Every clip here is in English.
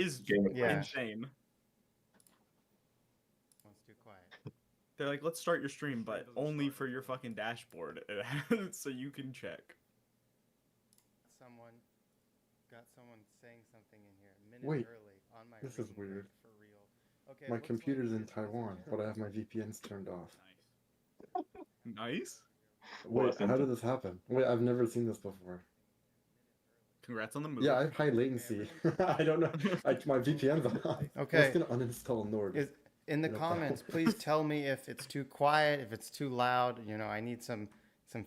is Yeah. insane. One's too quiet. They're like, let's start your stream, but only for your fucking dashboard, so you can check. Someone got someone saying something in here a minute Wait, early on my this is reading weird. list for real. Okay, My looks computer's like in Taiwan, but I have my VPNs turned off. Nice. Wait, how did this happen? Wait, I've never seen this before. Congrats on the move. Yeah, I have high latency. I don't know. My VPN's on. Okay. I'm just gonna uninstall Nord. In the comments, please tell me if it's too quiet, if it's too loud. You know, I need some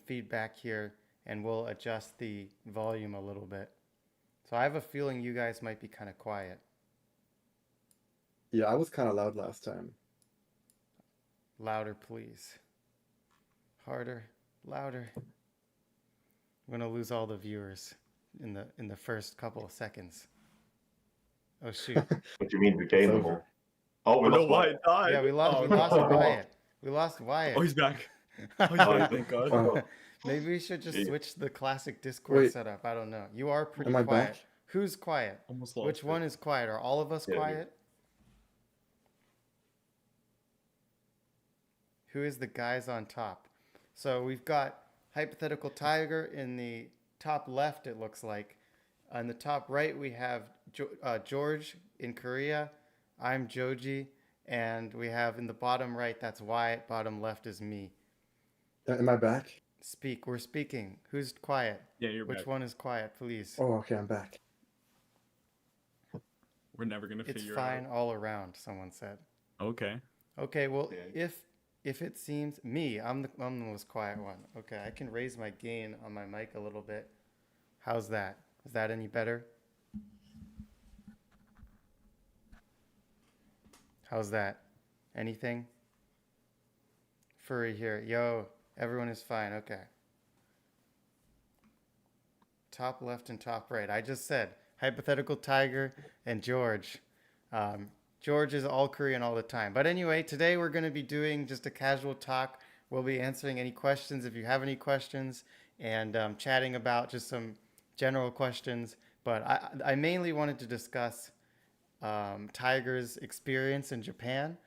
feedback here, and we'll adjust the volume a little bit. So I have a feeling you guys might be kind of quiet. Yeah, I was kind of loud last time. Louder, please. Harder, louder. We're gonna lose all the viewers in the first couple of seconds. Oh shoot! What do you mean we gained them all? Oh, we lost Wyatt died. Yeah, we lost Wyatt. We lost Wyatt. Oh, he's back. Oh, he's back, thank God. Oh. Maybe we should just switch the classic Discord Wait. setup. I don't know. You are pretty Am I quiet. back? Who's quiet? Almost lost Which it. one is quiet? Are all of us Yeah, quiet? Who is the guys on top? So we've got Hypothetical Tiger in the top left, it looks like. On the top right, we have George in Korea. I'm Joji. And we have in the bottom right, that's Wyatt. Bottom left is me. Am I back? Speak. We're speaking. Who's quiet? Yeah, you're Which back. one is quiet, please? Oh, okay, I'm back. We're never gonna It's figure fine out. all around, someone said. Okay. Okay, well, Yeah. if it seems me, I'm the most quiet one. Okay, I can raise my gain on my mic a little bit. How's that? Is that any better? How's that? Anything? Furry here. Yo, everyone is fine. Okay. Top left and top right. I just said Hypothetical Tiger and George. George is all Korean all the time. But anyway, today we're going to be doing just a casual talk. We'll be answering any questions if you have any questions and chatting about just some general questions. But I mainly wanted to discuss Tiger's experience in Japan,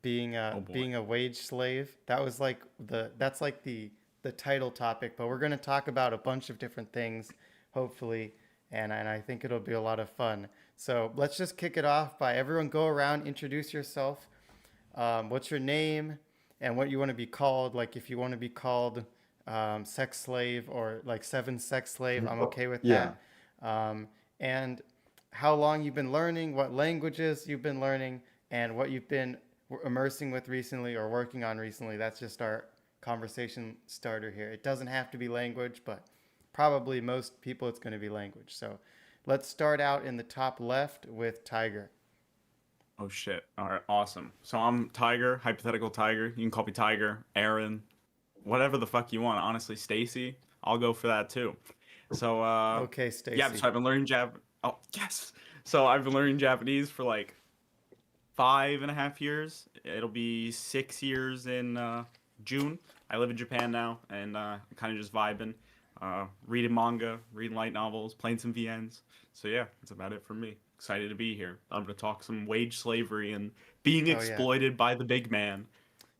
being a wage slave. That's like the title topic. But we're going to talk about a bunch of different things, hopefully, and I think it'll be a lot of fun. So let's just kick it off by everyone go around, introduce yourself. What's your name and what you want to be called? Like if you want to be called sex slave or like 7 sex slave, I'm okay with that. And how long you've been learning, what languages you've been learning, and what you've been immersing with recently or working on recently. That's just our conversation starter here. It doesn't have to be language, but probably most people it's going to be language. So let's start out in the top left with Tiger. Oh shit. All right, awesome. So I'm Tiger, Hypothetical Tiger. You can call me Tiger, Aaron, whatever the fuck you want. Honestly, Stacy, I'll go for that too. So Okay, Stacy. yeah, so I've been learning Oh, yes. So I've been learning Japanese for like 5.5 years. It'll be 6 years in June. I live in Japan now, and kind of just vibing, reading manga, reading light novels, playing some VNs. So yeah, that's about it for me. Excited to be here. I'm gonna talk some wage slavery and being exploited by the big man.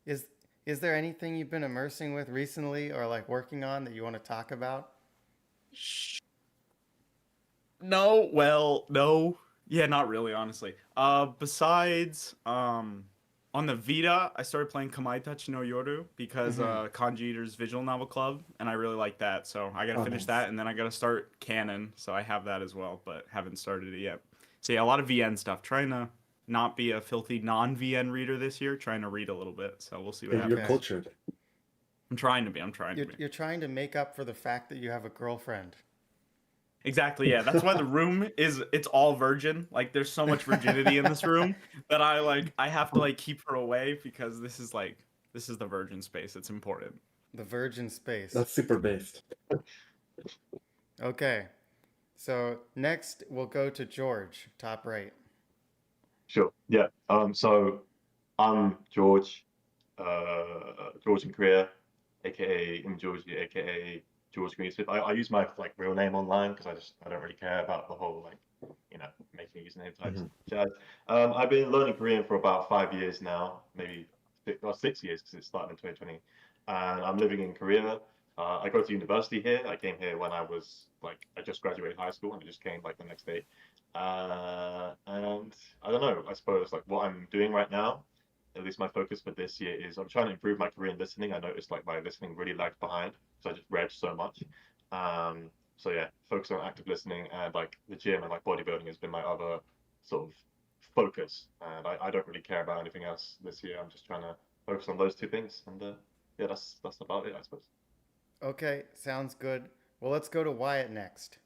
Is there anything you've been immersing with recently or like working on that you want to talk about? No, well, no. Yeah, not really, honestly. Besides, on the Vita, I started playing Kamaitachi no Yoru because Kanji Eater's visual novel club, and I really like that. So I gotta finish that, and then I gotta start Canon. So I have that as well, but haven't started it yet. So yeah, a lot of VN stuff. Trying to not be a filthy non-VN reader this year. Trying to read a little bit. So we'll see what happens. You're cultured. I'm trying to be. I'm trying to be. You're trying to make up for the fact that you have a girlfriend. Exactly, yeah. That's why the room it's all virgin. Like there's so much virginity in this room that I have to like keep her away because this is the virgin space. It's important. The virgin space. That's super based. Okay. So next we'll go to George, top right. Sure. Yeah. So I'm George, George in Korea, aka Joji, aka George Greensmith. I use my like real name online because I don't really care about the whole like making a username types jazz. I've been learning Korean for about 5 years now, maybe 6 years because it started in 2020, and I'm living in Korea. I go to university here. I came here when I just graduated high school and I just came like the next day. And I don't know. I suppose like what I'm doing right now, at least my focus for this year is I'm trying to improve my Korean listening. I noticed like my listening really lagged behind, so I just read so much. So yeah, focus on active listening and like the gym and like bodybuilding has been my other sort of focus. And I don't really care about anything else this year. I'm just trying to focus on those two things. And yeah, that's about it, I suppose. Okay, sounds good. Well, let's go to Wyatt next.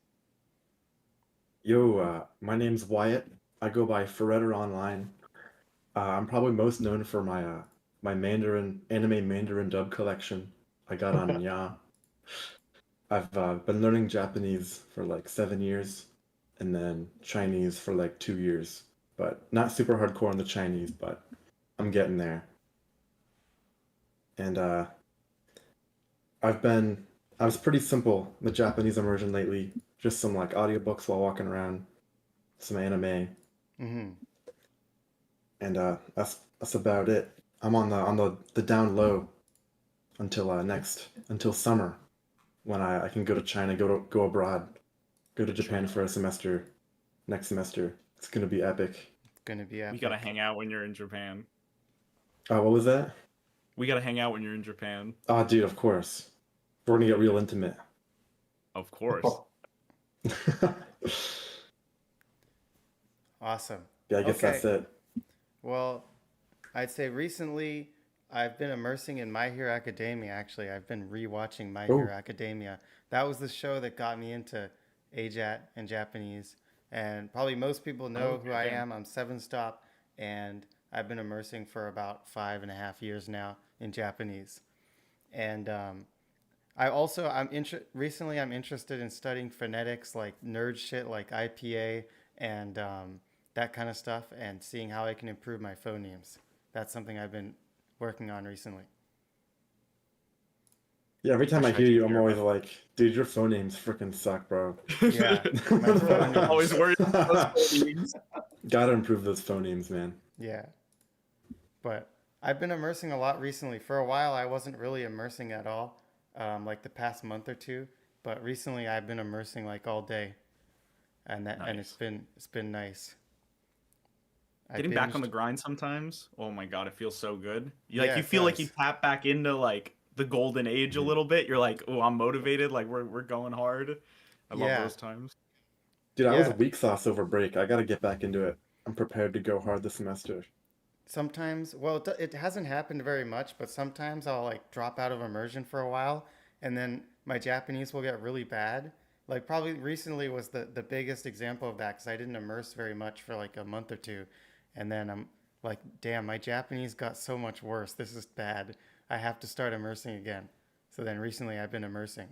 Yo, my name's Wyatt. I go by Forever Online. I'm probably most known for my anime Mandarin dub collection I got on Ya. I've been learning Japanese for like 7 years, and then Chinese for like 2 years. But not super hardcore on the Chinese, but I'm getting there. And I was pretty simple in the Japanese immersion lately. Just some like audiobooks while walking around, some anime, Mm-hmm. and that's about it. I'm on the down low until summer when I can go to China, go abroad, go to Japan for a semester next semester. It's gonna be epic. Gonna be We epic. gotta hang out when you're in Japan. What was that? We gotta hang out when you're in Japan. Oh, dude, of course. We're gonna get real intimate. Of course. Awesome. Yeah, I guess that's it. Well, I'd say recently I've been immersing in My Hero Academia. Actually, I've been rewatching My Hero Academia. That was the show that got me into ajatt and Japanese. And probably most people know who I am. I'm Seven Stop, and I've been immersing for about 5.5 years now in Japanese. And recently I'm interested in studying phonetics, like nerd shit like IPA and that kind of stuff, and seeing how I can improve my phonemes. That's something I've been working on recently. Yeah, every time I Wish I hear could you, I'm hear always about like, dude, your phone names freaking suck, bro. Yeah, my phonemes. Always worried about those phonemes. Gotta improve those phonemes, man. Yeah, but I've been immersing a lot recently. For a while, I wasn't really immersing at all, like the past month or two. But recently, I've been immersing like all day, and it's been nice. Getting back on the grind sometimes. Oh my god, it feels so good. Yeah, You it feel like you does. tap back into like the golden age a little bit. You're like, oh, I'm motivated. Like we're going hard. I love Yeah. those times. Dude, I was Yeah. weak sauce over break. I gotta get back into it. I'm prepared to go hard this semester. Sometimes, well, it hasn't happened very much, but sometimes I'll like drop out of immersion for a while, and then my Japanese will get really bad. Like probably recently was the biggest example of that because I didn't immerse very much for like a month or two, and then I'm like, damn, my Japanese got so much worse. This is bad. I have to start immersing again. So then recently I've been immersing.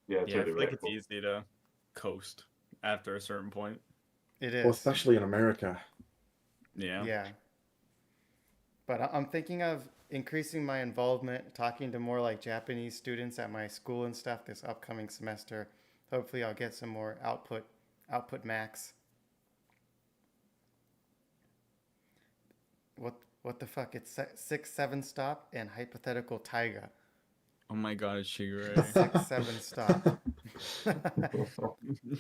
Yeah, Yeah, I totally feel like it's relatable. easy to coast after a certain point. It Well, is. especially in America. Yeah. Yeah. But I'm thinking of increasing my involvement, talking to more like Japanese students at my school and stuff this upcoming semester. Hopefully, I'll get some more output max. What the fuck? It's 6 7 stop and hypothetical taiga. Oh my god, it's Shigure. 6 7 stop.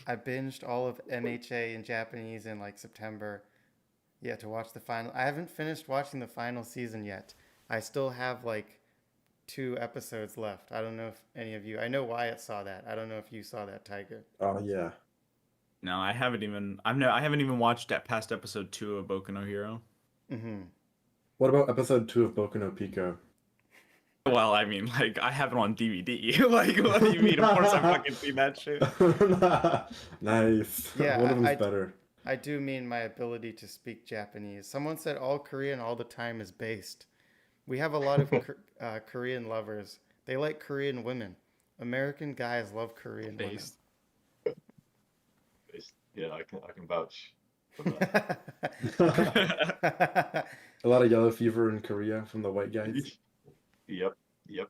I binged all of MHA in Japanese in like September. Yeah, to watch the final. I haven't finished watching the final season yet. I still have like 2 episodes left. I don't know if any of you. I know Wyatt saw that. I don't know if you saw that, Tiger. Oh yeah. No, I haven't even. I haven't even watched that past episode 2 of Boku no Hero. Mm-hmm. What about episode 2 of Boku no Pico? Well, I mean, like I have it on DVD. Like, what do you mean? Of course, I fucking seen that shit. Nice. Yeah, One of them's better. I do mean my ability to speak Japanese. Someone said all Korean all the time is based. We have a lot of Korean lovers. They like Korean women. American guys love Korean Based. Yeah, I can vouch for women. that. A lot of yellow fever in Korea from the white guys. Yep, yep.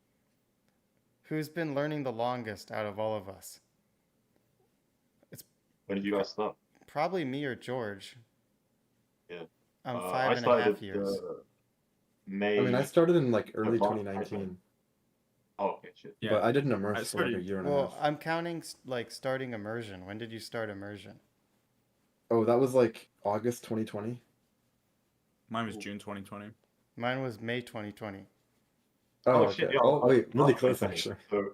Who's been learning the longest out of all of us? It's When did you guys start? probably me or George. Yeah. I'm I five and a started half years. I mean, I May. started in like No, early March 2019, Oh, okay, shit. Yeah. but I didn't I immerse for like a started. year and a Well, half. I'm counting like starting immersion. When did you start immersion? Oh, that was like August 2020. Mine was June 2020. Mine was May 2020. Oh, Oh okay. shit, yeah. Oh, wait, really March close 2020. actually. So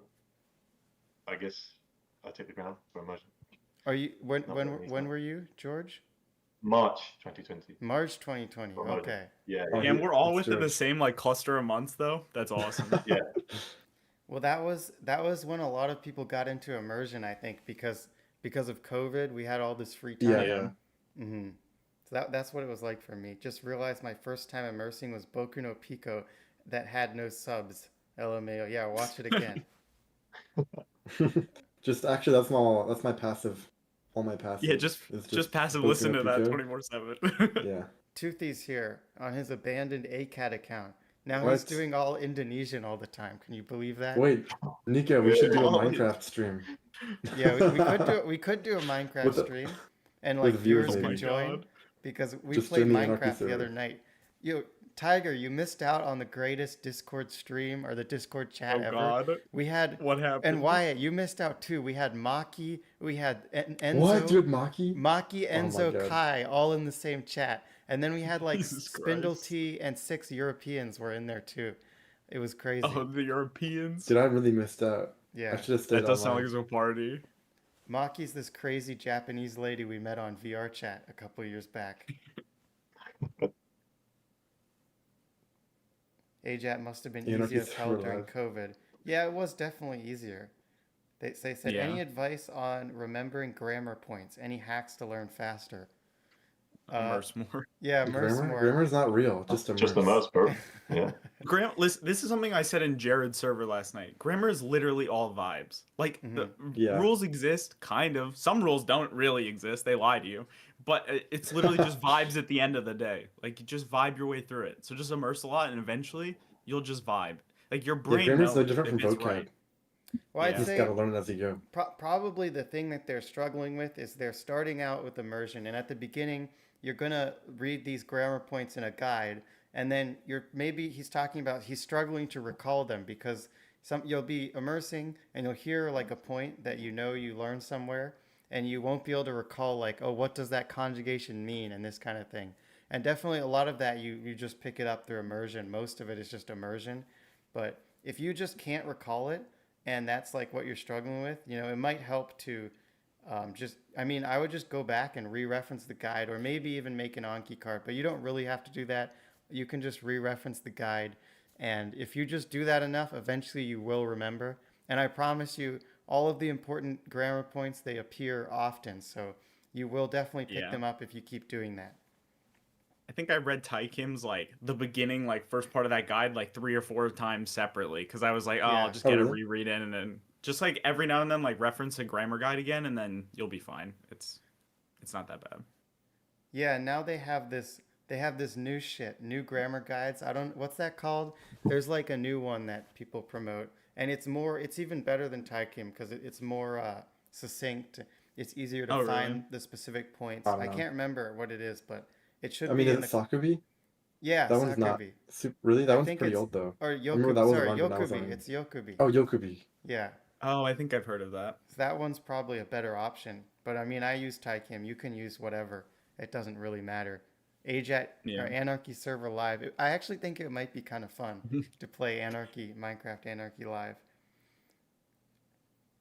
I guess I took the ground for immersion. Are you when Not when really, it's when not. were you, George? March 2020 March 2020. for immersion. Okay. Yeah, Oh, yeah, Yeah, and we're all that's within the George. same like cluster of months though. That's awesome. yeah. Well, that was when a lot of people got into immersion, I think, because of COVID, we had all this free Yeah, time. Yeah. yeah. hmm So that's what it was like for me. Just realized my first time immersing was Boku no Pico that had no subs. LMAO. Yeah, watch it again. Just actually, that's my passive. All my Yeah, passive is just just passive Boku listen no to that Pico. 24/7. Yeah. Toothy's here on his abandoned ACAT account. Now he's What? doing all Indonesian all the time. Can you believe that? Wait, Nico, we should Really? do a Oh, Minecraft stream Yeah, we could do a Minecraft with stream, and with like viewers viewers Oh could my maybe. join god. because we Just played join the Anarchy Minecraft the other server. night. You, Tiger, you missed out on the greatest Discord stream or the Discord chat Oh ever. god. We had, What and happened? Wyatt, you missed out too. We had Maki, we had What, Enzo, dude, Maki? Maki, Oh my Enzo, god. Kai, all in the same chat, and then we had like Jesus Spindle Christ. T and 6 Europeans were in there too. It was crazy. Oh, the Europeans. Dude, I really missed out. I Yeah. should have stayed That does sound like online. it's a party. Maki's this crazy Japanese lady we met on VR chat a couple years back. Ajatt must have been easy Anarchy as hell server during live. COVID. Yeah, it was definitely easier. They said, Yeah. any advice on remembering grammar points? Any hacks to learn faster? Immerse more. Yeah, immerse Grammar? more. Grammar's not real. Just Just immerse. immerse, bro. Yeah. Listen, this is something I said in Jared's server last night. Grammar is literally all vibes. Like the Yeah. rules exist, kind of. Some rules don't really exist. They lie to you. But it's literally just vibes at the end of the day. Like you just vibe your way through it. So just immerse a lot, and eventually you'll just vibe. Like your Yeah, brain grammar's no knows different if from it's vocab. right. Well, I'd Yeah. You just say gotta learn it as you go. probably the thing that they're struggling with is they're starting out with immersion, and at the beginning, you're gonna read these grammar points in a guide, and then maybe he's talking about he's struggling to recall them because you'll be immersing and you'll hear like a point that you know you learned somewhere, and you won't be able to recall like, oh, what does that conjugation mean and this kind of thing. And definitely a lot of that you just pick it up through immersion. Most of it is just immersion, but if you just can't recall it and that's like what you're struggling with, it might help to I would just go back and re-reference the guide or maybe even make an Anki card, but you don't really have to do that. You can just re-reference the guide. And if you just do that enough, eventually you will remember. And I promise you, all of the important grammar points, they appear often. So you will definitely pick Yeah. them up if you keep doing that. I think I read Taikim's like the beginning, like first part of that guide, like 3 or 4 times separately, because I was like, oh, I'll Yeah. just Oh, get a really? reread in, and then just like every now and then, like reference a grammar guide again, and then you'll be fine. It's not that bad. Yeah, now they have this new grammar guides. What's that called? There's like a new one that people promote, and it's even better than Taikim because it's more succinct. It's easier to Oh, really? find the specific points. I don't I know. can't remember what it is, but it should I mean, be is in it the Sakubi? yeah, That one's not Sakubi. super. Really? That I one's think pretty it's old though. or I remember Yokubi. that was Sorry, around when I was Yokubi. on. It's Yokubi. Oh, Yokubi. Yeah, Oh, I think I've heard of that. so that one's probably a better option. But I mean, I use Taikim. You can use whatever. It doesn't really matter. Ajatt Yeah. or Anarchy server live. I actually think it might be kind of fun to play Minecraft Anarchy live.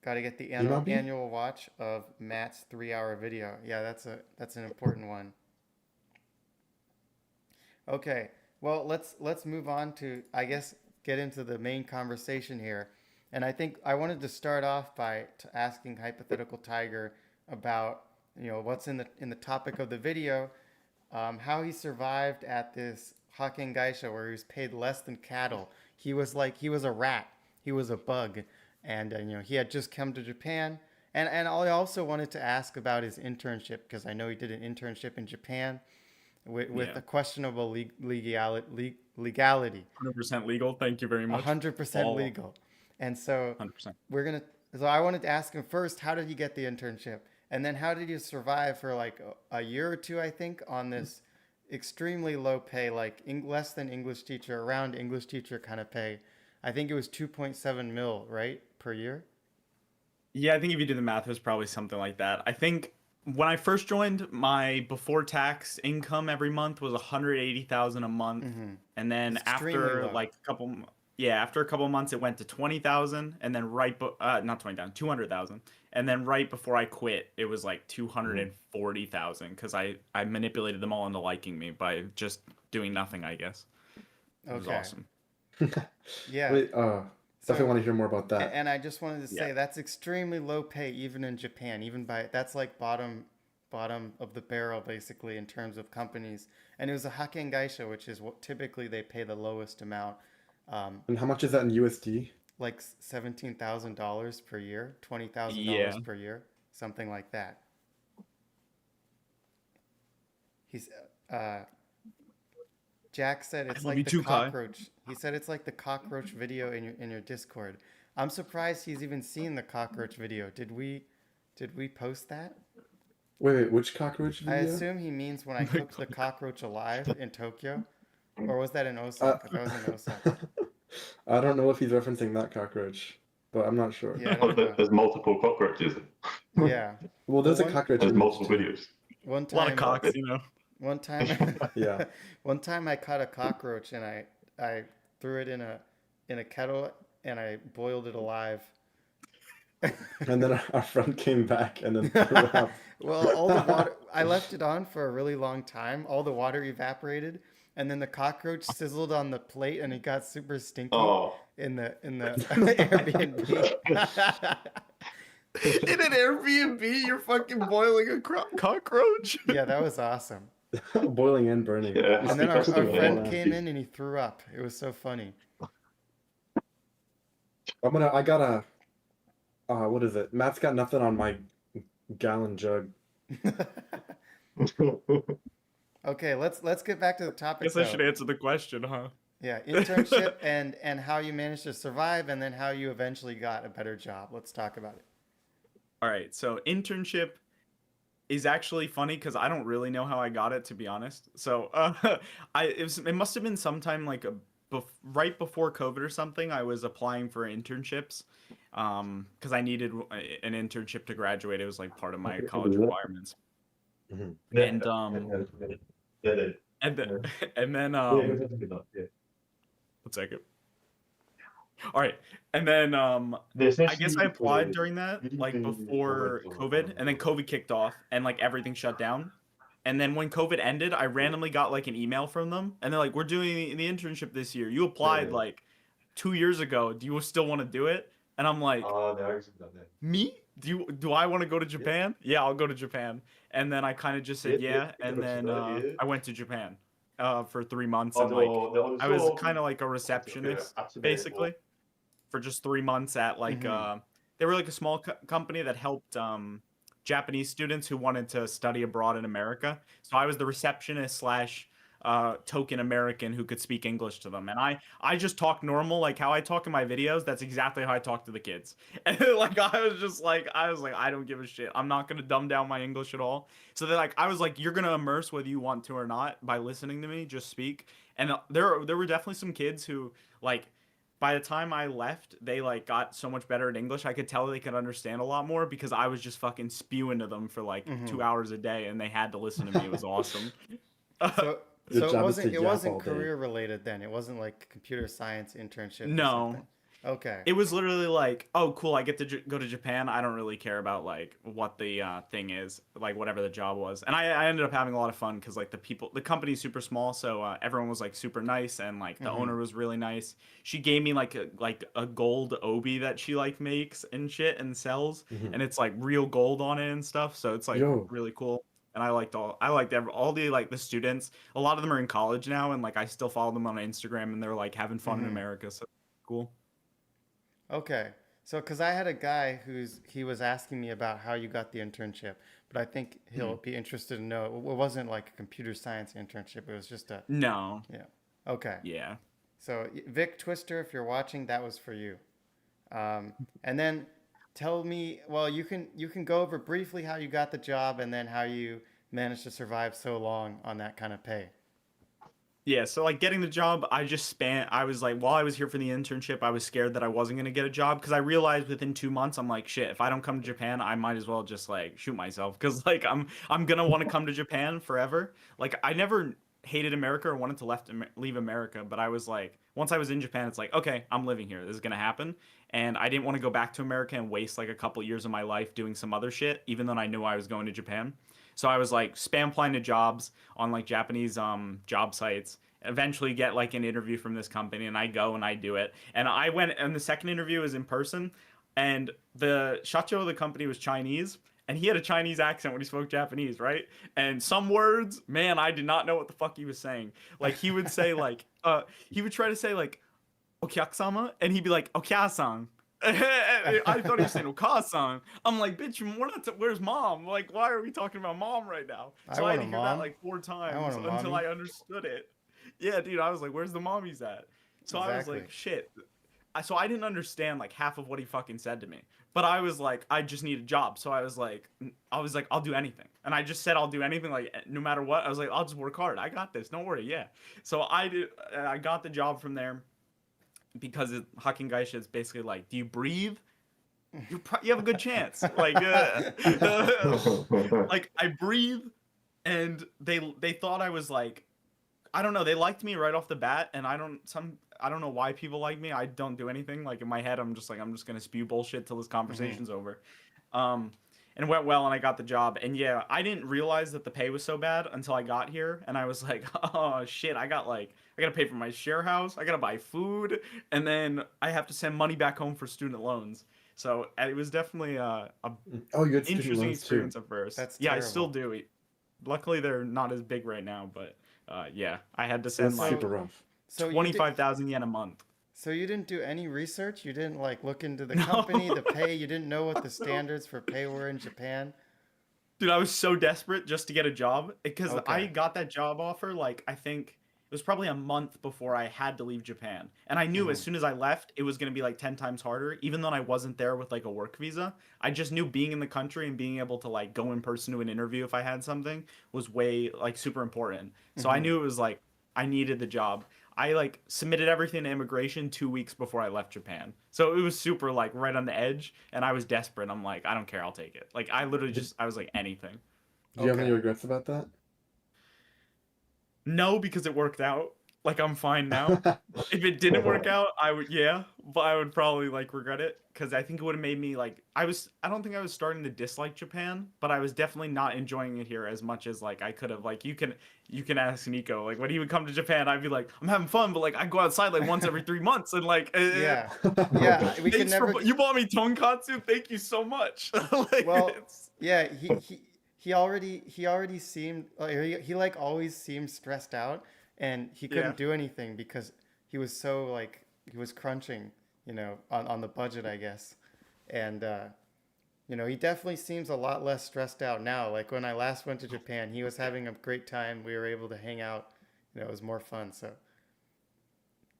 Got to get the Imabi? annual watch of Matt's 3-hour video. Yeah, that's an important one. Okay, well let's move on to get into the main conversation here, and I think I wanted to start off by asking Hypothetical Tiger about what's in the topic of the video, how he survived at this Hakken Geisha where he was paid less than cattle. He was a rat, he was a bug, and he had just come to Japan. And I also wanted to ask about his internship because I know he did an internship in Japan with Yeah. a questionable legality. 100% legal. Thank you very much. 100% All- legal. And so 100%. we're gonna. So I wanted to ask him first, how did he get the internship, and then how did he survive for like a year or two, I think, on this extremely low pay, like less than English teacher, around English teacher kind of pay. I think it was 2.7 mil, right, per year. Yeah, I think if you do the math, it was probably something like that. I think when I first joined, my before tax income every month was 180,000 a month, and then Extremely low. after a couple months, it went to 20,000, and then not 20,000, 200,000, and then right before I quit, it was like 240,000 because I manipulated them all into liking me by just doing nothing. I guess it was Okay. awesome. Yeah. Wait, definitely So want to hear more about that. and I just wanted to Yeah. say that's extremely low pay even in Japan, even by that's like bottom of the barrel basically in terms of companies. And it was a Hakken Gaisha, which is what typically they pay the lowest amount, And how much is that in USD? like $17,000 per year, $20,000 Yeah. per year, something like that. He's uh, Jack said I it's love you like the too, Kai. cockroach. He said it's like the cockroach video in your Discord. I'm surprised he's even seen the cockroach video. Did we post that? Wait, which cockroach I video? assume he means when I cooked the cockroach alive in Tokyo, or was that in Uh, Osaka? That was in Osaka. I don't know if he's referencing that cockroach, but I'm not sure. Yeah, I Oh, don't know. there's multiple cockroaches. Yeah. Well, Well, there's a cockroach There's image multiple too. videos. one A lot of time, cocks, you know. one time, Yeah. one time I caught a cockroach and I threw it in a kettle and I boiled it alive. And then our friend came back and then threw up. Well, all the water, I left it on for a really long time. All the water evaporated, and then the cockroach sizzled on the plate, and it got super stinky Oh, in the Airbnb. In an Airbnb, you're fucking boiling a cockroach. Yeah, that was awesome. Boiling and burning. yeah. And Just then Happy our cooking customer. it all friend around. came in and he threw up. It was so funny. I got what is it? Matt's got nothing on my gallon jug. Okay, let's get back to the topic Guess I should though. answer the question, huh? Yeah, internship and how you managed to survive, and then how you eventually got a better job. Let's talk about it. All right, so internship is actually funny because I don't really know how I got it, to be honest. So it must have been sometime like right before COVID or something. I was applying for internships because I needed an internship to graduate. It was like part of my college requirements. Mhm. And Yeah. and then and then one second. All right, and then I guess I applied during that, like before COVID, and then COVID kicked off, and like everything shut down. And then when COVID ended, I randomly got like an email from them, and they're like, "We're doing the internship this year. You applied like 2 years ago. Do you still want to do it?" And I'm like, "Me? Do I want to go to Japan? Yeah, I'll go to Japan." And then I kind of just said yeah, and then I went to Japan for 3 months, and like I was kind of like a receptionist basically for just 3 months at like Mhm. they were like a small company that helped Japanese students who wanted to study abroad in America. So I was the receptionist slash token American who could speak English to them, and I just talk normal like how I talk in my videos. That's exactly how I talk to the kids. And like I was like I don't give a shit. I'm not gonna dumb down my English at all. So they're like I was like you're gonna immerse whether you want to or not by listening to me. Just speak. And there were definitely some kids who like by the time I left, they like got so much better at English. I could tell they could understand a lot more because I was just fucking spewing to them for like Mhm. 2 hours a day, and they had to listen to me. It was awesome. So Your so it job is wasn't to it yap wasn't all day. career related then. It wasn't like computer science internship or No, something. Okay. it was literally like, oh, cool, I get to go to Japan. I don't really care about like what the thing is, like whatever the job was. And I ended up having a lot of fun because like the company's super small, so everyone was like super nice, and like the Mhm. owner was really nice. She gave me like a gold obi that she like makes and shit and sells, Mhm. and it's like real gold on it and stuff. So it's like Yo, really cool. And I liked all the like the students. A lot of them are in college now, and like I still follow them on Instagram, and they're like having fun in Mhm. America. So cool. Okay. So, because I had a guy he was asking me about how you got the internship, but I think he'll Hmm. be interested to know it wasn't like a computer science internship. It was just a, No. yeah. Okay. Yeah. So, Vic Twister, if you're watching, that was for you. And then tell me, well, you can go over briefly how you got the job and then how you managed to survive so long on that kind of pay. Yeah, so like getting the job, I was like, while I was here for the internship, I was scared that I wasn't gonna get a job because I realized within 2 months, I'm like, shit, if I don't come to Japan, I might as well just like shoot myself because like I'm gonna want to come to Japan forever. Like I never hated America or wanted to leave America, but I was like, once I was in Japan, it's like, okay, I'm living here. This is gonna happen, and I didn't want to go back to America and waste like a couple years of my life doing some other shit, even though I knew I was going to Japan. So I was like spam applying to jobs on like Japanese job sites. Eventually get like an interview from this company, and I go and I do it. And I went, and the second interview was in person, and the shacho of the company was Chinese, and he had a Chinese accent when he spoke Japanese, right? And some words, man, I did not know what the fuck he was saying. Like he would say like he would try to say like okyasama, and he'd be like okyasan. I thought he was saying Okasan. I'm like, bitch, where's mom? Like, why are we talking about mom right now? I So I want had a to hear that mom. like four I want times a until mommy. I understood it. Yeah, dude, I was like, where's the mommies at? So I was Exactly. like, shit. So I didn't understand like half of what he fucking said to me. But I was like, I just need a job. So I was like, I'll do anything. And I just said I'll do anything, like no matter what. I was like, I'll just work hard. I got this. Don't worry. Yeah. So I got the job from there because Hakkengaishi is basically like, do you breathe? You have a good chance. Like, like I breathe, and they thought I was like, I don't know. They liked me right off the bat, and I don't know why people like me. I don't do anything. Like in my head, I'm just like I'm just gonna spew bullshit till this Hmm. conversation's over. Um, and it went well, and I got the job. And yeah, I didn't realize that the pay was so bad until I got here, and I was like, oh shit, I gotta pay for my share house, I gotta buy food, and then I have to send money back home for student loans. So it was definitely a Oh, you had student interesting loans too. experience at first. That's Yeah, I still terrible. do. Luckily, they're not as big right now, but yeah, I had to So that's send So like super rough. so you did 25,000 yen a month. so you didn't do any research? You didn't like look into the No, company, the pay, you didn't know what the no. standards for pay were in Japan? Dude, I was so desperate just to get a job because I Okay. got that job offer like I think it was probably a month before I had to leave Japan. And I knew as Hmm. soon as I left, it was going to be like 10 times harder even though I wasn't there with like a work visa. I just knew being in the country and being able to like go in person to an interview if I had something was way like super important. So I Hmm. knew it was like I needed the job. I like submitted everything to immigration 2 weeks before I left Japan. So it was super like right on the edge, and I was desperate. I'm like, I don't care, I'll take it. Like I literally Did, just I was like anything. do you have any Okay. regrets about that? No, because it worked out. Like I'm fine now. If it didn't work out, I would yeah, but I would probably like regret it because I think it would have made me like I don't think I was starting to dislike Japan, but I was definitely not enjoying it here as much as like I could have. Like you can ask Nico, like when he would come to Japan, I'd be like I'm having fun, but like I go outside like once every 3 months and like Yeah. Yeah, we could thanks for never you bought me tonkatsu, thank you so much. Like well, it's yeah, he already seemed he like always seemed stressed out and he yeah. couldn't do anything because he was so like he was crunching, on the budget, I guess. And he definitely seems a lot less stressed out now. Like when I last went to Japan, he was having a great time. We were able to hang out. It was more fun. So,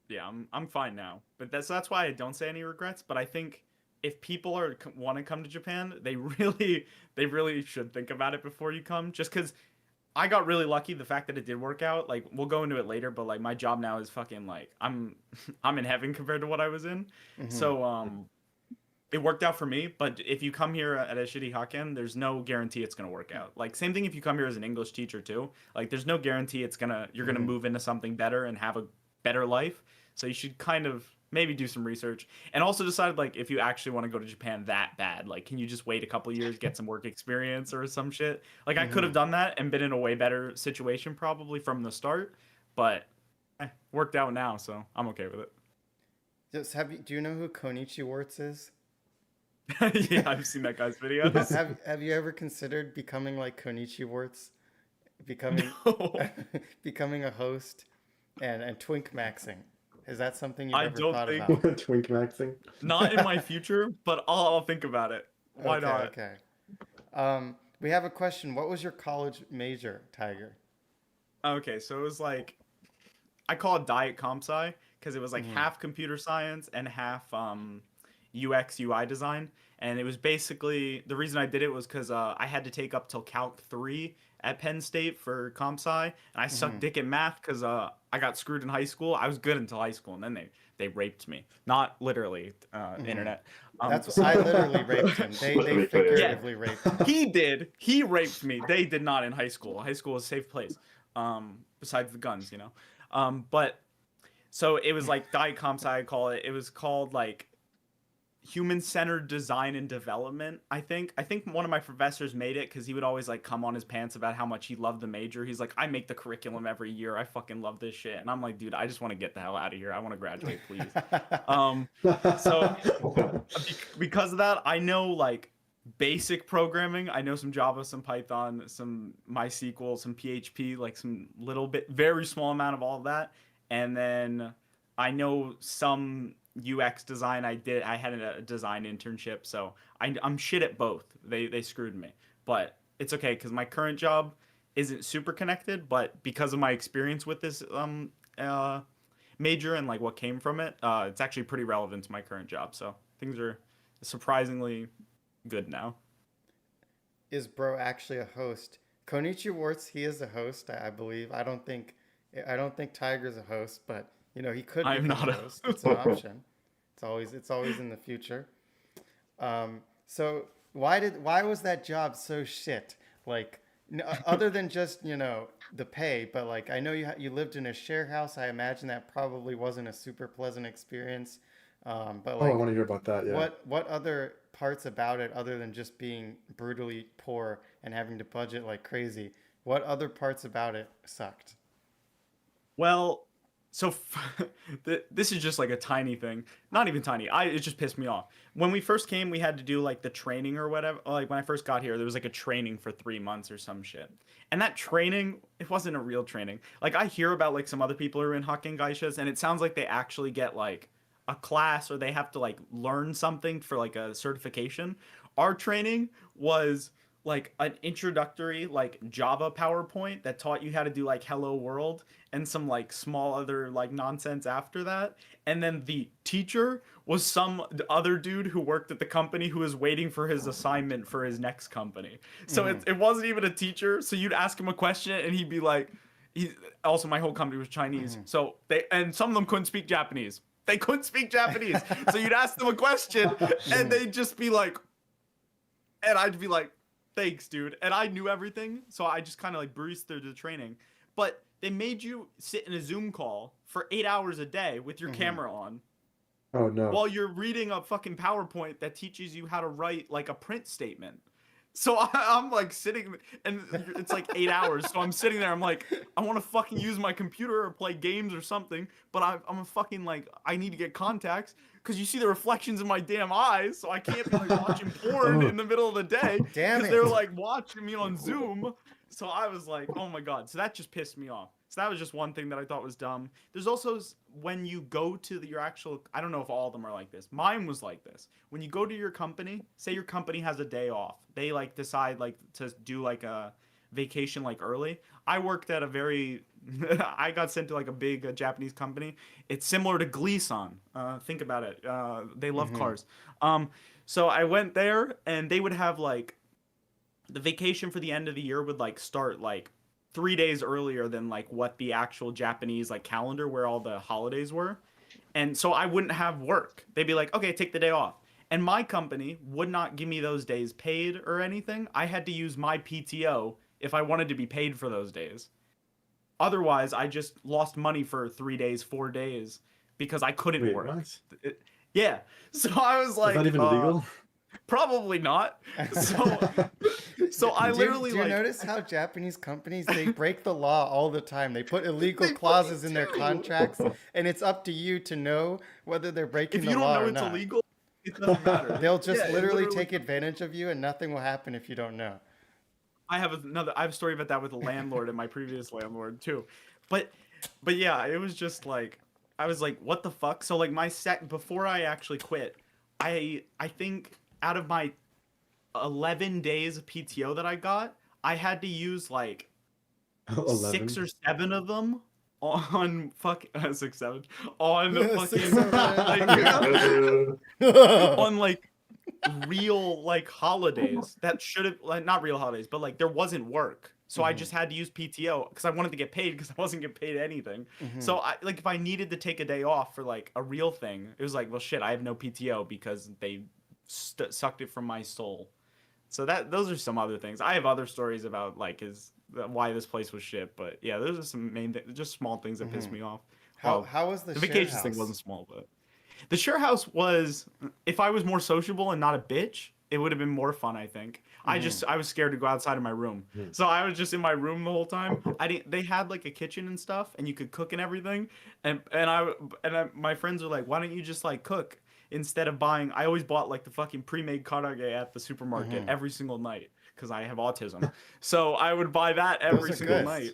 Yeah, I'm fine now. But that's why I don't say any regrets. But I think if people want to come to Japan, they really should think about it before you come. Just because I got really lucky, the fact that it did work out. Like we'll go into it later, but like my job now is fucking like I'm in heaven compared to what I was in. hmm. So it worked out for me. But if you come here at a shitty Hokkien, there's no guarantee it's gonna work out. Like same thing if you come here as an English teacher too. Like there's no guarantee you're gonna Hmm. move into something better and have a better life. So you should kind of maybe do some research and also decide like if you actually want to go to Japan that bad. Like can you just wait a couple years, get some work experience or some shit? Like I could Hmm. have done that and been in a way better situation probably from the start, but worked out now, so I'm okay with Just do you know who Konichi Warts is? it. Yeah, I've seen that guy's Ha- videos. have have you ever considered becoming like Konichi Warts, becoming No, becoming a host and twink maxing? Is that something you've I ever don't thought think about? Twink maxing. not in my future, but I'll think about it. Why Okay, not? okay. We have a question. What was your college major, Tiger? Okay, so it was like I call it diet comp sci because it was like Hmm. half computer science and half UX UI design, and it was basically the reason I did it was because I had to take up till Calc 3 at Penn State for comp sci, and I sucked dick at math because I got screwed in high school. I was good until high school, and then they raped me, not literally, internet. That's I literally raped him. They Let's be clear. figuratively raped him. He did. He raped me. They did not in high school. High school was a safe place. Besides the guns, you know. But so it was like Diet Comp Sci, I call it. It was called like human-centered design and development. I think one of my professors made it because he would always like come on his pants about how much he loved the major. He's like, I make the curriculum every year. I fucking love this shit. And I'm like, dude, I just want to get the hell out of here. I want to graduate, please. So because of that, I know like basic programming. I know some Java, some Python, some MySQL, some PHP, like some little bit, very small amount of all of that. And then I know some UX design. I had a design internship, so I'm shit at both. They screwed me, but it's okay because my current job isn't super connected, but because of my experience with this major and like what came from it, it's actually pretty relevant to my current job. So things are surprisingly good now. Is bro actually a host? Konichi Warts, he is a host, I believe. I don't think Tiger's a host, but you know he could. I'm become not a host. It's an option. It's always in the future. So why was that job so shit? Like other than just the pay, but like I know you lived in a share house. I imagine that probably wasn't a super pleasant experience. But like, I want to hear about that. Yeah. What other parts about it, other than just being brutally poor and having to budget like crazy, what other parts about it sucked? Well, so this is just like a tiny thing. Not even tiny. It just pissed me off. When we first came, we had to do like the training or whatever. Like when I first got here, there was like a training for 3 months or some shit. And that training, it wasn't a real training. Like I hear about like some other people who are in Hakken Geishas, and it sounds like they actually get like a class or they have to like learn something for like a certification. Our training was like an introductory like Java PowerPoint that taught you how to do like Hello World and some like small other like nonsense after that. And then the teacher was some other dude who worked at the company who was waiting for his assignment for his next company. So it wasn't even a teacher. So you'd ask him a question and he'd be like, also my whole company was Chinese. So some of them couldn't speak Japanese. They couldn't speak Japanese. So you'd ask them a question and they'd just be like, and I'd be like, thanks, dude. And I knew everything, so I just kind of like breezed through the training. But they made you sit in a Zoom call for 8 hours a day with your camera on. Oh no. While you're reading a fucking PowerPoint that teaches you how to write like a print statement. So I'm like sitting, and it's like 8 hours. So I'm sitting there. I'm like, I want to fucking use my computer or play games or something. But I'm a fucking like, I need to get contacts because you see the reflections in my damn eyes. So I can't be like watching porn in the middle of the day. Damn because it. they're like watching me on Zoom. So I was like, oh my God. So that just pissed me off. So that was just one thing that I thought was dumb. There's also when you go to your actual, I don't know if all of them are like this. Mine was like this. When you go to your company, say your company has a day off. They like decide like to do like a vacation like early. I worked at a very, I got sent to like a big Japanese company. It's similar to Gleason. Think about it. They love cars. So I went there and they would have like, the vacation for the end of the year would like start like 3 days earlier than like what the actual Japanese like calendar where all the holidays were. And so I wouldn't have work. They'd be like, okay, take the day off. And my company would not give me those days paid or anything. I had to use my PTO if I wanted to be paid for those days. Otherwise, I just lost money for 3 days, 4 days because I couldn't work. What? Yeah. So I was like, Is that even illegal? Probably not. So I literally do you like notice how Japanese companies, they break the law all the time? They put illegal clauses in their contracts, and it's up to you to know whether they're breaking if the you don't law know or it's not. illegal, it doesn't matter. They'll just Yeah, literally take advantage of you, and nothing will happen if you don't know. I have a story about that with a landlord and my previous landlord too. But yeah, it was just like I was like, what the fuck? So like before I actually quit, I think out of my 11 days of PTO that I got, I had to use like 11? 6 or 7 of them on fuck 6-7 on Six, fucking seven. on like real like holidays that should have like not real holidays, but like there wasn't work. So I just had to use PTO because I wanted to get paid because I wasn't getting paid anything. So I like if I needed to take a day off for like a real thing, it was like, well, shit, I have no PTO because they sucked it from my soul. So that those are some other things. I have other stories about like why this place was shit, but yeah, those are some just small things that pissed me off. How was the The share vacations thing house? wasn't small, but the share house was, if I was more sociable and not a bitch, it would have been more fun, I think. I was scared to go outside of my room. So I was just in my room the whole time. I didn't they had like a kitchen and stuff and you could cook and everything. My friends were like, "Why don't you just like cook instead of buying?" I always bought like the fucking pre-made karaage at the supermarket every single night because I have autism. So I would buy that every are single good. night.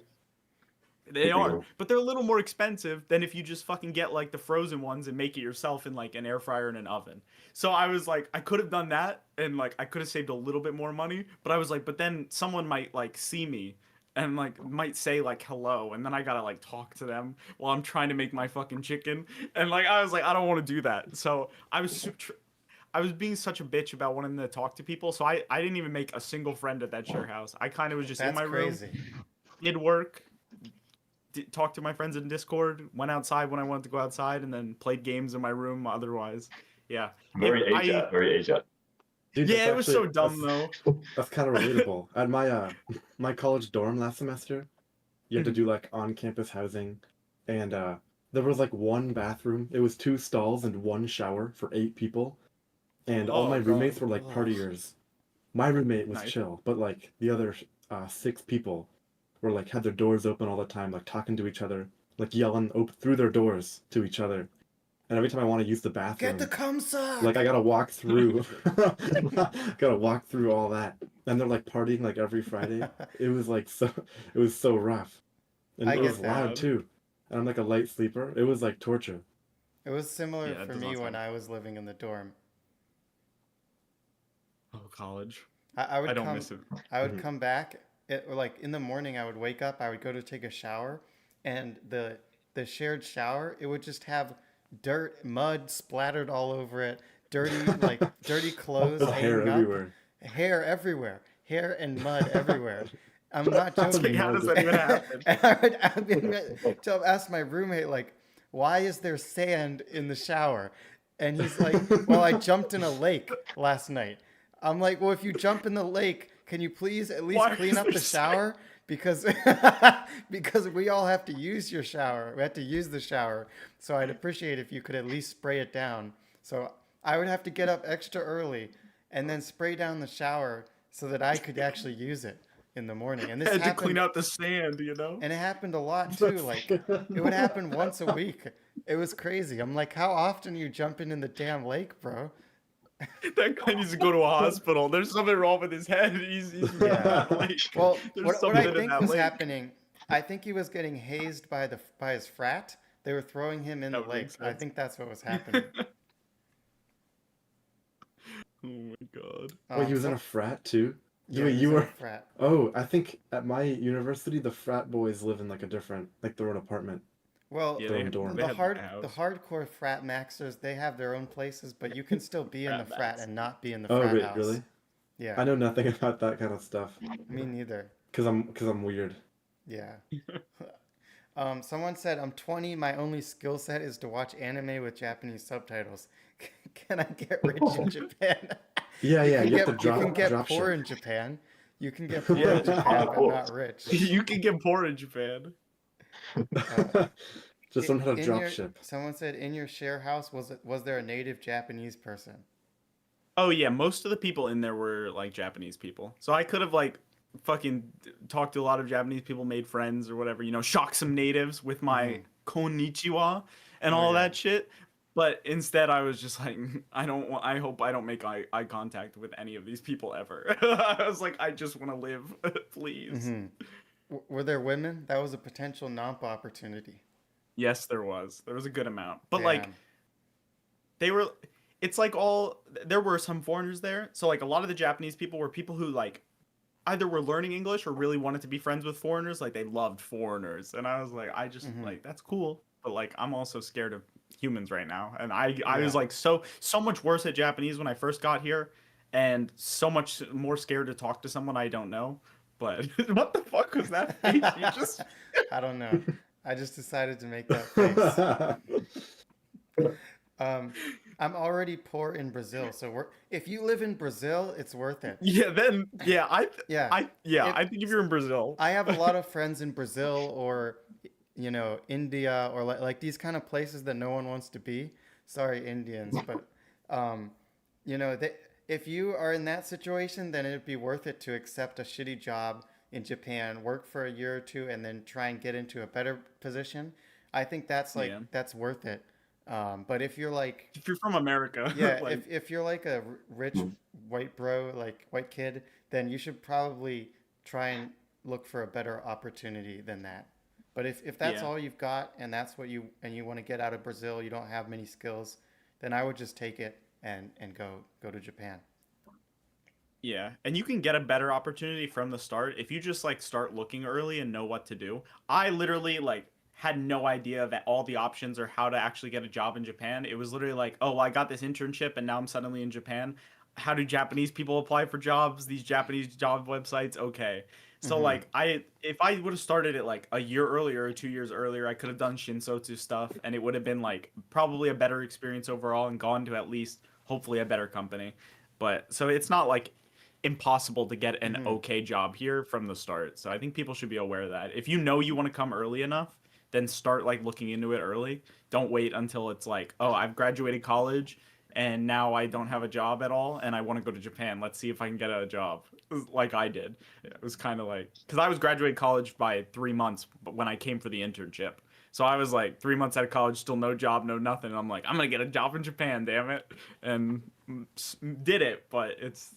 They are, but they're a little more expensive than if you just fucking get like the frozen ones and make it yourself in like an air fryer and an oven. So I was like, I could have done that and like I could have saved a little bit more money, but I was like, but then someone might like see me and like might say like hello and then I gotta like talk to them while I'm trying to make my fucking chicken and like I was like, I don't want to do that. So I was being such a bitch about wanting to talk to people, so I didn't even make a single friend at that share house. I kind of was just in That's my room, crazy. did work, talked to my friends in Discord, went outside when I wanted to go outside, and then played games in my room. Otherwise, yeah, Very ajatt, very ajatt. Dude, yeah, that's it was actually so dumb though. that's kind of relatable. At my college dorm last semester, you had to do like on-campus housing, and there was like one bathroom. It was two stalls and one shower for 8 people, and all my Oh, roommates God. were like Ugh. partiers. My roommate was Nice. chill, but like the other 6 people were like had their doors open all the time, like talking to each other, like yelling through their doors to each other. And every time I want to use the Get the bathroom, cum suck. like I gotta walk through, gotta walk through all that, and they're like partying like every Friday. It was like it was so rough, and I it was get that. loud too. And I'm like a light sleeper. It was like torture. It was similar Yeah, it for does me not when sound- I was living in the dorm. Oh, college. I would I don't come. miss it. I would come back. Or like in the morning, I would wake up. I would go to take a shower, and the shared shower, it would just have dirt, mud splattered all over it, dirty clothes Oh, hair hanging up, everywhere. hair and mud everywhere. I'm not Oh, It's like, joking. how does no. that even happen? And so I asked my roommate, like, why is there sand in the shower? And he's like, well, I jumped in a lake last night. I'm like, well, if you jump in the lake, can you please at least Why clean is up there the shower? Because because we all have to use your shower. We have to use the shower. So I'd appreciate if you could at least spray it down. So I would have to get up extra early and then spray down the shower so that I could actually use it in the morning. And this I had to happened clean out the sand, you know. and it happened a lot too. Like it would happen once a week. It was crazy. I'm like, how often are you jumping in the damn lake, bro? That guy needs to go to a hospital. There's something wrong with his head. He's really Yeah. not like. Well, There's what something I in think that was lake. happening, I think he was getting hazed by his frat. They were throwing him in That the would make lake. I sense. think that's what was happening. Oh my god. Wait, he was in So- a frat too? yeah, Wait, he was you in a were. frat. Oh, I think at my university, the frat boys live in like a different, like their own apartment. Well, Yeah, Their they, own dorm. they the had hard a house. the hardcore frat maxers, they have their own places, but you can still be in the Frat frat max. and not be in the Oh, frat wait, house. really? Yeah, I know nothing about that kind of stuff me neither. because I'm weird. Yeah. Someone said, I'm 20. My only skill set is to watch anime with Japanese subtitles. Can I get rich in Japan? Yeah, yeah, you have to You can get drop poor ship. in Japan. You can get poor Yeah, in Japan, but not rich. You can get poor in Japan. Just learn how to In drop your- ship. Someone said, in your share house, was there a native Japanese person? Oh yeah, most of the people in there were like Japanese people. So I could have like fucking talked to a lot of Japanese people, made friends or whatever, you know, shock some natives with my konnichiwa and Oh, all yeah. that shit. But instead I was just like, I hope I don't make eye contact with any of these people ever. I was like, I just want to live, please. Mhm. Were there women? That was a potential NOMP opportunity. Yes, there was. There was a good amount. But like Damn. they were there were some foreigners there. So like a lot of the Japanese people were people who like either were learning English or really wanted to be friends with foreigners. Like they loved foreigners, and I was like, I just Mhm. like that's cool, but like I'm also scared of humans right now, and I was Yeah. like so much worse at Japanese when I first got here, and so much more scared to talk to someone I don't know. But what the fuck was that face? You just I don't know. I just decided to make that face. Um, I'm already poor in Brazil, so if you live in Brazil, it's worth it. yeah. Then yeah, Yeah. If I think if you're in Brazil, I have a lot of friends in Brazil or India or like these kind of places that no one wants to be. Sorry, Indians, but um, if you are in that situation, then it'd be worth it to accept a shitty job in Japan, work for a year or two, and then try and get into a better position. I think that's yeah. that's worth it. But if you're like, If you're from America, yeah, like if you're like a rich white bro, like white kid, then you should probably try and look for a better opportunity than that. But if that's yeah. all you've got and that's what you want to get out of Brazil, you don't have many skills, then I would just take it and go to Japan. Yeah, and you can get a better opportunity from the start if you just like start looking early and know what to do. I literally like had no idea that all the options or how to actually get a job in Japan. It was literally like, oh, well, I got this internship and now I'm suddenly in Japan. How do Japanese people apply for jobs? These Japanese job websites, okay. So Hmm. like if I would have started it like a year earlier or 2 years earlier, I could have done Shinsotsu stuff and it would have been like probably a better experience overall and gone to at least hopefully a better company. But so it's not like impossible to get an Hmm. okay job here from the start. So I think people should be aware of that. If you know you want to come early enough, then start like looking into it early. Don't wait until it's like, oh, I've graduated college and now I don't have a job at all and I want to go to Japan. Let's see if I can get a job like I did. It was kind of like cuz I was graduating college by 3 months when I came for the internship. So I was like 3 months out of college, still no job, no nothing. And I'm like, I'm gonna get a job in Japan, damn it, and did it. But it's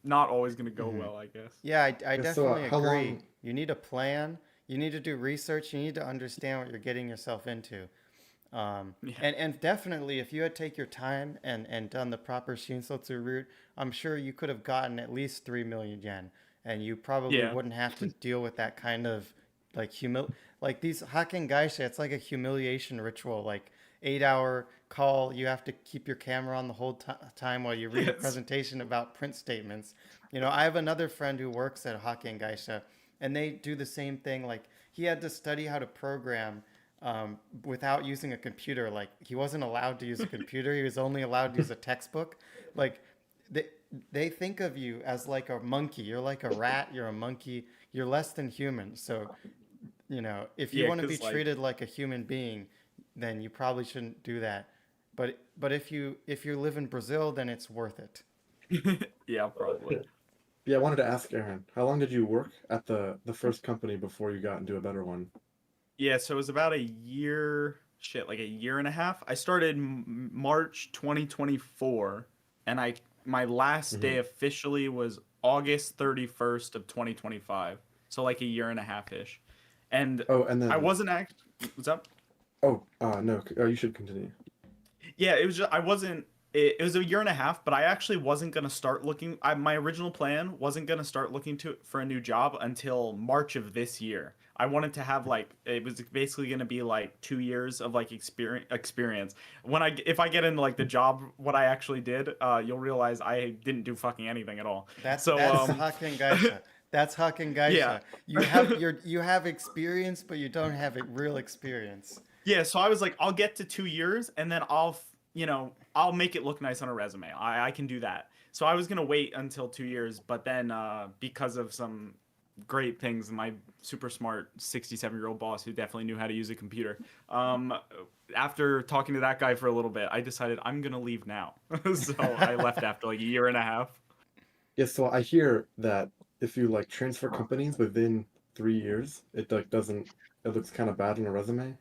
not always going to go Hmm. well, I guess. Yeah, I Yeah, so definitely how agree. long? You need a plan. You need to do research. You need to understand what you're getting yourself into. Yeah. And definitely, if you had take your time and done the proper Shinsotsu route, I'm sure you could have gotten at least 3 million yen, and you probably Yeah. wouldn't have to deal with that kind of like like these Hakken Gaisha. It's like a humiliation ritual, like 8 hour call. You have to keep your camera on the whole time while you read a Yes. presentation about print statements. I have another friend who works at Hakken Gaisha, and they do the same thing. Like he had to study how to program without using a computer. Like he wasn't allowed to use a computer. He was only allowed to use a textbook. Like they they think of you as like a monkey. You're like a rat. You're a monkey. You're less than human. So if you Yeah, want to be cuz like treated like a human being, then you probably shouldn't do that. But if you live in Brazil, then it's worth it. yeah, probably. Yeah, I wanted to ask Aaron, how long did you work at the first company before you got into a better one? Yeah, so it was about a year, shit, like a year and a half. I started March 2024 and I my last Hmm. day officially was August 31st of 2025. So like a year and a half ish. And Oh, and I then wasn't act what's up? oh, no, you should continue. Yeah, it was just I wasn't it was a year and a half, but I actually wasn't gonna start looking. My original plan wasn't gonna start looking for a new job until March of this year. I wanted to have like it was basically gonna be like 2 years of like experience. When if I get into like the job, what I actually did, you'll realize I didn't do fucking anything at all. So That's Hakken Gaisha. That's Hakken yeah. Gaisha. You have experience, but you don't have a real experience. Yeah, so I was like, I'll get to 2 years and then I'll make it look nice on a resume. I can do that. So I was gonna wait until 2 years, but then because of some great things, my super smart 67-year-old boss who definitely knew how to use a computer, after talking to that guy for a little bit, I decided I'm gonna leave now. So I left after like a year and a half. Yeah, so I hear that if you like transfer companies within 3 years, it like doesn't, it looks kind of bad on a resume.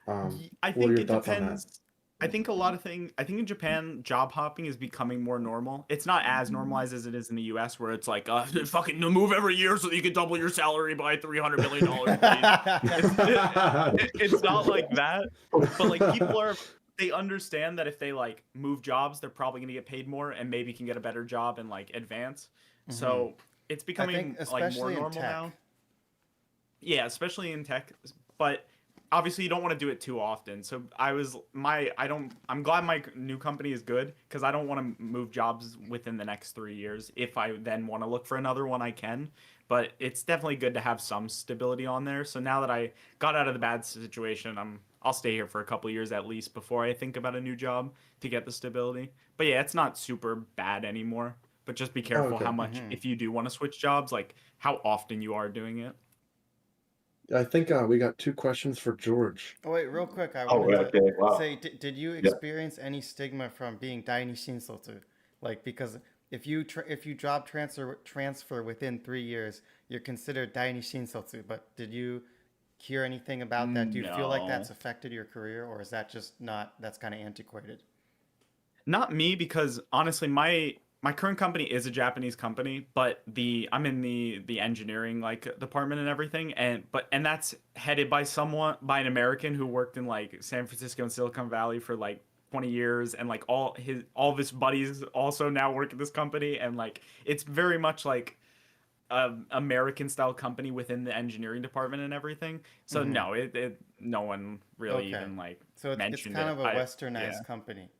I What are think your it thoughts on that? depends. I think a lot of things. I think in Japan, job hopping is becoming more normal. It's not as normalized as it is in the U.S., where it's like, fucking move every year so that you can double your salary by $300 million, please. It's not like that, but like they understand that if they like move jobs, they're probably gonna get paid more and maybe can get a better job and like advance. So it's I becoming think like more especially in normal tech. now. Yeah, especially in tech, but obviously you don't want to do it too often. So I'm glad my new company is good because I don't want to move jobs within the next 3 years. If I then want to look for another one, I can. But it's definitely good to have some stability on there. So now that I got out of the bad situation, I'll stay here for a couple years at least before I think about a new job to get the stability. But yeah, it's not super bad anymore. But just be Oh, careful okay. how much if you do want to switch jobs, like how often you are doing it. I think we got 2 questions for George. Oh, wait, real quick, I Oh, wanted right, to okay, wow. say, did you Yeah. experience any stigma from being daini shinsotu? Like, because if you job transfer within 3 years, you're considered daini shinsotu. But did you hear anything about that? Do you feel like that's No. affected your career, or is that just not? That's kind of antiquated. Not me because honestly my current company is a Japanese company, but the I'm in the engineering like department and everything and that's headed by an American who worked in like San Francisco and Silicon Valley for like 20 years and like all of his buddies also now work at this company and like it's very much like American style company within the engineering department and everything. So no, it no one really Okay, even like so it's mentioned kind it. of a I westernized yeah. company.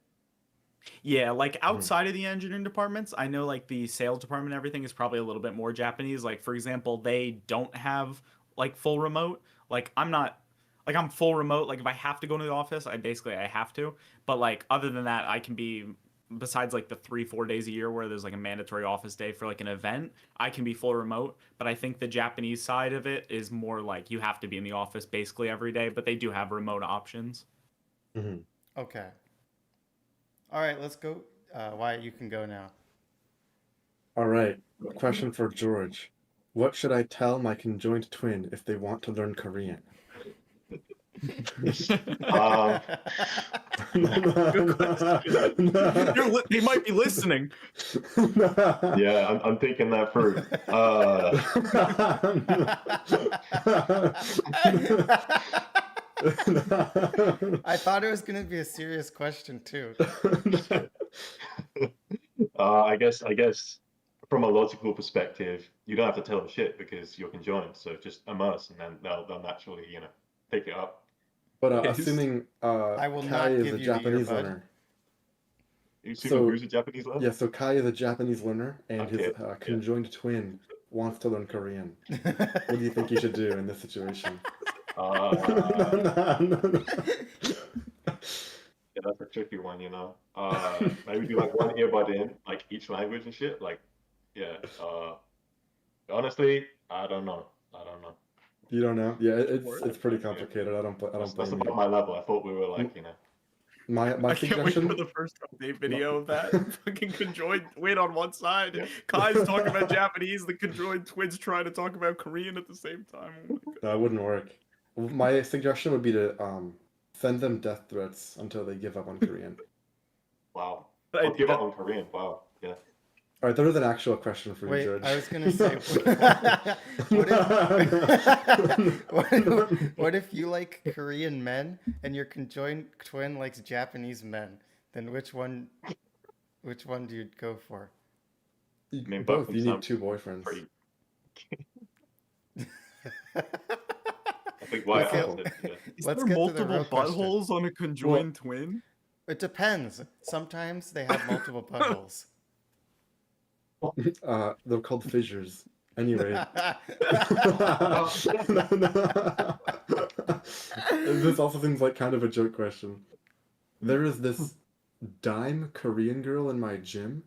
Yeah, like Mhm. outside of the engineering departments, I know like the sales department and everything is probably a little bit more Japanese. Like for example, they don't have like full remote. Like I'm not like I'm full remote. Like if I have to go to the office, I have to. But like other than that, I can be besides like the 3 4 days a year where there's like a mandatory office day for like an event, I can be full remote. But I think the Japanese side of it is more like you have to be in the office basically every day, but they do have remote options. Mhm. Okay. All right, let's go. Wyatt, you can go now. All right. Question for George. What should I tell my conjoined twin if they want to learn Korean? Um, Good question. They might be listening. yeah, I'm thinking that through. I thought it was gonna be a serious question too. I guess from a logical perspective, you don't have to tell them shit because you're conjoined. So just immerse, and then they'll naturally, pick it up. But Yes. assuming I will Kai not is give a you the Japanese earbud. learner. You assuming So who's a Japanese learner? yeah, so Kai is a Japanese learner, and his Okay, yeah. conjoined twin wants to learn Korean. What do you think you should do in this situation? Yeah, that's a tricky one, maybe do like one earbud in, like each language and shit. Like, yeah. Honestly, I don't know. I don't know. You don't know? Yeah, it's pretty Yeah. complicated. I don't That's blame you. above my level. I thought we were like, My I can't wait for suggestion. the first update my- video of that fucking conjoined twin on one side. yeah. Kai's talking about Japanese, the conjoined twins trying to talk about Korean at the same time. Oh my god. That wouldn't work. My suggestion would be to send them death threats until they give up on Korean. Wow. Good I'll give up idea. on Korean. Wow. Yeah. All right, there is an actual question for you, Wait, George. I was gonna say, what if you like Korean men and your conjoined twin likes Japanese men? Then which one do you go for? You- I mean, both both. of You them need 2 boyfriends. pretty. I think Let's Wyatt get, answered. Yeah. Is let's there get to the multiple real question. buttholes on a conjoined twin? It depends. Sometimes they have multiple buttholes. They're called fissures. Anyway. This also seems like kind of a joke question. There is this dime Korean girl in my gym.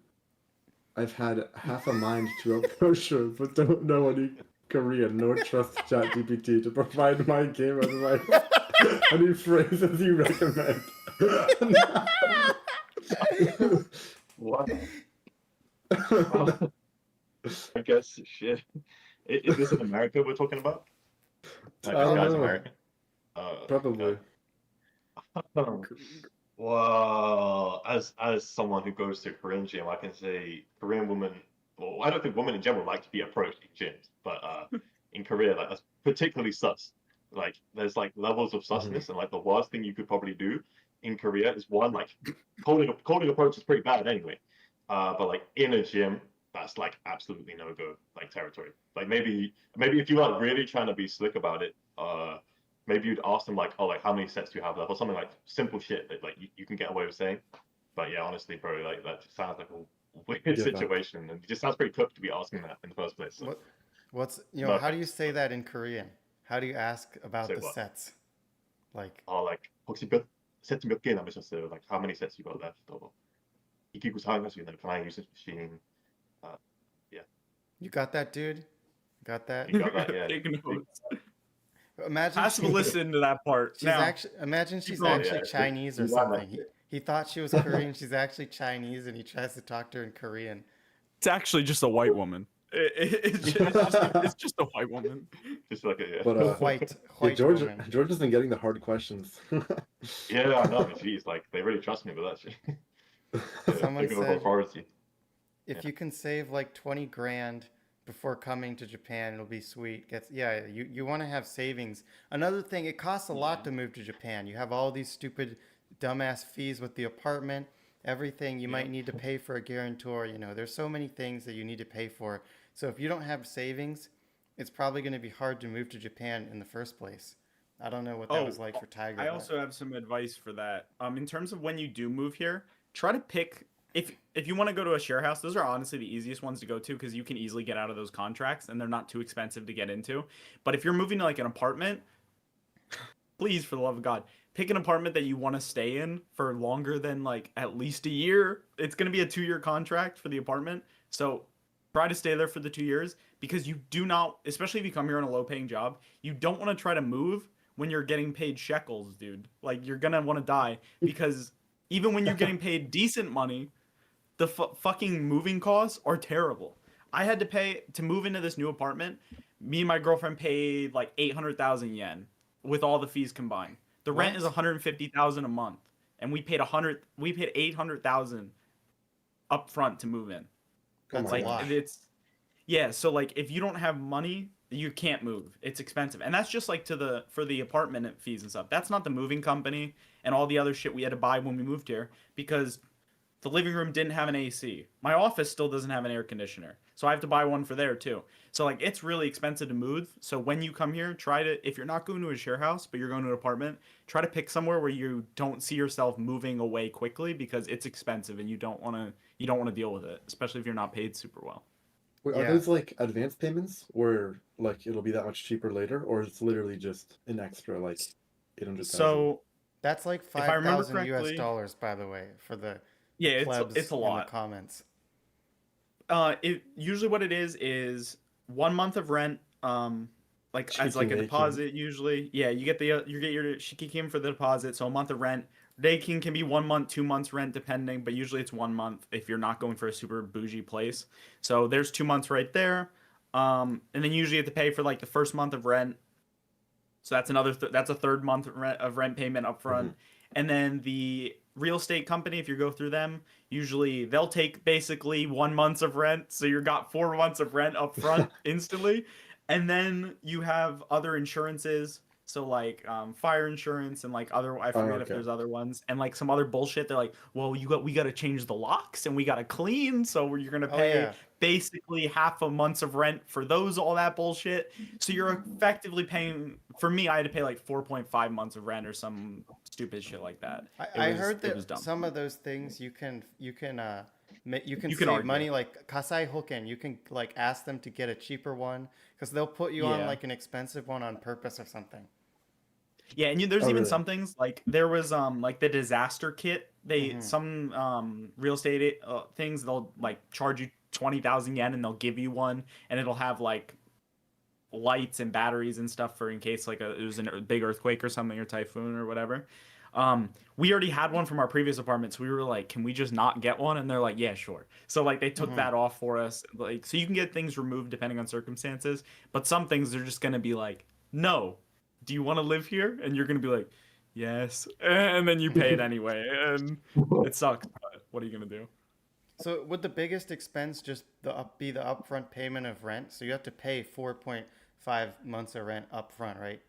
I've had half a mind to approach her, but don't know any Korean, nor trust ChatGPT to provide my game advice. Any phrases you recommend? What? I guess shit. Is this in America we're talking about? Like I this don't guy's know. American? Probably. Okay. Well, as someone who goes to a Korean gym, I can say Korean women. Well, I don't think women in general like to be approached in gyms, but in Korea, like that's particularly sus. Like, there's like levels of susness, and like the worst thing you could probably do in Korea is one like cold approach is pretty bad anyway. But like in a gym, that's like absolutely no go like territory. Like maybe if you are really trying to be slick about it, maybe you'd ask them like, oh, like how many sets do you have left, or something like simple shit that like you can get away with saying. But yeah, honestly, bro, like that just sounds like a weird Give up. situation, and it just sounds pretty cooked to be asking that in the first place. So, What's no how do you offense, say but that in Korean? How do you ask about say the what? sets? Like Like 혹시 몇 세트 몇 개 남으셨어요? Like how many sets you got left? Or 이기고 사용할 수 있는 can I use this machine? Uh, yeah, you got that, dude? Got that? you got that? Yeah. Take notes. Imagine Passive she, listen to that part. she's Now, actually imagine keep she's going. actually Yeah, Chinese or you ran that something. shit. He thought she was Korean. She's actually Chinese, and he tries to talk to her in Korean. It's actually just a white woman. It's just a white woman. Just like a yeah. But White yeah, George woman. George has been getting the hard questions. Yeah, I know. Jeez, like they really trust me with that shit. Yeah, Someone taking over said authority. if Yeah. you can save like 20 grand before coming to Japan, it'll be sweet. You want to have savings. Another thing, it costs a lot to move to Japan. You have all these stupid dumbass fees with the apartment, everything. You might need to pay for a guarantor, There's so many things that you need to pay for. So if you don't have savings, it's probably going to be hard to move to Japan in the first place. I don't know what that was like for Tiger. I but- also have some advice for that. In terms of when you do move here, try to pick if you want to go to a share house. Those are honestly the easiest ones to go to because you can easily get out of those contracts and they're not too expensive to get into. But if you're moving to like an apartment, please, for the love of God, pick an apartment that you want to stay in for longer than like at least a year. It's going to be a 2-year contract for the apartment. So try to stay there for the 2 years because you do not, especially if you come here on a low paying job, you don't want to try to move when you're getting paid shekels, dude. Like you're going to want to die because even when you're getting paid decent money, the fucking moving costs are terrible. I had to pay to move into this new apartment. Me and my girlfriend paid like 800,000 yen with all the fees combined. The rent is What? 150,000 a month, and we paid 100. We paid 800,000 up front to move in. That's my a Like lot. it's yeah. So like if you don't have money, you can't move. It's expensive, and that's just like for the apartment fees and stuff. That's not the moving company and all the other shit we had to buy when we moved here because the living room didn't have an AC. My office still doesn't have an air conditioner. So I have to buy one for there too. So like it's really expensive to move. So when you come here, try to if you're not going to a share house, but you're going to an apartment, try to pick somewhere where you don't see yourself moving away quickly because it's expensive and you don't want to deal with it, especially if you're not paid super well. Wait, are Yeah. those like advance payments where like it'll be that much cheaper later, or it's literally just an extra like 800,000? So That's like I remember 5,000 US correctly- dollars, by the way, for the yeah, plebs it's a in the lot. comments. It usually what it is 1 month of rent, like as like a Shikimeki. deposit. Usually, yeah, you get your shikikim for the deposit. So a month of rent. Reikin can be 1 month, 2 months rent depending, but usually it's 1 month if you're not going for a super bougie place. So there's 2 months right there, and then usually you have to pay for like the first month of rent. So that's that's a third month of rent payment up front. And then the real estate company, if you go through them, usually they'll take basically 1 month of rent. So you got 4 months of rent up front instantly. And then you have other insurances. So like fire insurance and like other I forget if okay. there's other ones and like some other bullshit. They're like, well, we got to change the locks and we got to clean, so you're gonna Oh, pay yeah. basically half a month's of rent for those, all that bullshit. So you're effectively paying. For me, I had to pay like 4.5 months of rent or some stupid shit like that. I heard it was that dumb. some of those things you can You can save argue. money, like Kasai Hoken. You can like ask them to get a cheaper one because they'll put you on Yeah. like an expensive one on purpose or something. Yeah, and there's Oh, even really? some things like there was like the disaster kit. They Mhm. some real estate things they'll like charge you 20,000 yen and they'll give you one and it'll have like lights and batteries and stuff for in case like it was a big earthquake or something or typhoon or whatever. We already had one from our previous apartment, so we were like, can we just not get one? And they're like, yeah, sure. So like they took that off for us. Like so you can get things removed depending on circumstances, but some things they're just gonna be like, no. Do you want to live here? And you're gonna be like, yes. And then you pay it anyway. And it sucks, but what are you gonna do? So would the biggest expense just be the upfront payment of rent? So you have to pay 4.5 months of rent upfront, right?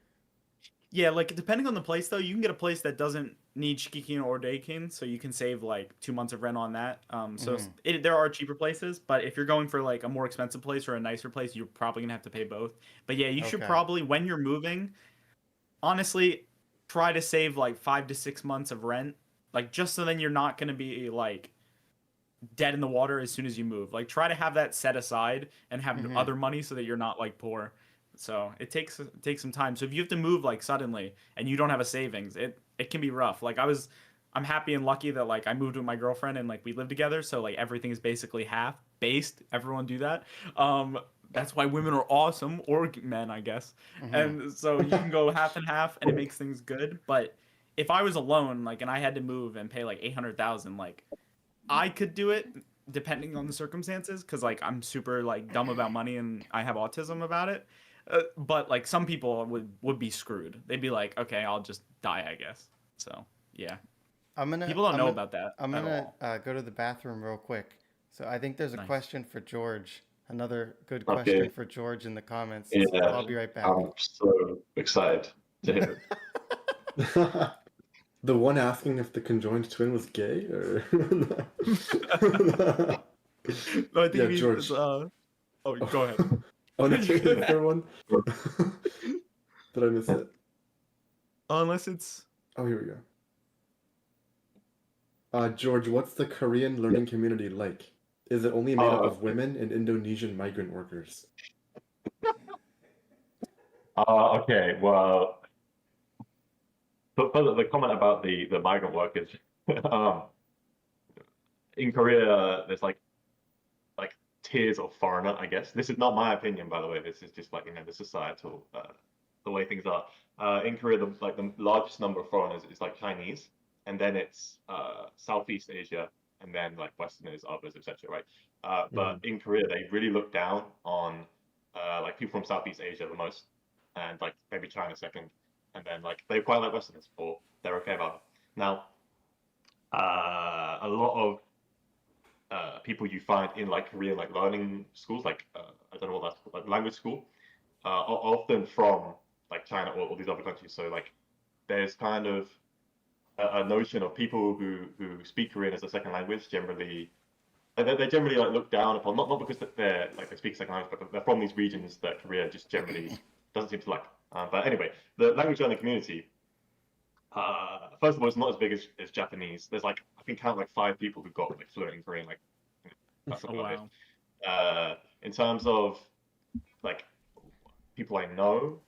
Yeah, like depending on the place though, you can get a place that doesn't need shikikin or daikin, so you can save like 2 months of rent on that. Mm-hmm. There are cheaper places, but if you're going for like a more expensive place or a nicer place, you're probably gonna have to pay both. But yeah, you should Okay. probably when you're moving, honestly, try to save like 5 to 6 months of rent, like just so then you're not gonna be like dead in the water as soon as you move. Like try to have that set aside and have Mm-hmm. other money so that you're not like poor. So it takes some time. So if you have to move like suddenly and you don't have a savings, it can be rough. I'm happy and lucky that like I moved with my girlfriend and like we live together, so like everything is basically half based. Everyone do that. That's why women are awesome, or men, I guess. Mm-hmm. And so you can go half and half, and it makes things good. But if I was alone, like, and I had to move and pay like 800,000, like I could do it depending on the circumstances because like I'm super like dumb about money and I have autism about it. But like some people would be screwed. They'd be like, okay, I'll just die, I guess. So yeah, I'm gonna people don't I'm know gonna about that I'm at gonna all. go to the bathroom real quick. So I think there's a Nice. question for George. Another good question Okay. for George in the comments. So Yeah. I'll be right back. I'm so excited to hear it. The one asking if the conjoined twin was gay, or No, I think yeah, it means. George. Oh, go ahead. Oh, oh no, is there one? Did I miss it? Unless it's. Oh, here we go. George, what's the Korean learning community like? Is it only made up of Okay. women and Indonesian migrant workers? Okay. Well, but for the comment about the migrant workers, um, in Korea, there's like tiers of foreigner, I guess. This is not my opinion, by the way. This is just like the societal the way things are. In Korea, the largest number of foreigners is like Chinese, and then it's Southeast Asia, and then like Westerners, others, etc. Right? But Mhm. in Korea, they really look down on like people from Southeast Asia the most, and like maybe China second, and then like they quite like Westerners, or they're okay about it. Now, a lot of people you find in like Korean like learning schools, like I don't know what that's called, like language school, are often from like China or these other countries. So like there's kind of a notion of people who speak Korean as a second language generally. They're generally like looked down upon, not because that they're like they speak second language, but they're from these regions that Korea just generally doesn't seem to like. But anyway, the language learning community, first of all, it's not as big as Japanese. There's like I think count like 5 people who got like fluent in Korean. Like that's Oh about it. wow. In terms of like people I know,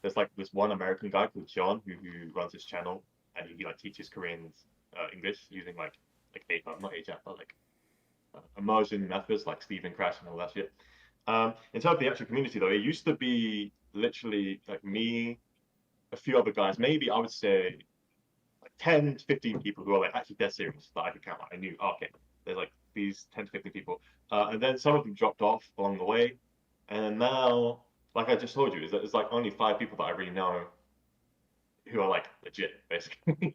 there's like this one American guy called John who runs his channel and he like teaches Koreans English using like not ajatt but like immersion methods like Stephen Crash and all that shit. In terms of the actual community though, it used to be literally like me, a few other guys, maybe I would say like 10 to 15 people who are like actually dead serious that I could count. Like, I knew, oh, okay, there's like these 10 to 15 people. And then some of them dropped off along the way. And now, like I just told you, is that there's like only 5 people that I really know who are like legit, basically.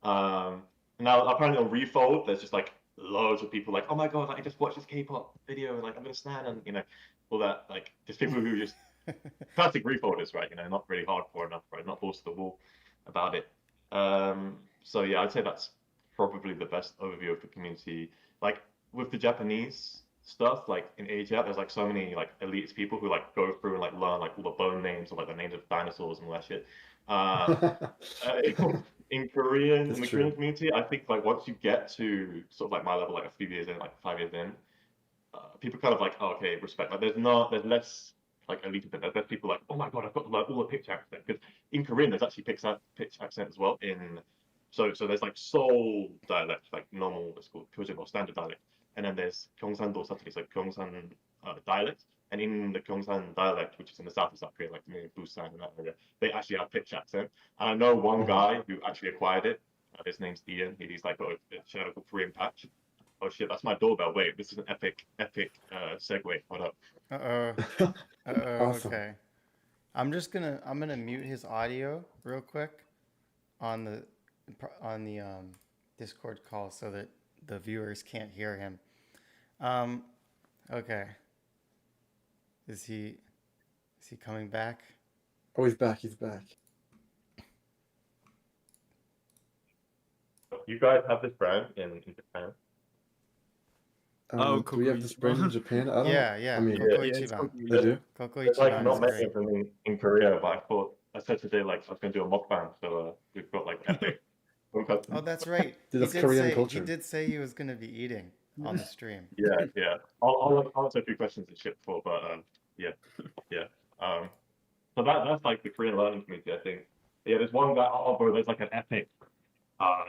um, Now, apparently on Refold, there's just like loads of people like, oh my God, like, I just watched this K-pop video and like I'm gonna stand and, all that. Like, just people who just classic refolders, right? Not really hardcore enough, right? Not balls to the wall about it. So yeah, I'd say that's probably the best overview of the community. Like with the Japanese stuff, like in Asia, there's like so many like elite people who like go through and like learn like all the bone names or like the names of dinosaurs and all that shit. Uh, uh, in It's the Korean true. community, I think like once you get to sort of like my level, like a few years in, like 5 years in, people kind of like, oh, okay, respect. Like there's less like elite than there's people like, oh my god, I've got to learn all the pitch accent because in Korean there's actually pitch accent as well. So there's like Seoul dialect, like normal, it's called Kyojin or standard dialect, and then there's Gyeongsan-do Saturi, so Gyeongsan dialect. And in the Gyeongsan dialect, which is in the south of South Korea, like near Busan and that area, they actually have pitch accent. And I know one Mhm. guy who actually acquired it. His name's Ian. He's like got a channel called Korean Patch. Oh shit, that's my doorbell. Wait, this is an epic segue. Hold up. Uh-oh. Uh-oh. Awesome. Okay. I'm gonna mute his audio real quick on the Discord call so that the viewers can't hear him. Um, okay. Is he coming back? Oh, he's back. He's back. you guys have this brand in Japan? Oh, Do we have this brand in Japan? I don't. Yeah. I mean, Koko Yeah, it's Ichiban. they do. Koko There's like Ichiban not is many great. of them in Korea, but I said today like I was gonna do a mukbang, so we've got like epic. Oh, that's right. Dude, that's Korean culture. He did say he was going to be eating on the stream. Yeah. I'll answer a few questions and shit before, but yeah, yeah. So that's like the Korean learning community, I think. Yeah, there's one guy. Oh, bro, there's like an epic, uh,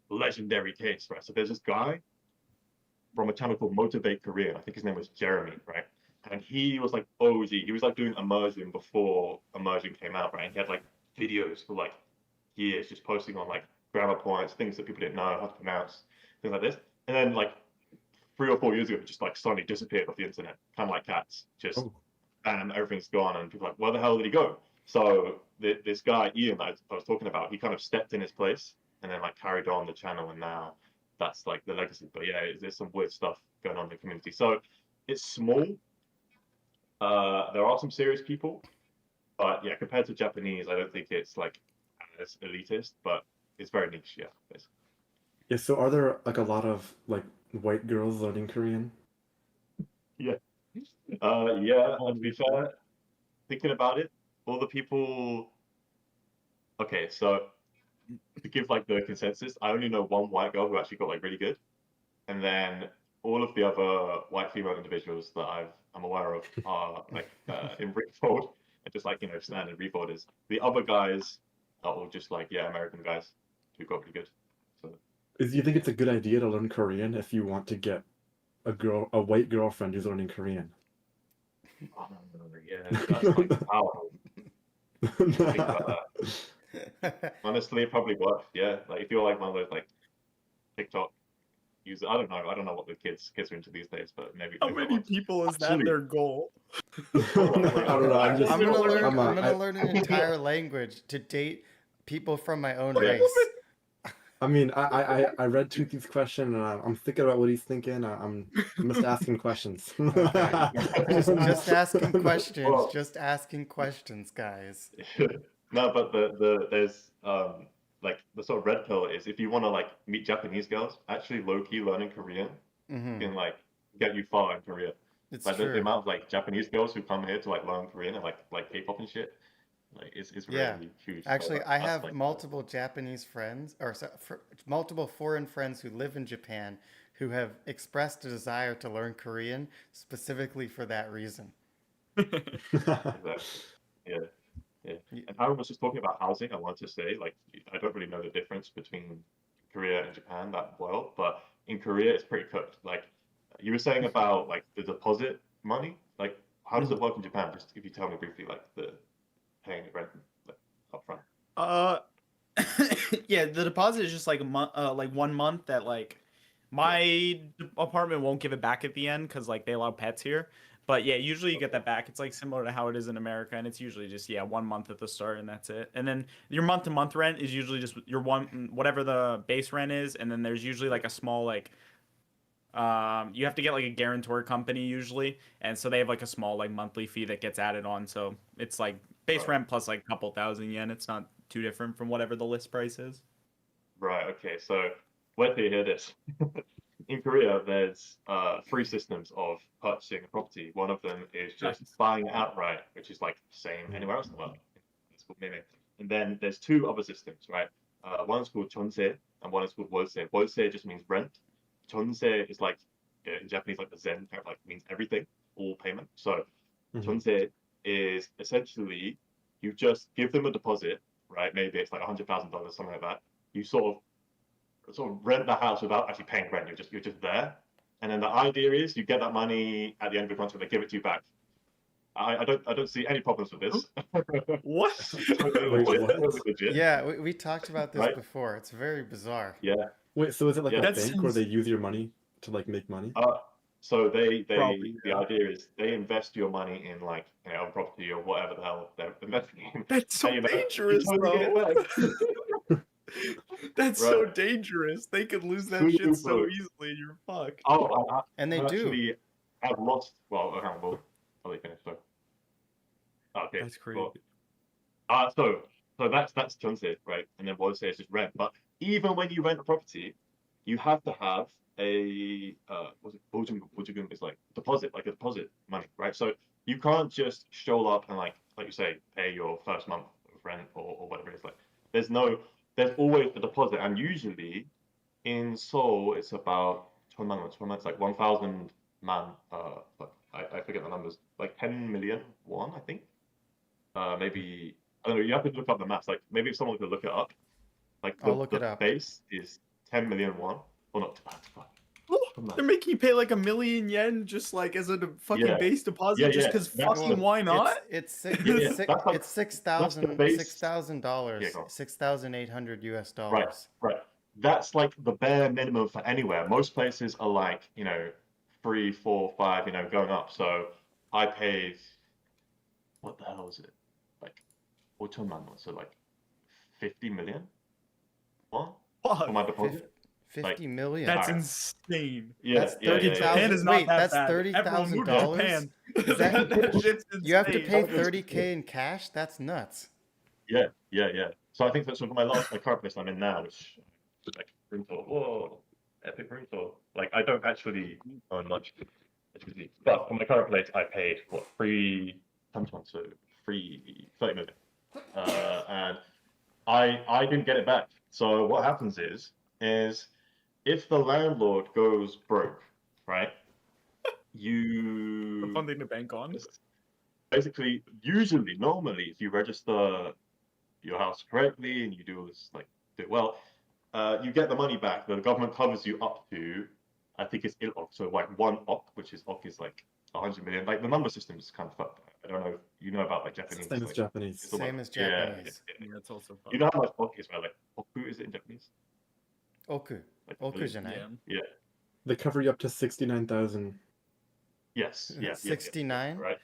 legendary case, right? So there's this guy from a channel called Motivate Korea. I think his name was Jeremy, right? And he was like OG. He was like doing immersion before immersion came out, right? And he had like videos for like years just posting on like grammar points, things that people didn't know how to pronounce, things like this. And then like 3 or 4 years ago, it just like suddenly disappeared off the internet, kind of like cats. Just Oh. and everything's gone, and people are like, where the hell did he go? So this guy Ian that I was talking about, he kind of stepped in his place and then like carried on the channel, and now that's like the legacy. But yeah, there's some weird stuff going on in the community. So it's small. There are some serious people, but yeah, compared to Japanese, I don't think it's like as elitist, but it's very niche. Yeah, basically. Yeah. So are there like a lot of like white girls learning Korean? Yeah. Yeah. To be fair, thinking about it, all the people. Okay, so to give like the consensus, I only know one white girl who actually got like really good, and then all of the other white female individuals that I'm aware of are like in refold and just like standard refolders. The other guys are all just like American guys who got really good. So Do you think it's a good idea to learn Korean if you want to get a white girlfriend who's learning Korean? yeah, that's like powerful. Think about that. Honestly, it probably works. Yeah, like if you're like one of those like TikTok users, I don't know what the kids are into these days, but maybe How that many works. people is that Actually- their goal? I don't know. I'm just. I'm gonna learn. I'm I'm a- gonna learn an entire language to date people from my own Yeah. race. I mean, I read Toothy's question and I'm thinking about what he's thinking. I'm just asking questions. Just asking questions. Well- Just asking questions, guys. No, but there's like the sort of red pill is if you want to like meet Japanese girls, actually low key learning Korean Hmm. can like get you far in Korea. It's Like the true. amount of like Japanese girls who come here to like learn Korean and like K-pop and shit, like it's Yeah. really huge. So Actually, I that's, have like, multiple Japanese friends, or multiple foreign friends who live in Japan who have expressed a desire to learn Korean specifically for that reason. Exactly. Yeah. And Aaron was just talking about housing. I want to say, like, I don't really know the difference between Korea and Japan that well, but in Korea, it's pretty cooked. Like, you were saying about like the deposit money. Like, how does it work in Japan? Just if you tell me briefly, like the paying the rent like, upfront. Yeah, the deposit is just like like 1 month that like my apartment won't give it back at the end because like they allow pets here. But yeah, usually you get that back. It's like similar to how it is in America, and it's usually just 1 month at the start, and that's it. And then your month to month rent is usually just your whatever the base rent is, and then there's usually like a small like you have to get like a guarantor company usually, and so they have like a small like monthly fee that gets added on. So it's like base rent plus like a couple thousand yen. It's not too different from whatever the list price is. Right. Okay. So wait till you hear this. In Korea, there's 3 systems of purchasing a property. One of them is just Nice. buying outright, which is like the same anywhere else in the world. It's called mime. And then there's 2 other systems, right? One's called chonse and one is called wose. Wose just means rent. Chonse is like in Japanese, like the Zen, kind of like means everything, all payment. So chonse is essentially you just give them a deposit, right? Maybe it's like $100,000, something like that. You sort of rent the house without actually paying rent. You're just there, and then the idea is you get that money at the end of the contract. They give it to you back. I don't see any problems with this. What? Wait, what? Legit. Yeah, we talked about this Right. before. It's very bizarre. Yeah. Wait, so is it like Yeah, a that bank where sounds- they use your money to like make money? So they Probably, the idea is they invest your money in like a property or whatever the hell they're investing in. That's so And, you know, dangerous, you totally get it though. back. That's so Right. dangerous. They could lose that shit so Super. easily, and you're fucked. Oh, And they I do. actually have lost. Well, hang on, I'll let you finish. So. Okay. That's crazy. Cool. So So that's Chunse, right? And then Wose is just rent. But even when you rent a property, you have to have a what's it Bojugum is like deposit, like a deposit money, right? So you can't just show up and like you say, pay your first month of rent or whatever it is. Like there's always a deposit, and usually in Seoul it's about 12 months, it's like 1,000 man. But I forget the numbers, like 10 million won, I think. Maybe I don't know. You have to look up the maths. Like maybe if someone could look it up. Like I'll look the it up. base is 10 million won. Or not. Fuck. They're making you pay like 1 million yen just like as a fucking Yeah. base deposit Yeah, just yeah. because That's fucking the- why not? It's six, Yeah, yeah. it's six, That's like- it's six that's the thousand base. $6,000, Yeah, go on. $6,800 US. Right, right. That's like the bare minimum for anywhere. Most places are like, 3, 4, 5, going up. So I paid, what the hell is it? Like, 4천만 won, so like 50 million won Fuck, for my deposit. 50 million. that's Alright. insane. Yeah, That's yeah, yeah, yeah. 30,000. Japan is not Wait, that that's bad. Everyone move to $30,000? Japan. Is that- That shit's You have to insane. pay 30K in cash? That's nuts. Yeah, yeah, yeah. So I think that's for my current place I'm in now, which is like room tour. Whoa, epic room tour. Like I don't actually own much, but for my current place I paid what 3 times 1, so 30 million, and I didn't get it back. So what happens is if the landlord goes broke, right? You A fun thing to bank on. basically usually normally if you register your house correctly and you do all this like do it well, you get the money back. The government covers you up to, I think it's 1 ok, so like 1 ok, which is ok is like 100 million. Like the number system is kind of fucked. I don't know if you know about like Japanese. Same as like, Japanese. it's almost- Same as yeah, Japanese. yeah. Yeah, it's also fun. You know how much ok is, right? Like oku is it in Japanese? Oku. Like, Oku じゃない? Yeah. Yeah. They cover you up to 69,000. Yes. Yeah. 69? Right.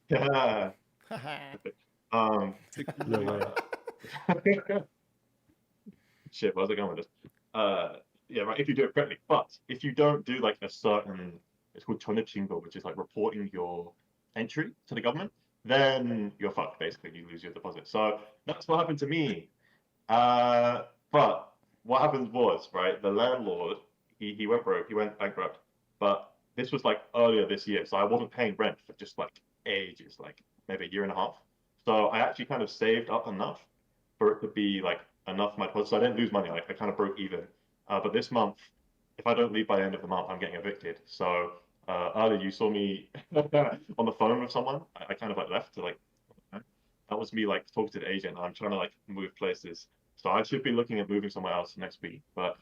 Yeah. Um. No way. Shit, where's I going with this? Yeah, right. If you do it correctly, but if you don't do like a certain, it's called chonipshingo, which is like reporting your entry to the government, then you're fucked. Basically, you lose your deposit. So that's what happened to me. But what happened was, right, the landlord he went broke, he went bankrupt. But this was like earlier this year, so I wasn't paying rent for just like ages, like maybe 1.5 years. So I actually kind of saved up enough for it to be like enough for my deposit. So I didn't lose money. Like I kind of broke even. But this month, if I don't leave by the end of the month, I'm getting evicted. So earlier you saw me on the phone with someone. I kind of like left to like that was me like talking to the agent. I'm trying to like move places. So I should be looking at moving somewhere else next week. But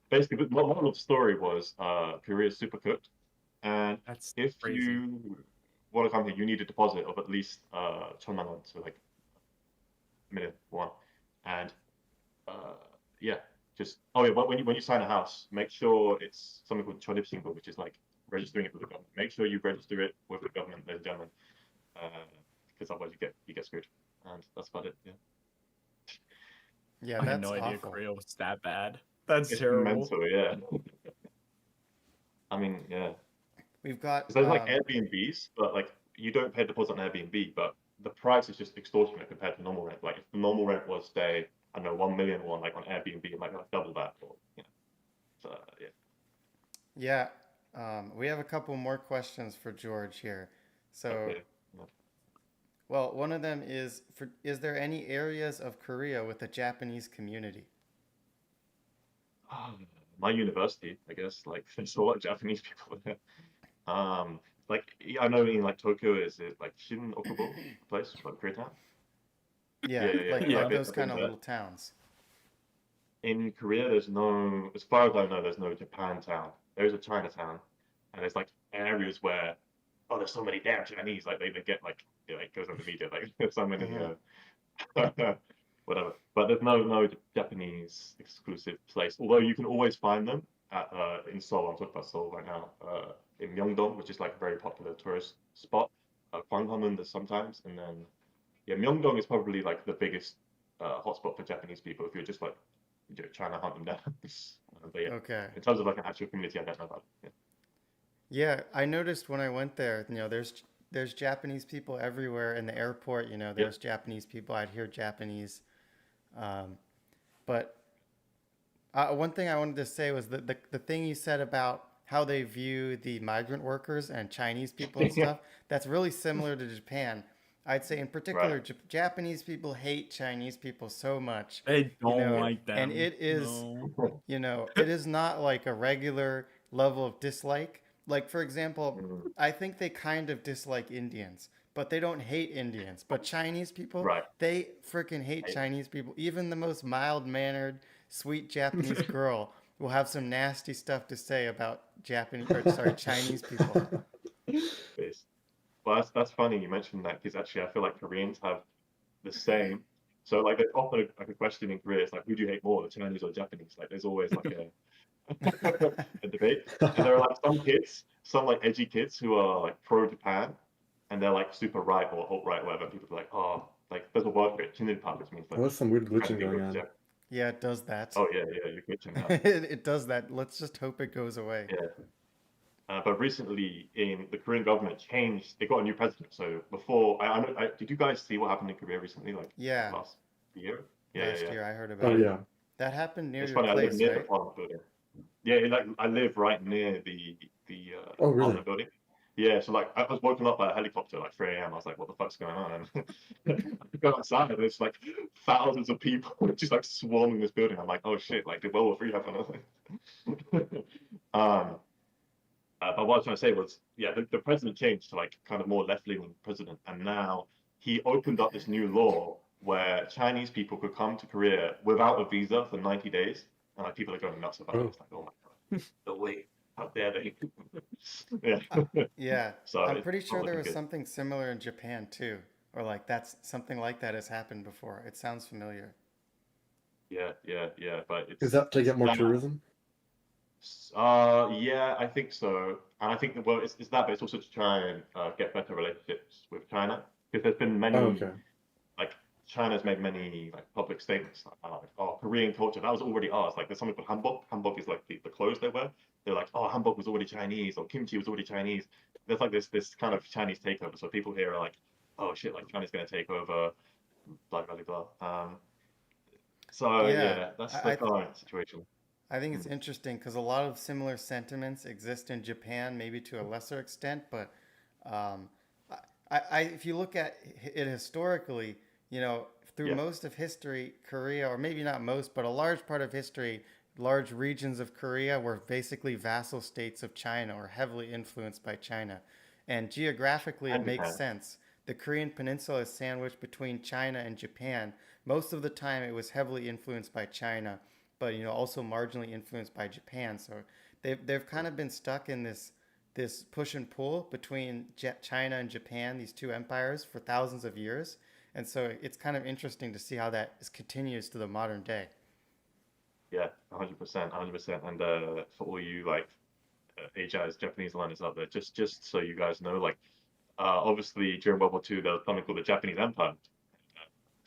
basically, the moral of the story was Korea is super cooked, and That's if crazy. you want to come here, you need a deposit of at least 1,000,000 won, so like 1 million won, and yeah, just but when you sign a house, make sure it's something called chonipshingo, which is like registering it with the government. Make sure you register it with the government, ladies and gentlemen, because otherwise you get screwed, and that's about it. Yeah. Yeah, I had that's no idea awful. Korea was that bad. That's It's terrible. mental, yeah. I mean, yeah. We've got Because there's like Airbnbs, but like you don't pay a deposit on Airbnb, but the price is just extortionate compared to normal rent. Like if the normal rent was say, I don't know, 1 million won, like on Airbnb, it might be like double that, or So yeah. yeah, we have a couple more questions for George here. So, Okay. well, one of them is is there any areas of Korea with a Japanese community? My university, I guess, like there's a lot of Japanese people there. Like I know in like Tokyo, is it like Shin Okubo place, like Koreatown? Yeah, Yeah, like yeah. like those I've been kind of there. little towns. In Korea, there's no, as far as I know, there's no Japantown. There's a Chinatown, and there's like areas where, oh, there's so many damn Chinese. Like they get like it goes on the media like there's so many whatever. But there's no Japanese exclusive place. Although you can always find them at in Seoul. I'm talking about Seoul right now. In Myeongdong, which is like a very popular tourist spot. Gwanghwamun there's sometimes, and then yeah, Myeongdong is probably like the biggest hotspot for Japanese people if you're just like trying to hunt them down. But yeah, Okay. in terms of like an actual community, I don't know about it. Yeah. Yeah, I noticed when I went there, there's there's Japanese people everywhere in the airport. You know, Yeah. there's Japanese people. I'd hear Japanese. Um, but one thing I wanted to say was that the thing you said about how they view the migrant workers and Chinese people and stuff, that's really similar to Japan. I'd say in Right. particular, Japanese people hate Chinese people so much, I you don't know, like and them. it is, No. you know, it is not like a regular level of dislike. Like, for example, Mm, I think they kind of dislike Indians, but they don't hate Indians. But Chinese people, right. they freaking hate Hey, Chinese people. Even the most mild mannered, sweet Japanese girl will have some nasty stuff to say about Chinese people. it's, well, that's funny you mentioned that because actually I feel like Koreans have the same. So like there's often like a question in Korea, it's like who do you hate more, the Chinese or the Japanese? Like there's always like a debate. And there are like some kids, some like edgy kids who are like pro Japan and they're like super right or alt right, whatever. People are like, oh, like there's a word for it, Chinilpa, which means like There's some weird glitching incredibly going rich. on. Yeah, it does that. Oh yeah, you're glitching now. It does that. Let's just hope it goes away. Yeah. But recently, in the Korean government changed, they got a new president. So before, did you guys see what happened in Korea recently, like Yeah, last year? last Yeah. year I heard Oh about it. And yeah. That happened near it's your funny, I live place, near the right? Parliament building. Yeah, like I live right near the Oh really? Parliament building. Yeah, so like I was woken up by a helicopter like 3 a.m. I was like, what the fuck's going on? And I go outside and there's like thousands of people just like swarming this building. I'm like, oh shit, like did World War III happen? um, but what I was trying to say was, yeah, the president changed to like kind of more left-leaning president, and now he opened up this new law where Chinese people could come to Korea without a visa for 90 days, and like people are going nuts about it. Oh. It's like, oh my god, the way, how dare they? Yeah, Yeah, so I'm it's pretty not sure there looking was good. something similar in Japan too, or like that's something like that has happened before. It sounds familiar. Yeah, but Is it's that to get more now. tourism? Yeah, I think so. And I think that, well, it's that, but it's also to try and get better relationships with China. Because there's been Oh, many, okay. like, China's made many, like, public statements, like, oh, Korean culture, that was already ours. Like, there's something called hanbok. Hanbok is, like, the clothes they wear. They're like, oh, hanbok was already Chinese, or kimchi was already Chinese. There's, like, this kind of Chinese takeover. So people here are like, oh, shit, like, China's going to take over, blah, blah, blah, blah. So, Yeah, yeah, that's I the I, th- current situation. I think it's Mm, interesting because a lot of similar sentiments exist in Japan, maybe to a lesser extent. But um, if you look at it historically, you know, through yeah, most of history, Korea, or maybe not most, but a large part of history, large regions of Korea were basically vassal states of China or heavily influenced by China. And geographically, it and makes Japan. sense. The Korean peninsula is sandwiched between China and Japan. Most of the time, it was heavily influenced by China, but you know also marginally influenced by Japan. So they've kind of been stuck in this push and pull between China and Japan, these two empires, for thousands of years. And so it's kind of interesting to see how that continues to the modern day. Yeah, 100%, 100%. And for all you like Asia's Japanese learners out there, just so you guys know, like obviously during World War II there was something called the Japanese Empire.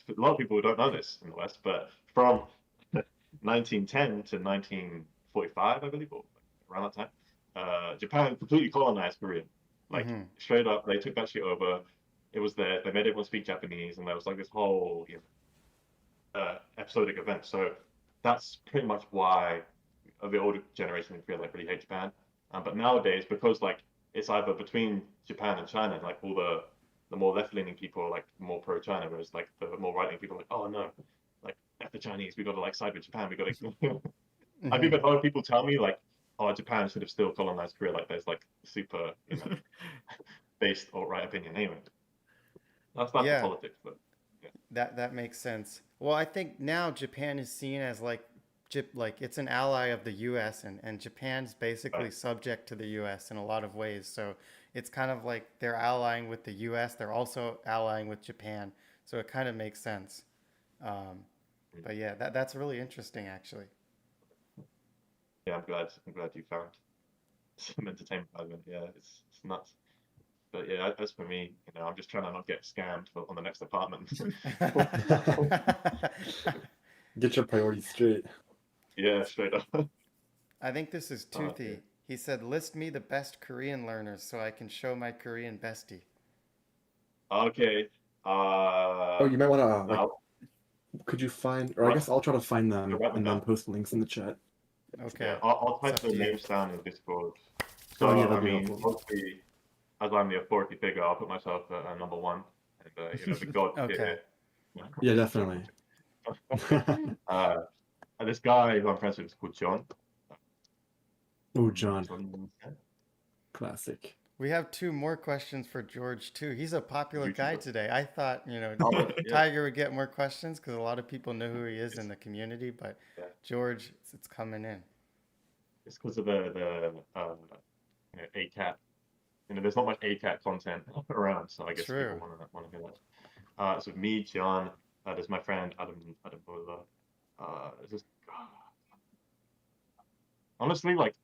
A lot of people don't know this in the West, but from 1910 to 1945, I believe, or around that time, Japan completely colonized Korea. Like Mm-hmm. straight up, they took that shit over. It was there. They made everyone speak Japanese, and there was like this whole episodic event. So that's pretty much why the older generation in Korea like really hate Japan. But nowadays, because like it's either between Japan and China, like all the more left-leaning people are like more pro-China, whereas like the more right-leaning people are like, oh no, like F the Chinese, we got to like side with Japan, we got to. I've Mm-hmm. even heard people tell me like, oh, Japan should have still colonized Korea. Like there's like super, based alt-right opinion. Anyway, that's the Yeah, politics, but yeah, that makes sense. Well, I think now Japan is seen as like it's an ally of the U.S. and Japan's basically right. subject to the U.S. in a lot of ways. So it's kind of like they're allying with the U.S. They're also allying with Japan. So it kind of makes sense. Um, Mm. but yeah, that's really interesting actually. Yeah, I'm glad you found some entertainment out of it. Yeah, it's nuts. But yeah, as for me, I'm just trying to not get scammed on the next apartment. Get your priorities straight. Yeah, straight up. I think this is Yeah. Toothy. He said, "List me the best Korean learners so I can show my Korean bestie." Okay. Oh, you might want to like. I'll, Could you find, or I right, guess I'll try to find them write them and then down. post links in the chat. Yeah, Okay, I'll it's type up the to you. names down in Discord. Oh yeah, So, I that'd be mean, helpful. obviously, as I'm the authority figure, I'll put myself at number one, and the gods Okay. here. Yeah, definitely. uh, and this guy who I'm friends with is called John. Oh, John, John, classic. We have 2 more questions for George too. He's a popular guy YouTuber. today. I thought, Oh, yeah. Tiger would get more questions because a lot of people know who he is in the community, but Yeah. George, it's coming in. It's because of the ACAT. There's not much ACAT content around, so I guess True. people want to hear that. So me, John, there's my friend Adam Bola. There's this honestly like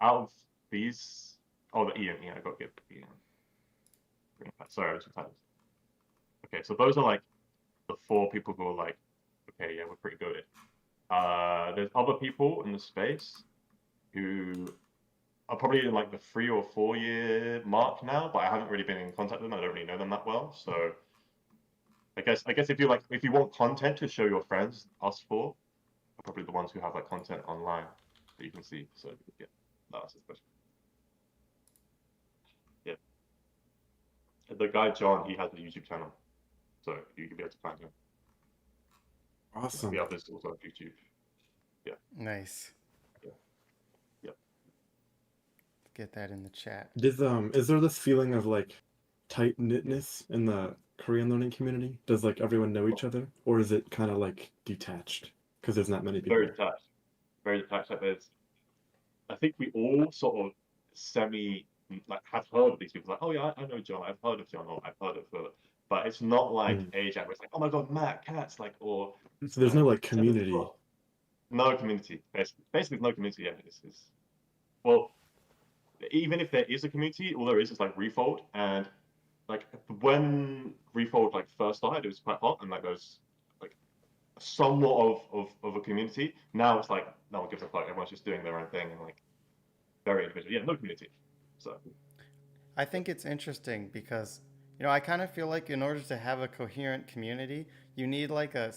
out of these. Oh, the Ian. I got to get Ian. Sorry, I was titles. Okay, so those are like the 4 people who are like, okay, yeah, we're pretty good. There's other people in the space who are probably in like the 3 or 4 year mark now, but I haven't really been in contact with them. I don't really know them that well, so I guess if you want content to show your friends, us 4 are probably the ones who have like content online that you can see. So yeah, that's the question. Yeah, the guy John, he has a YouTube channel, so you can be able to find him. Awesome. The others also on YouTube. Yeah. Nice. Yeah. Yeah. Get that in the chat. Is there this feeling of like tight knitness in the Korean learning community? Does like everyone know each other, or is it kind of like detached because there's not many people? Very detached. Very detached. Like I think we all sort of have heard of these people. Like, oh yeah, I know John. I've heard of John, or I've heard of Philip. But it's not like ajatt, where it's like, oh my god, Matt, Cats, like, or. So there's no like community. No community. Basically, no community. Yeah, well, even if there is a community, all there is like Refold, and like when Refold like first started, it was quite hot, and like there's like somewhat of a community. Now it's like no one gives a fuck. Everyone's just doing their own thing, and like very individual. Yeah, no community. So I think it's interesting because I kind of feel like in order to have a coherent community, you need like a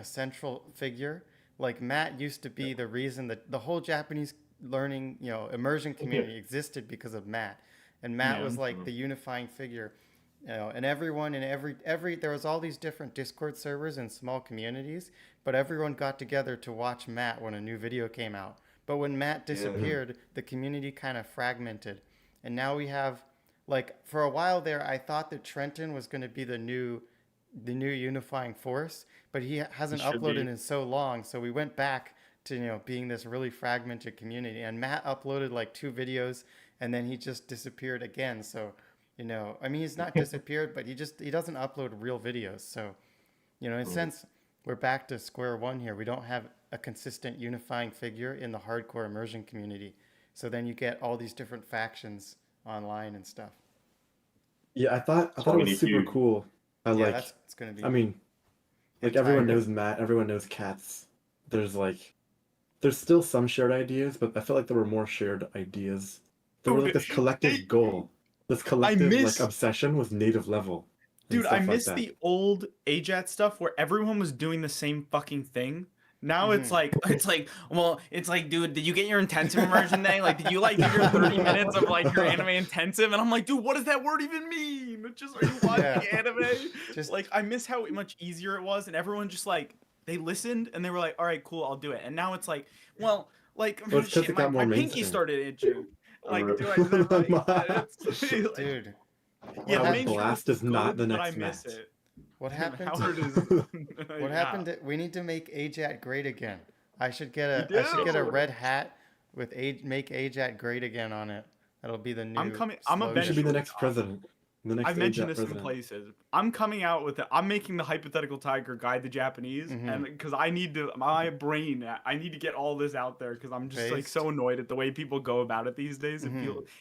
central figure. Like Matt used to be the reason that the whole Japanese learning, immersion community existed because of Matt. And Matt was like the unifying figure. And everyone in every there was all these different Discord servers and small communities, but everyone got together to watch Matt when a new video came out. But when Matt disappeared, the community kind of fragmented. And now we have like for a while there I thought that Trenton was going to be the new unifying force, but he hasn't uploaded in so long, so we went back to being this really fragmented community. And Matt uploaded like 2 videos and then he just disappeared again. So I mean, he's not disappeared, but he doesn't upload real videos. So in a sense we're back to square one here. We don't have a consistent unifying figure in the hardcore immersion community, so then you get all these different factions online and stuff. Yeah, I thought it was super cool. It's gonna be. I mean, like everyone knows Matt, everyone knows Cats. There's still some shared ideas, but I felt like there were more shared ideas. There was like this collective goal, this collective like obsession with native level. Dude, I miss the old ajatt stuff where everyone was doing the same fucking thing. Now it's like, dude, did you get your intensive immersion day? Like, did you like do your 30 minutes of like your anime intensive? And I'm like, dude, what does that word even mean? Just are you watching anime? Just like, I miss how much easier it was, and everyone just like they listened and they were like, all right, cool, I'll do it. And now it's like, well, shit, my pinky started itching. Like, dude, dude. Yeah, Howard Blast is not the next match. What happened? What happened? We need to make ajatt great again. I should get a red hat with make ajatt great again on it. That'll be the new. You should be the next president. I've mentioned this in places. I'm coming out with it. I'm making the Hypothetical Tiger guide the Japanese, and because I need to get all this out there because I'm just like so annoyed at the way people go about it these days.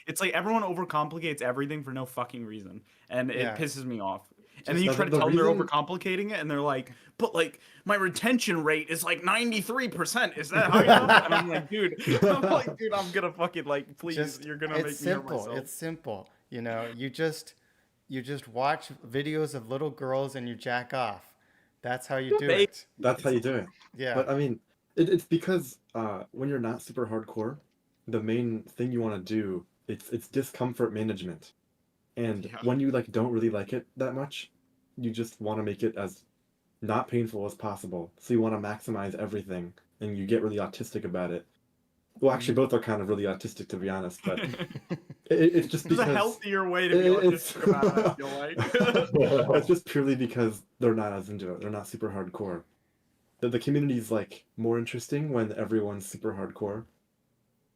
It's like everyone overcomplicates everything for no fucking reason, and it pisses me off. And then you try to tell them they're overcomplicating it, and they're like, but like my retention rate is like 93%. Is that how you know? And I'm like, dude, I'm gonna fucking like, please, you're gonna make me hurt myself. It's simple. You just You just watch videos of little girls and you jack off. That's how you do They- it. That's how you do it. Yeah. But I mean, it's because when you're not super hardcore, the main thing you want to do it's discomfort management. And Yeah. when you like don't really like it that much, you just want to make it as not painful as possible. So you want to maximize everything, and you get really autistic about it. Well, actually, both are kind of really autistic, to be honest. But it's just There's because a healthier way to be it's autistic about it, I feel like. it's just purely because they're not as into it. They're not super hardcore. The community's like more interesting when everyone's super hardcore.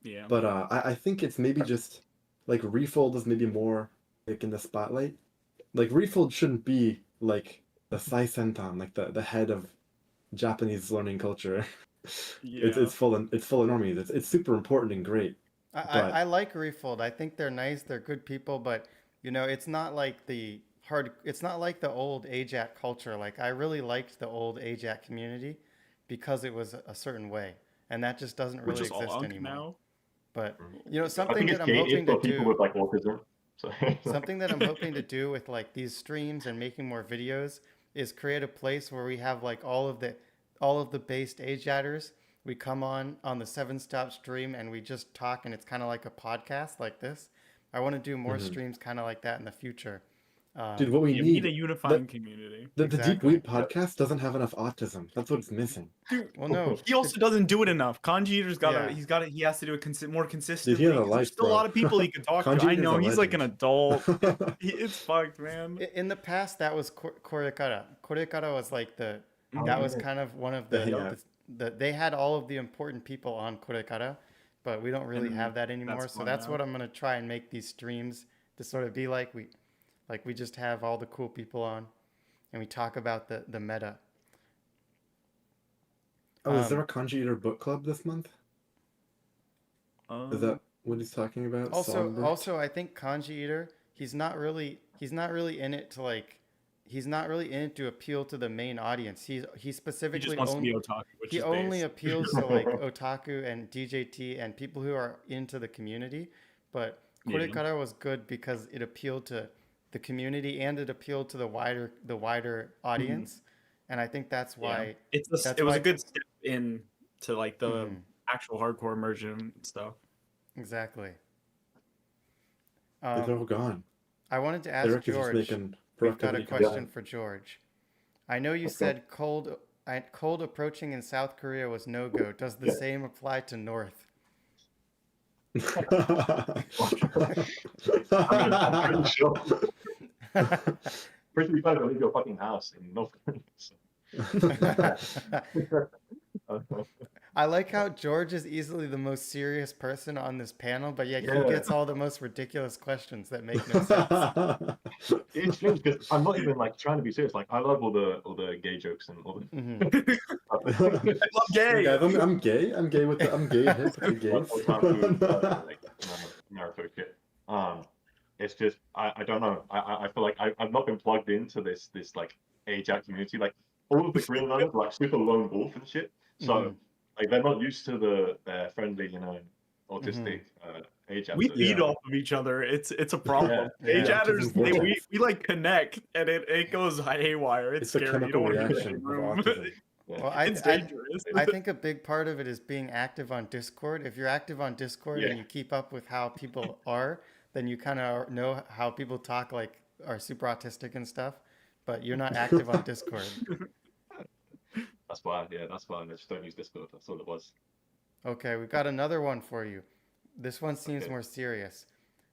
Yeah. But I think it's maybe just like Refold is maybe more like in the spotlight. Like Refold shouldn't be like the Saisentan, like the head of Japanese learning culture. Yeah. It's full of normies. It's super important and great. But I like Refold. I think they're nice. They're good people, but it's not like the hard. It's not like the old ajatt culture. Like I really liked the old ajatt community because it was a certain way, and that just doesn't Which really is all exist unk anymore. now. But I something think that it's I'm hoping gated to for people do. with like autism. So Something that I'm hoping to do with like these streams and making more videos is create a place where we have like all of the based ajatters. We come on the 7 Stop stream and we just talk, and it's kind of like a podcast like this. I want to do more streams kind of like that in the future. dude, what we You need a need unifying community. the Deep Exactly. Weeb podcast doesn't have enough autism. That's what's missing. Dude, Well, no, he also doesn't do it enough. Kanji Eater's Yeah. he has to do it more Dude, consistently. he has a 'Cause life, there's still a bro. lot of people he could talk to. Kanji I Eater's know a he's like an legend. adult. It's fucked, man. in the past that was Korekara. Korekara was like that was kind of one of Yeah. they had all of the important people on Korekara, but we don't really And have that anymore. that's So gone that's now. what I'm gonna try and make these streams to sort of be like we just have all the cool people on, and we talk about the meta. Oh, is there Um, a Kanji Eater book club this month? Is that what he's talking about? Songbird? Also, I think Kanji Eater, he's not really in it to he's not really in it to appeal to the main audience. He He specifically just wants to be otaku, which he is only base. appeals to like otaku and DJT and people who are into the community. But Yeah. Kurekara was good because it appealed to the community and it appealed to the wider audience. And I think that's why It was why- a good step in to like the Mhm. actual hardcore immersion stuff. exactly. They're all gone. I wanted to ask Eric's just George. making We've got a productivity question for George. I know you Okay. said cold approaching in South Korea was no go. Does the same apply to North? I mean, I'm pretty sure. Pretty sure to leave your fucking house in North Korea. I like how George is easily the most serious person on this panel, but yet he Yeah. gets all the most ridiculous questions that make no sense. It's strange because I'm not even like trying to be serious. Like I love all the gay jokes and all the. Mhm. I love gay. Guys, I'm gay. I'm gay with I'm gay hip with the gays. Like Naruto shit. It's just I don't know. I feel like I've not been plugged into this like ajatt community. Like all of the Greenlanders are like super lone wolf and shit. So Mhm. like they're not used to the friendly, autistic ajatt. We So, feed Yeah. off of each other. It's a problem. Yeah. Ajatters, Yeah. we like connect and it goes haywire. It's It's a scary. You chemical don't want to be in the reaction same of room. autism. yeah. Well, It's dangerous. I think a big part of it is being active on Discord. If you're active on Discord Yeah. and you keep up with how people are, then you kind of know how people talk, like are super autistic and stuff. But you're not active on Discord. That's why I just don't use Discord. That's all it was. Okay, we've got another one for you. This one seems Okay. more serious.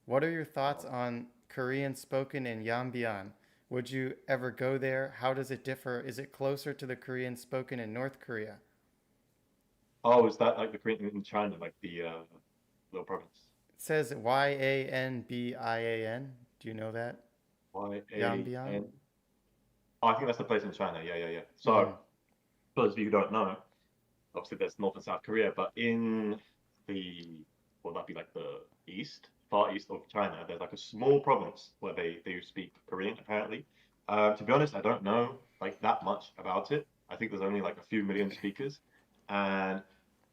What are your thoughts on Korean spoken in Yambian? Would you ever go there? How does it differ? Is it closer to the Korean spoken in North Korea? Oh, is that like the Korean in China, like the little province? It says Yanbian. Do you know that? Yambian. Oh, I think that's the place in China. Yeah. So, Mhm. for those of you who don't know, obviously there's North and South Korea, but in that'd be like the far east of China, there's like a small province where they do speak Korean, apparently. To be honest, I don't know like that much about it. I think there's only like a few million speakers, and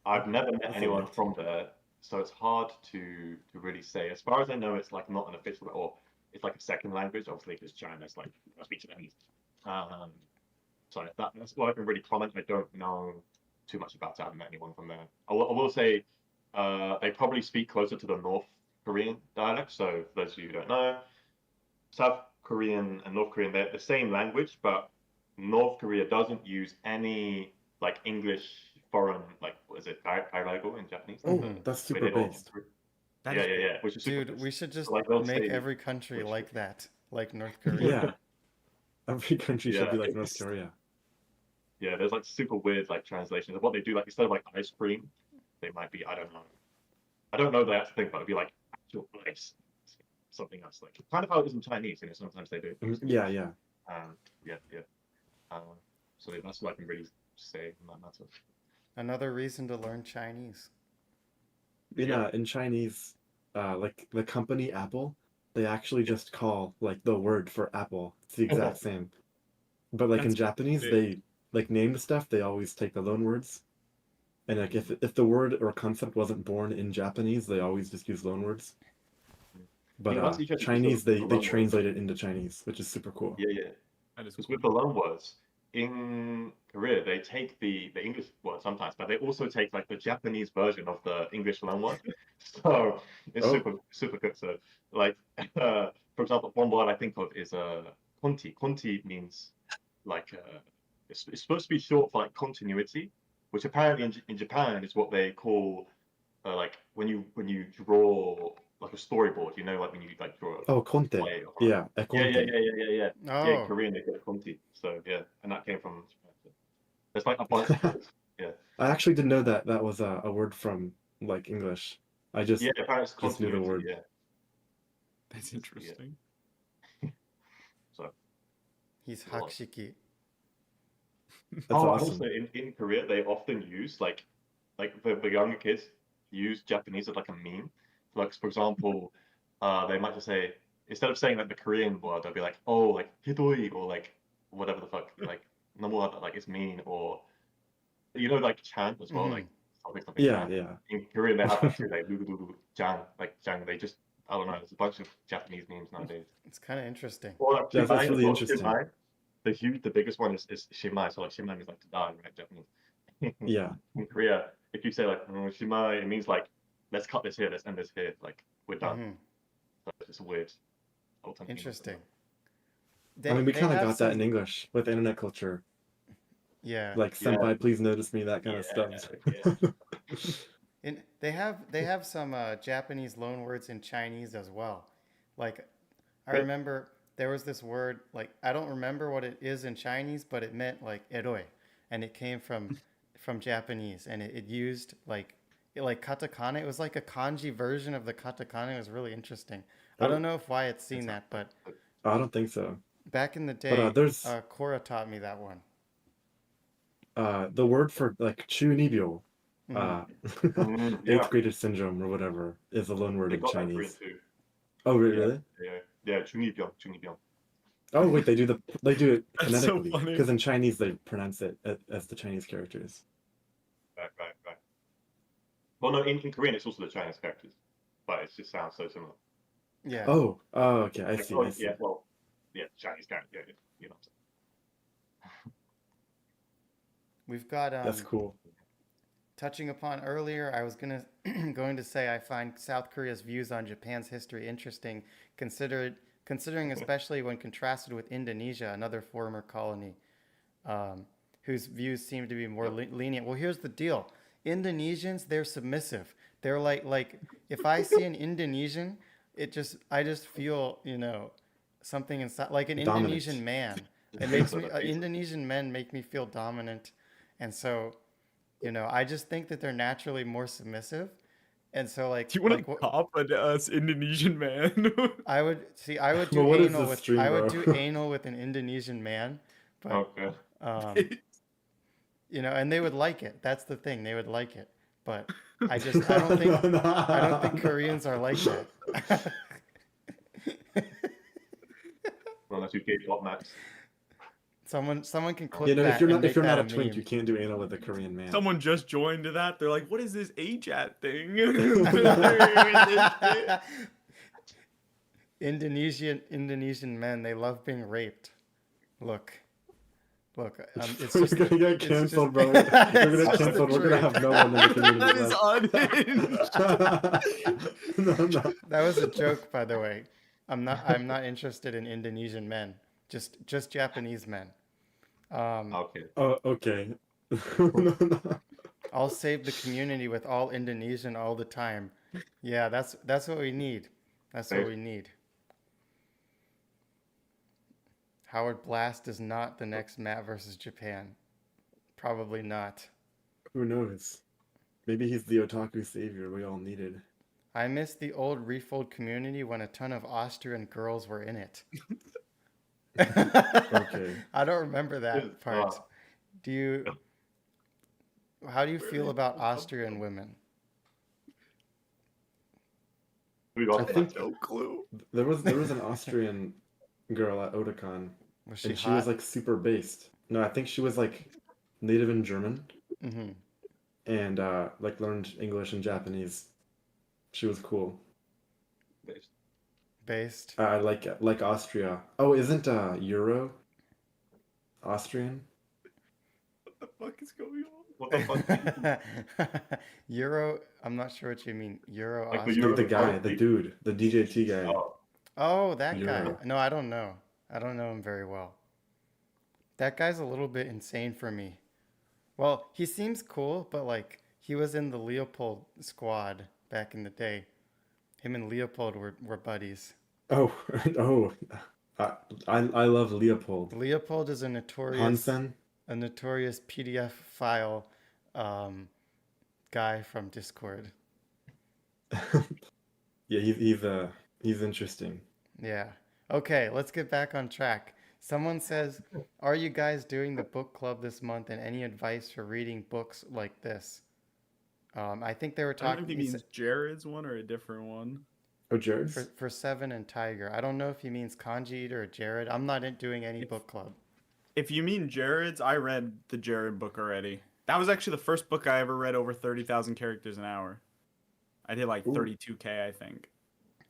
I've never met That's a anyone lot. from there, so it's hard to really say. As far as I know, it's like not an official, or it's like a second language, obviously, because China's like I speak Chinese. So that's what I can really comment. I don't know too much about it. I haven't met anyone from there. I will say they probably speak closer to the North Korean dialect. So for those of you who don't know, South Korean and North Korean, they're the same language, but North Korea doesn't use any like English foreign, like what is it, dialectal in Japanese? Oh, Mhm. that's Where super they all- based. That yeah, is yeah, cool. yeah. Which is super Dude, good. we should just Like, they'll make say- every country which- like that, like North Korea. Yeah. Every country should Yeah, be like North it's- Korea. Yeah, there's like super weird like translations of what they do. Like instead of like ice cream, they might be, I don't know. I don't know the actual thing, but it'd be like actual ice, something else. Like kind of how it is in Chinese, you know, sometimes they do. Yeah, yeah. Yeah. So that's what I can really say on that matter. Another reason to learn Chinese. In Chinese, like the company Apple, they actually just call like the word for apple. It's the exact same. But like in That's Japanese, sick. they like name the stuff, they always take the loan words. And like if the word or concept wasn't born in Japanese, they always just use loan words. But Yeah, that's interesting, Chinese, so the they loan words- translate it into Chinese, which is super cool. Yeah. That is Because cool. with the loan words in Korea, they take the English word sometimes, but they also take like the Japanese version of the English loan word. So it's Oh. super good. So like for example, one word I think of is konti. Konti means like it's supposed to be short for like continuity, which apparently in Japan is what they call like when you draw like a storyboard, you know, like when you like draw. Oh, conte. Play or- Yeah, Yeah. conte. Yeah, in Oh, Korean they get konti. So yeah, and that came from Japan. So there's like a bunch of words. Yeah. I actually didn't know that that was a word from like English. I just Yeah, apparently it's just knew the continuity. word. Yeah. That's Yeah. interesting. So he's Well, Hakshiki. That's and awesome. also in Korea they often use like the younger kids use Japanese as like a meme. Like for example, they might just say instead of saying like the Korean word, they'll be like, oh, like hidoi or like whatever the fuck, like no like it's mean or you know like chant as well, like something Yeah, chant. yeah. In Korean they have that too, like jang, like jang. They just I don't know. There's a bunch of Japanese memes nowadays. It's kind of interesting. Or like That's shimai as really well, interesting. shimai. The biggest one is shimai. So like shimai means like to die, right? Japanese. Yeah. In Korea, if you say like shimai, it means like let's cut this here, let's end this here, like we're done. Mhm. So it's weird. old time thing. Interesting. I mean, we they kind of have got that some- in English with internet culture. Yeah. Like, Yeah. senpai, please notice me, that kind of Yeah, stuff. They have some Japanese loan words in Chinese as well. Like I Right. remember there was this word, like I don't remember what it is in Chinese, but it meant like eroi, and it came from Japanese, and it used like katakana. It was like a kanji version of the katakana. It was really interesting. I Oh. don't know if Wyatt's seen that, but I don't think so. back in the day, there's- Cora taught me that one. The word for like chunibyo, Yeah. eighth graded syndrome or whatever, is a loan word They in got that Korean Chinese. too. Oh, Yeah. really? Yeah, 중이병. Oh, wait, they do it That's so phonetically, funny. because in Chinese they pronounce it as the Chinese characters. Right. Well, no, in Korean it's also the Chinese characters, but it just sounds so similar. Yeah. Oh, okay, I Like, see. oh, I see. yeah, well, yeah, Chinese character, yeah, you know. We've got That's cool. touching upon earlier, I was going to say I find South Korea's views on Japan's history interesting, considering especially when contrasted with Indonesia, another former colony, whose views seem to be more lenient. Well, here's the deal: Indonesians, they're submissive. They're like if I see an Indonesian, I just feel something inside, like an Dominant. Indonesian man. It makes me Indonesian men make me feel dominant, and so. I just think that they're naturally more submissive, and so like. Do you want like, to cop an Indonesian man? I would do Well, what is anal this with stream, I would bro? do anal with an Indonesian man, but Okay. and they would like it. That's the thing, they would like it. But I don't think Koreans are like that. Well, unless you gave up Max. Someone can clip You know, that if you're and not make if you're that not a a twink, meme. you can't do anal with a Korean man. Someone just joined to that. They're like, "What is this ajatt thing?" Indonesian men, they love being raped. Look. It's You're just gonna get it's canceled, just- bro. You're gonna it's get just the canceled. We're gonna truth. have no one in the community That is unhinged. No, no. That was a joke, by the way. I'm not interested in Indonesian men. Just Japanese men. Okay. Oh, okay. No, no. I'll save the community with all Indonesian all the time. Yeah, that's what we need. That's what we need. Howard Blast is not the next Matt versus Japan. Probably not. Who knows? Maybe he's the otaku savior we all needed. I miss the old Refold community when a ton of Austrian girls were in it. Okay. I don't remember that It's part. not. How do you feel about Austrian women? We got I think No clue. there was an Austrian girl at Otakon, Was she and she hot? was like super based. No, I think she was like native in German Mm-hmm. and like learned English and Japanese. She was cool. Based. I like Austria. Oh, isn't Euro Austrian? What the fuck is going on? What the fuck? Euro. I'm not sure what you mean. Euro. Like the Austrian. The Euro- guy, the dude, the DJT guy. Oh, Oh, that guy. Euro. No, I don't know. I don't know him very well. That guy's a little bit insane for me. Well, he seems cool, but like he was in the Leopold squad back in the day. Him and Leopold were buddies. Oh, oh, I love Leopold. Leopold is a notorious Hansen. PDF file guy from Discord. Yeah, he's interesting. Yeah. Okay, let's get back on track. Someone says, "Are you guys doing the book club this month? And any advice for reading books like this?" I think they were I don't know talking if he means Jared's one or a different one. Oh, Jared's? for Seven and Tiger. I don't know if he means Kanji Eater or Jared. I'm not doing any book club. If you mean Jared's, I read the Jared book already. That was actually the first book I ever read over 30,000 characters an hour. I did like Ooh. 32K, I think.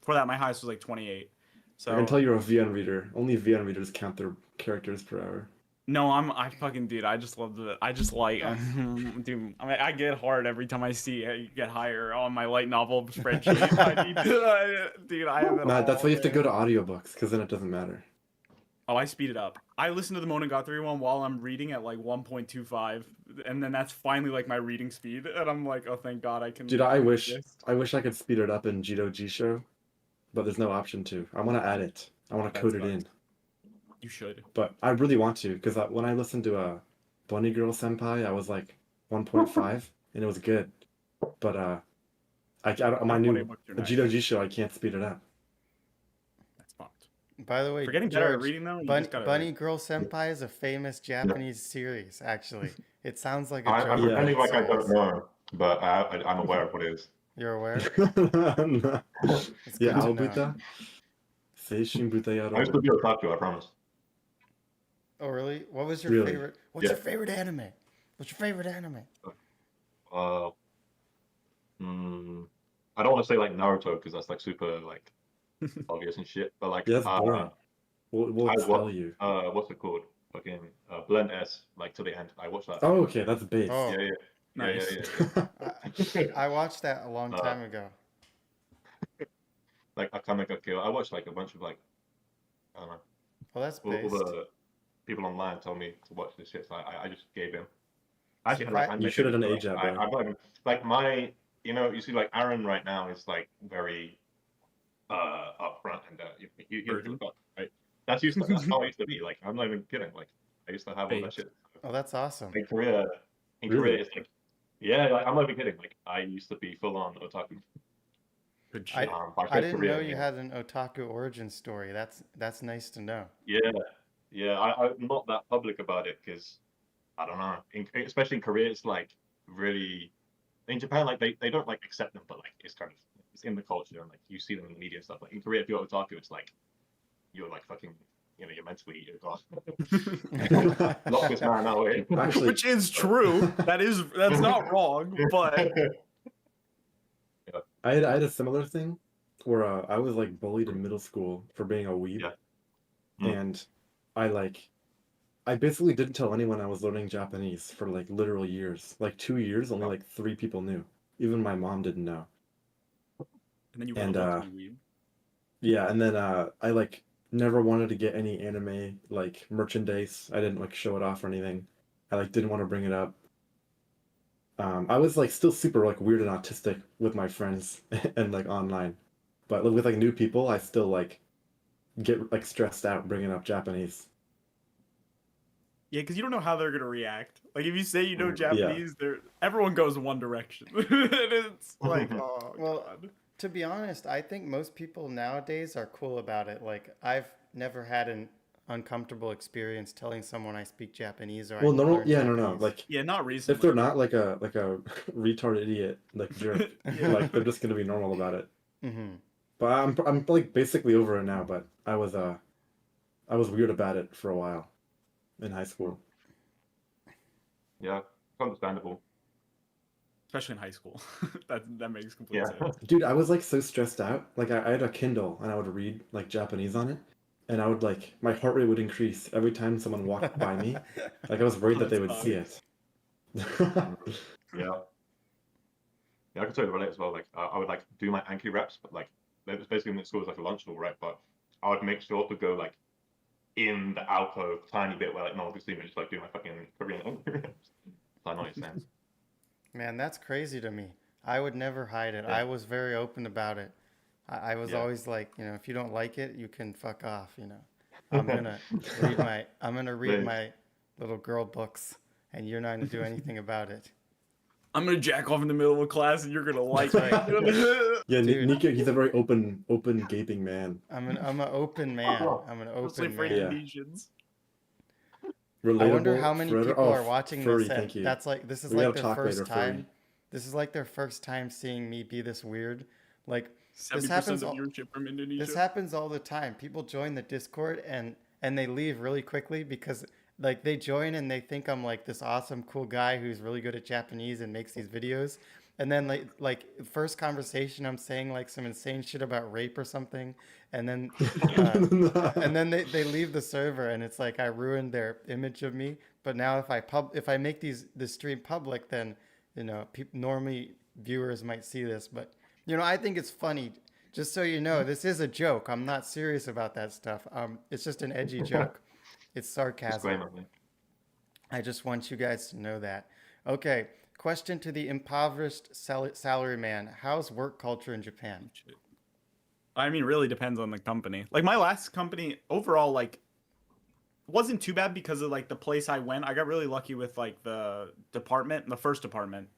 Before that, my highest was like 28. So Until you're a VN reader. Only VN readers count their characters per hour. no, I fucking dude. I just love it. I just like, dude. I mean, I get hard every time I see it. You get higher on my light novel spreadsheet. Dude, I have it. Nah, that's all why you have to there. go to audiobooks, because then it doesn't matter. Oh, I speed it up. I listen to the Monogatari one while I'm reading at like 1.25, and then that's finally like my reading speed, and I'm like, oh, thank God I can. Dude, I wish this. I could speed it up in Joji show, but there's no option to. I want to add it. I want to That's code it in. fine. You should. But I really want to, because when I listened to Bunny Girl Senpai, I was like 1.5, and it was good. But my new Books are nice. Joji show, I can't speed it up. That's fucked. By the way, For getting better at George, reading them, you Bunny, just gotta Bunny Girl Senpai is a famous Japanese series. Actually, it sounds like a I'm joke. pretending like I don't series. know, but I'm aware of what it is. You're aware? No. It's Yeah, good to know. Aobuta. Seishin Buta I used to Yaro. be a otaku, I promise. Oh, really? What was your Really? favorite? What's Yeah. your favorite anime? What's your favorite anime? Uh, I don't want to say like Naruto because that's like super like obvious and shit. But like, Yeah, that's boring. We'll I expel wa- you. what's it called? Fucking Blend S, like to the end. I watched that. Oh, okay, that's base. Oh. Yeah, yeah, Nice. yeah. I watched that a long time ago. Like Akame ga Kill. I watched like a bunch of like, I don't know, Well, that's all based. the people online told me to watch this shit, so I just gave in. Actually, Right. like, You should have done like, ajatt, bro. I'm not even, like my, you see like Aaron right now is like very upfront and you Virgin. right? That's how I used to be. Like I'm not even kidding. Like I used to have all that Baked. shit. Oh, that's awesome. In Korea, Really? it's like, yeah, like, I'm not even kidding. Like I used to be full on otaku. Good I- shit. But I didn't Korea, know you had an otaku origin story. That's nice to know. Yeah. I'm not that public about it because I don't know. Especially in Korea, it's like really. In Japan, like they don't like accept them, but like it's kind of it's in the culture and like you see them in the media and stuff. Like in Korea, if you're otaku, it's like you're like fucking, you're mentally ill. Lock this man out. Actually, Which is true. That's not wrong, but I had a similar thing. where I was like bullied in middle school for being a weeb, Yeah. Mm. and I basically didn't tell anyone I was learning Japanese for like literal years. Like 2 years, only Oh. like 3 people knew. Even my mom didn't know. And then you And rolled up to me, weeb. yeah, and then I like never wanted to get any anime like merchandise. I didn't like show it off or anything. I like didn't want to bring it up. I was like still super like weird and autistic with my friends and like online, but with like new people, I still like get like stressed out bringing up Japanese. Yeah, because you don't know how they're gonna react. Like if you say you know Yeah. Japanese, everyone goes one direction. And it's like, oh Well, god. to be honest, I think most people nowadays are cool about it. Like, I've never had an uncomfortable experience telling someone I speak Japanese or I Well, no, learned yeah, no. Japanese. Like Yeah, not if they're recently. not like a retard idiot like jerk, Yeah. like they're just gonna be normal about it. Hmm. But I'm like basically over it now. But I was weird about it for a while in high school. Yeah. It's understandable. Especially in high school. That makes complete Yeah. sense. Dude, I was like so stressed out. Like I had a Kindle and I would read like Japanese on it, and I would like my heart rate would increase every time someone walked by me. Like I was worried that That's they would see tough. it. Yeah. Yeah, I can totally relate as well. Like, I would like do my Anki reps, but like, it was basically when at school was like a lunch hall, right? But I would make sure to go like in the alcove, tiny bit where like no one could see me, just like do my fucking Korean Anki reps. So I know what you're saying. Man, that's crazy to me. I would never hide it. Yeah. I was very open about it. I was Yeah. always like, if you don't like it, you can fuck off. I'm gonna read Really? my little girl books, and you're not gonna do anything about it. I'm gonna jack off in the middle of a class and you're gonna like That's it. Yeah, Dude. Nico, he's a very open, gaping man. I'm an open man. I'm an Mostly open for man. Yeah. Indonesians. I wonder how Relatable, many forever. people Oh, are watching furry, this and thank you. that's like this is We like gotta their talk first later, time. furry. This is like their first time seeing me be this weird. Like this 70% happens of all viewership from this Indonesia. happens all the time. People join the Discord and they leave really quickly because like they join and they think I'm like this awesome cool guy who's really good at Japanese and makes these videos. And then like first conversation I'm saying like some insane shit about rape or something and then uh, and then they leave the server and it's like I ruined their image of me. But now if I make this stream public, then normally viewers might see this. But I think it's funny. Just so you know, this is a joke. I'm not serious about that stuff. It's just an edgy joke. It's sarcasm. Disclaimer. Yeah. I just want you guys to know that. Okay, question to the impoverished salaryman. How's work culture in Japan? I mean, really depends on the company. Like my last company overall, like wasn't too bad because of like the place I went. I got really lucky with like the first department,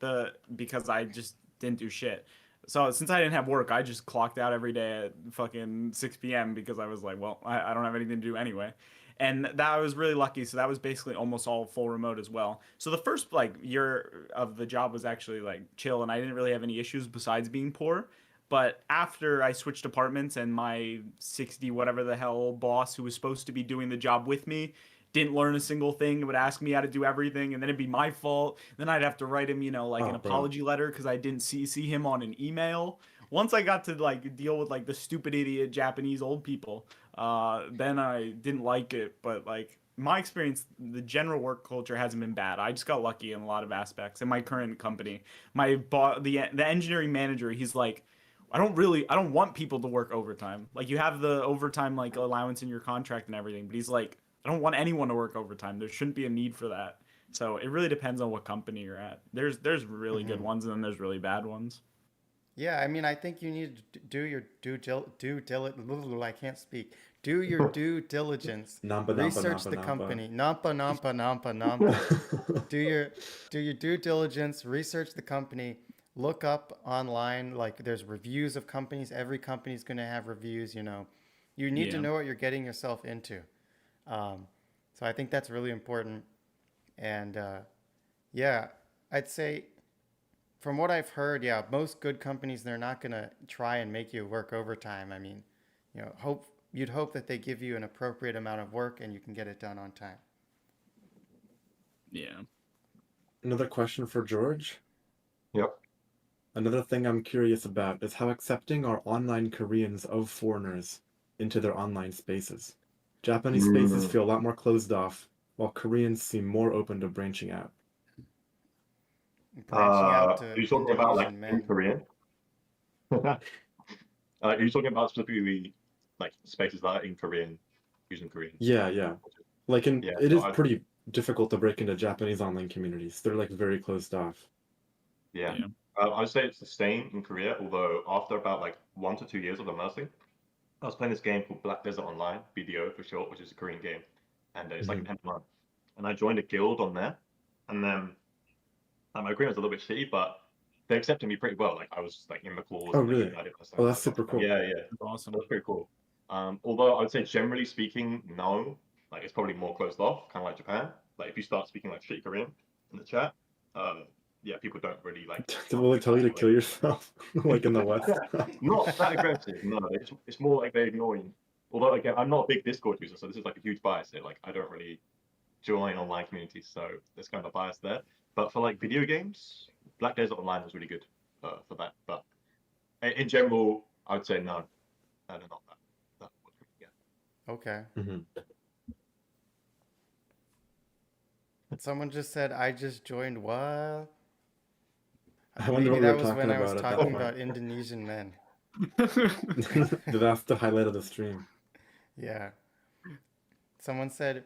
because I just didn't do shit. So since I didn't have work, I just clocked out every day at fucking 6 p.m. because I was like, well, I don't have anything to do anyway. And that I was really lucky. So that was basically almost all full remote as well. So the first like year of the job was actually like chill, and I didn't really have any issues besides being poor. But after I switched departments and my 60 whatever the hell boss who was supposed to be doing the job with me didn't learn a single thing, would ask me how to do everything, and then it'd be my fault. Then I'd have to write him, like an Oh, bro. apology letter because I didn't see him on an email. Once I got to like deal with like the stupid idiot Japanese old people, then I didn't like it. But like my experience, the general work culture hasn't been bad. I just got lucky in a lot of aspects. In my current company, the engineering manager, he's like, I don't want people to work overtime. Like you have the overtime like allowance in your contract and everything, but he's like, I don't want anyone to work overtime. There shouldn't be a need for that. So it really depends on what company you're at. There's really good ones and then there's really bad ones. Yeah, I mean, I think you need to do your I can't speak. Do your due diligence. Nampa, nampa, Research nampa, the nampa. company. Nampa, nampa, nampa, nampa. Do your due diligence. Research the company. Look up online. Like there's reviews of companies. Every company's going to have reviews. You need to Yeah. know what you're getting yourself into. So I think that's really important. And yeah, I'd say from what I've heard, yeah, most good companies, they're not going to try and make you work overtime. I mean, you'd hope that they give you an appropriate amount of work and you can get it done on time. Yeah. Another question for George. Yep. Another thing I'm curious about is how accepting are online Koreans of foreigners into their online spaces. Japanese spaces feel a lot more closed off, while Koreans seem more open to branching out. Branching out Are to you talking about like Indonesian in men. Korean? Are you talking about specifically like spaces that are in Korean, using Korean? Yeah, yeah. Like, Yeah, it so is pretty difficult to break into Japanese online communities. They're like very closed off. yeah. Yeah. I'd say it's the same in Korea, although after about like 1 to 2 years of immersing, I was playing this game called Black Desert Online, BDO for short, which is a Korean game, and it's like Mhm. an MMO. And I joined a guild on there, and then my Korean was a little bit shitty, but they accepted me pretty well. Like I was like in the calls Oh, and really? everything. I didn't understand Oh, what that's I was super asking. cool. Yeah, yeah, That's awesome. that's pretty cool. Although I would say generally speaking, no, like it's probably more closed off, kind of like Japan. Like if you start speaking like shitty Korean in the chat, yeah, people don't really like Did talk to they you tell you to back. kill yourself, like in the West? Not that aggressive, no. It's more like they ignore you. Although again, I'm not a big Discord user, so this is like a huge bias here. Like I don't really join online communities, so there's kind of a bias there. But for like video games, Black Desert Online was really good for that. But in general, I would say no, they're not that yeah. Okay. Mhm. Someone just said, I just joined what? I wonder Maybe what we that were was when talking I was about at that talking point. about Indonesian men. That's the highlight of the stream. Yeah. Someone said,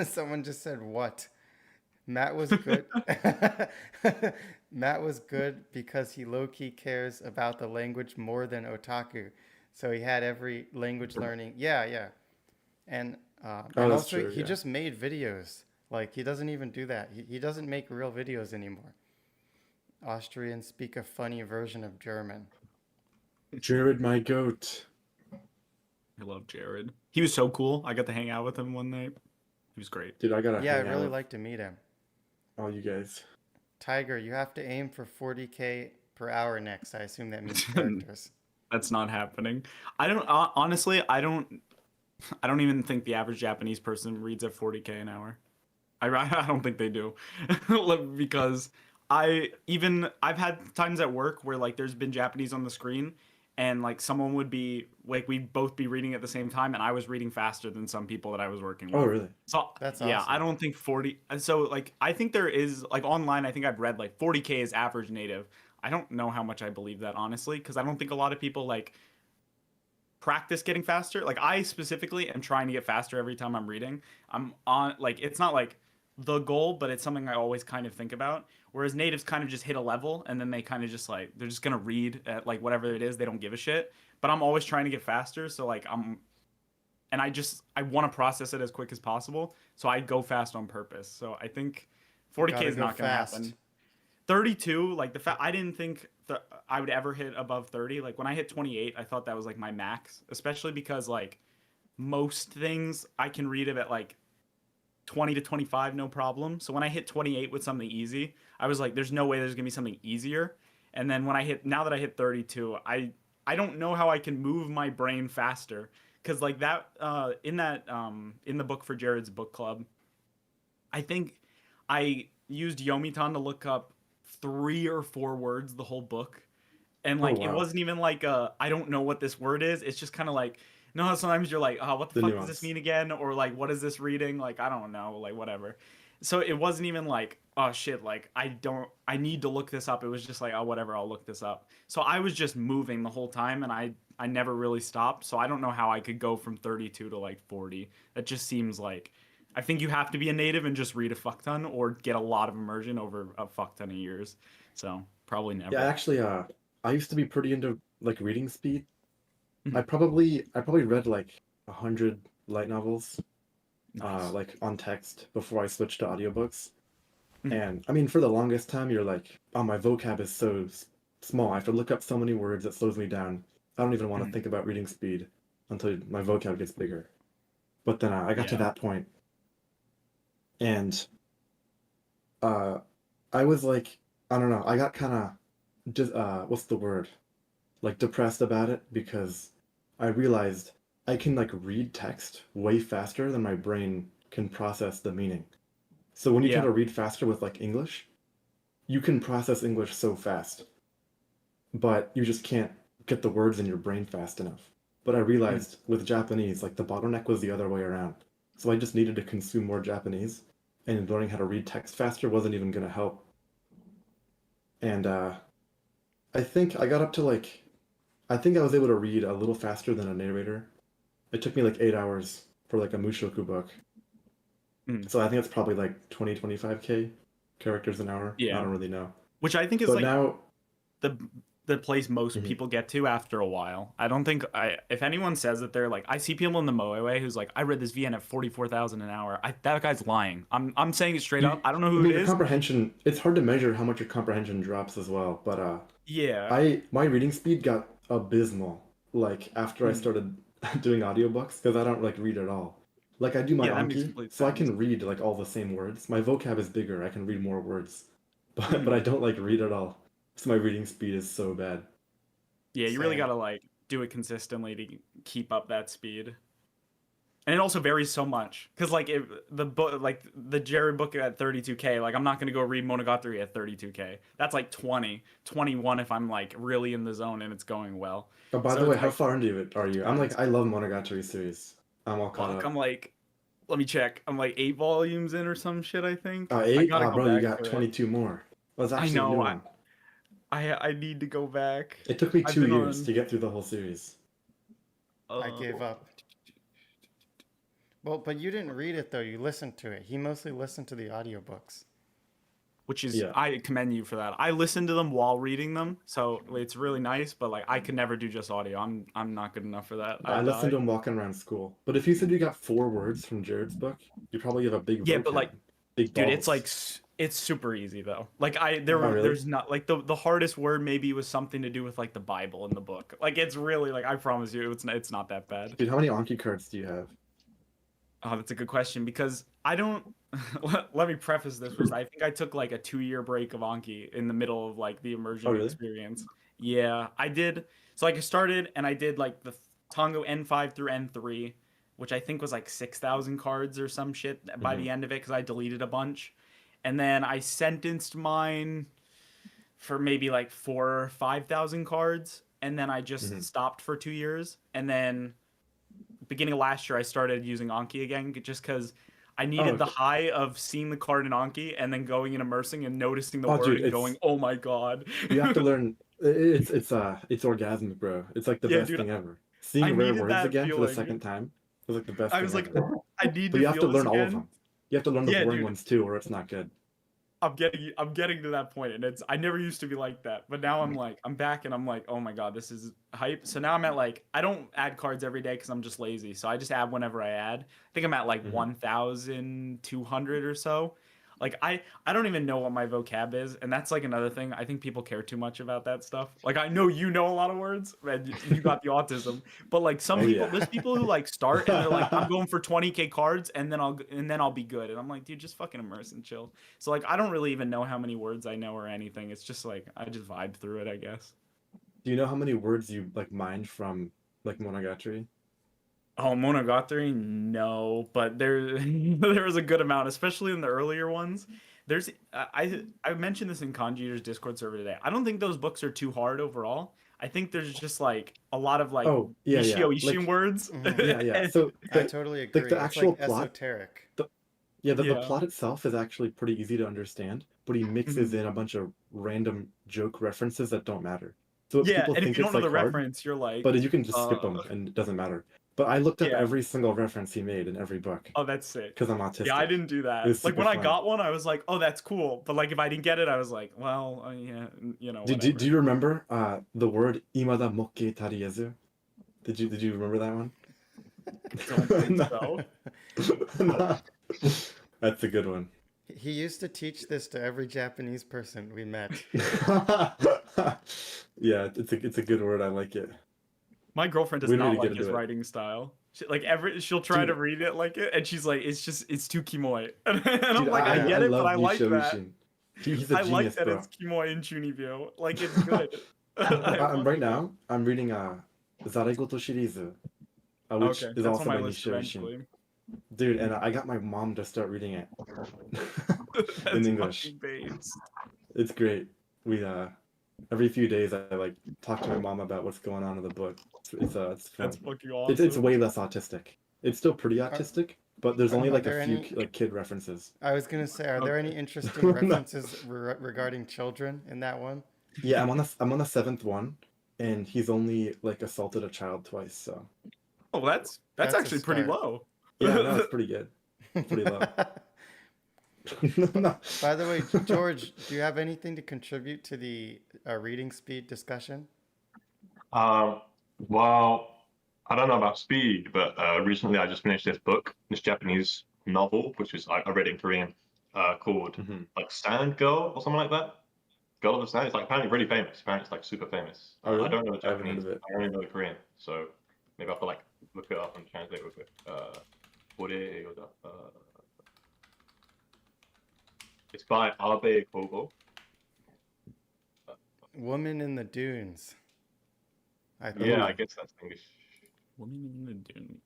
someone just said, what? Matt was good. Matt was good because he low key cares about the language more than otaku. So he had every language learning. Yeah, yeah. And Oh, that's also true. he Yeah. just made videos. Like he doesn't even do that. He doesn't make real videos anymore. Austrians speak a funny version of German. Jared, my goat. I love Jared. He was so cool. I got to hang out with him one night. He was great. Dude, I gotta Yeah, I'd hang out really with like to meet him. all you guys. Tiger, you have to aim for 40K per hour next. I assume that means characters. That's not happening. I don't honestly. I don't. I don't even think the average Japanese person reads at 40K an hour. I don't think they do, because I've had times at work where like there's been Japanese on the screen, and like someone would be like we'd both be reading at the same time, and I was reading faster than some people that I was working Oh, with. really? So That's yeah, I awesome. don't think 40. And so like I think there is like online. I think I've read like 40K is average native. I don't know how much I believe that honestly, because I don't think a lot of people like practice getting faster. Like I specifically am trying to get faster every time I'm reading. I'm on like it's not like the goal, but it's something I always kind of think about. Whereas natives kind of just hit a level and then they kind of just like they're just gonna read at like whatever it is, they don't give a shit. But I'm always trying to get faster, so like I want to process it as quick as possible. So I go fast on purpose. So I think 40K Gotta is go not gonna fast. happen. 32, like the fact I didn't think that I would ever hit above 30. Like when I hit 28, I thought that was like my max, especially because like most things I can read it at like 20 to 25 no problem. So when I hit 28 with something easy, I was like there's no way there's going to be something easier. And then when I hit now that I hit 32, I don't know how I can move my brain faster cuz like that in the book for Jared's book club, I think I used Yomitan to look up 3 or 4 words the whole book. And Oh, like it wow. wasn't even like I don't know what this word is. It's just kind of like no, sometimes you're like, oh, what the The fuck does this nuance. mean again? Or like what is this reading? Like I don't know, like whatever. So it wasn't even like, oh shit, like I need to look this up. It was just like, oh whatever, I'll look this up. So I was just moving the whole time and I never really stopped. So I don't know how I could go from 32 to like 40. That just seems like I think you have to be a native and just read a fuck ton or get a lot of immersion over a fuck ton of years. So probably Yeah, never. actually, I used to be pretty into like reading speed. I Mhm. probably read like 100 light novels, Nice. like on text before I switched to audiobooks. Mhm. And I mean, for the longest time, you're like, oh, my vocab is so small. I have to look up so many words that slows me down. I don't even want to Mhm. think about reading speed until my vocab gets bigger. But then I got to Yeah. that point, and uh, I was like, I don't know, I got kind of just what's the word? Like depressed about it because I realized I can like read text way faster than my brain can process the meaning. So when you try Yeah. to read faster with like English, you can process English so fast. but you just can't get the words in your brain fast enough. But I realized with Japanese, like the bottleneck was the other way around. So I just needed to consume more Japanese, and learning how to read text faster wasn't even going to help. And I think I got up to like, I think I was able to read a little faster than a narrator. It took me like 8 hours for like a Mushoku book. Mm. So I think it's probably like 25K characters an hour. I Yeah. don't really know. Which I think is But like now, the place most Mhm. people get to after a while. I don't think if anyone says that they're like, I see people in the Moe way who's like, I read this VN at 44,000 an hour. That guy's lying. I'm saying it straight you, up. I don't know I who mean, it your is. comprehension, it's hard to measure how much your comprehension drops as well. But Yeah. my reading speed got abysmal like after I Mm. started doing audiobooks because I don't like read at all. Like I do my Yeah, that makes Anki, complete so I sense. can read like all the same words. My vocab is bigger. I can read more words, but I Mm. don't like read at all. So my reading speed is so bad. Yeah, you really Same. gotta like do it consistently to keep up that speed. And it also varies so much because like if the book, like the Jerry book at 32K, like I'm not gonna go read Monogatari at 32K. That's like 20, 21 if I'm like really in the zone and it's going well. Oh, by So the way, it's how like far into it are you? I'm like depends. I love Monogatari series. I'm all caught Fuck, up. I'm like, let me check. I'm like 8 volumes in or some shit. I think I Eight? gotta Ah, go bro, you back got to it. 22 more. Well, it's I actually a know. new I one. I need to go back. It took me I've 2 been years on. to get through the whole series. I gave up. Well, but you didn't read it though. You listened to it. He mostly listened to the audiobooks. Which is Yeah. I commend you for that. I listen to them while reading them, so it's really nice. But like I could never do just audio. I'm not good enough for that. I I'd listened die. to him walking around school. But if you said you got 4 words from Jared's book, you probably have a big Yeah, but vocab, like, big dude, it's like balls. it's super easy though. Like Oh, really? there's not like the hardest word maybe was something to do with like the Bible in the book. Like it's really like I promise you it's not that bad. Dude, how many Anki cards do you have? Oh, that's a good question because I don't. Let me preface this first. I think I took like a 2 year break of Anki in the middle of like the Oh, immersion really? experience. Yeah, I did. So like I started and I did like the Tango N5 through N3, which I think was like 6,000 cards or some shit by Mm-hmm. the end of it because I deleted a bunch. And then I sentenced mine for maybe like 4 or 5,000 cards, and then I just Mm-hmm. stopped for 2 years, and then beginning of last year I started using Anki again just because I Oh, needed the okay. high of seeing the card in Anki and then going and immersing and noticing the Oh, word dude, and going, oh my god. you have to learn. It's orgasmic, bro. It's like the Yeah, best dude, thing ever. I Seeing rare needed words that again for the feeling. second time was like the best I thing was like, ever. I need But to you have to feel this learn all of again. them. You have to learn the Yeah, boring dude, ones too, or it's not good. I'm getting to that point, and it's I never used to be like that, but now I'm like I'm back, and I'm like, oh my god, this is hype. So now I'm at like I don't add cards every day because I'm just lazy, so I just add whenever I add. I think I'm at like Mm-hmm. 1,200 or so. Like I don't even know what my vocab is, and that's like another thing. I think people care too much about that stuff. Like I know you know a lot of words, and you got the autism, but like some Oh people, yeah. there's people who like start and they're like, I'm going for 20K cards, and then I'll be good, and I'm like, dude, just fucking immerse and chill. So like I don't really even know how many words I know or anything. It's just like I just vibe through it, I guess. Do you know how many words you like mined from like Monogatari? Oh, Monogatari, no, but there there was a good amount, especially in the earlier ones. There's I mentioned this in Kanji Eater's Discord server today. I don't think those books are too hard overall. I think there's just like a lot of like Oh yeah, yeah. Ishio Ishin words. Hmm. Yeah, yeah. And- So I totally like agree. the It's actual like plot, esoteric. the yeah, the yeah. plot itself is actually pretty easy to understand, but he mixes Mhm. in a bunch of random joke references that don't matter. So Yeah, people and if think you don't it's know like the hard, reference, you're like, but you can just skip them and it doesn't matter. But I looked up yeah. every single reference he made in every book Oh, that's sick. because I'm Yeah, I autistic. didn't do It that. was Like super when I fun. got one, I was like, "Oh, that's cool." But like if I didn't get it, I was like, "Well, yeah, Do whatever." you remember the word imada mokke tariezu? Did you remember that one? Don't think No. so. No. That's a good one. He used to teach this to every Japanese person we met. Yeah, it's a good word. I like it. My girlfriend does We need not to get like his into it. writing style. She'll try to Dude, read it like it, and she's like, it's too kimoy. And I'm dude, like, I I get it, but love I like Nisho that. Ishin. He's a I like genius, that bro. it's kimoy and chunibyo. Like it's good. I I'm love right that. now. I'm reading Zaregoto Shirizu, which Okay, is that's on also my by list Nisho Ishin. eventually. Dude, and I got my mom to start reading it in That's English. fucking babes. It's great. We Every few days, I like talk to my mom about what's going on in the book. It's fun. That's fucking It's awesome. way less autistic. It's still pretty autistic, but there's only Are like a there few any? like kid references. I was gonna say, are there Okay. any interesting No. references regarding children in that one? Yeah, I'm on the seventh one, and he's only like assaulted a child twice. So Oh, that's That's a actually pretty start. low. yeah, no, it's pretty good. Pretty low. No. By the way, George, do you have anything to contribute to the reading speed discussion? Well, I don't know about speed, but recently I just finished this book, this Japanese novel, which is I read it in Korean, called Mhm. like Sand Girl or something like that. Girl of the Sand. It's like apparently really famous. Apparently it's like super famous. Oh I really? don't know the I haven't heard Japanese. of it. I only know the Korean, so maybe I have to like look it up and translate real quick. It's by Abe Kogo. Woman in the Dunes. I Yeah, thought. I guess that's English. What are you gonna do?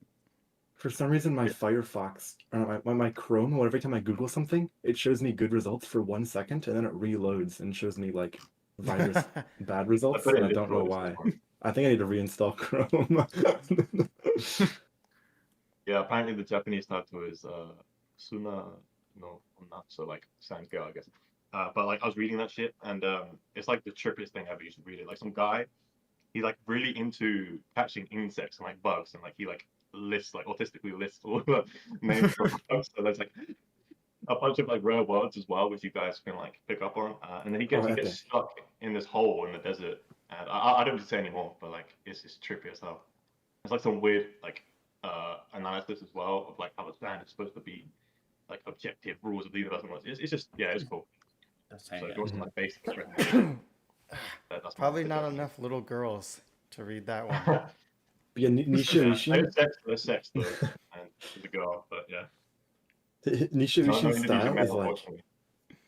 For some reason, my Yeah. Firefox, or my Chrome, or every time I Google something, it shows me good results for 1 second, and then it reloads and shows me like virus bad I results, put it and in I don't know Discord. why. I think I need to reinstall Chrome. Yeah, apparently the Japanese title is Suna no not so like Sand Girl, I guess. But like I was reading that shit and it's like the trippiest thing ever. You should read it. Like some guy, he's like really into catching insects and like bugs and like he like lists like autistically lists all the names of bugs. So there's like a bunch of like rare words as well, which you guys can like pick up on. And then Oh, he gets epic. stuck in this hole in the desert. And I don't need to say anymore, but like it's trippy as hell. There's like some weird like analysis as well of like how the sand is supposed to be like objective rules of the universe and whatnot. It's just yeah, it's cool. That's So if hanging. you want some Mhm. like basic recommendation, that's my Probably not suggestion. enough little girls to read that one. But yeah, Nisha Yeah, Rishin, there's sex though, and the girl, but yeah, Nisha no Rishin's Indonesian style men is like unfortunately.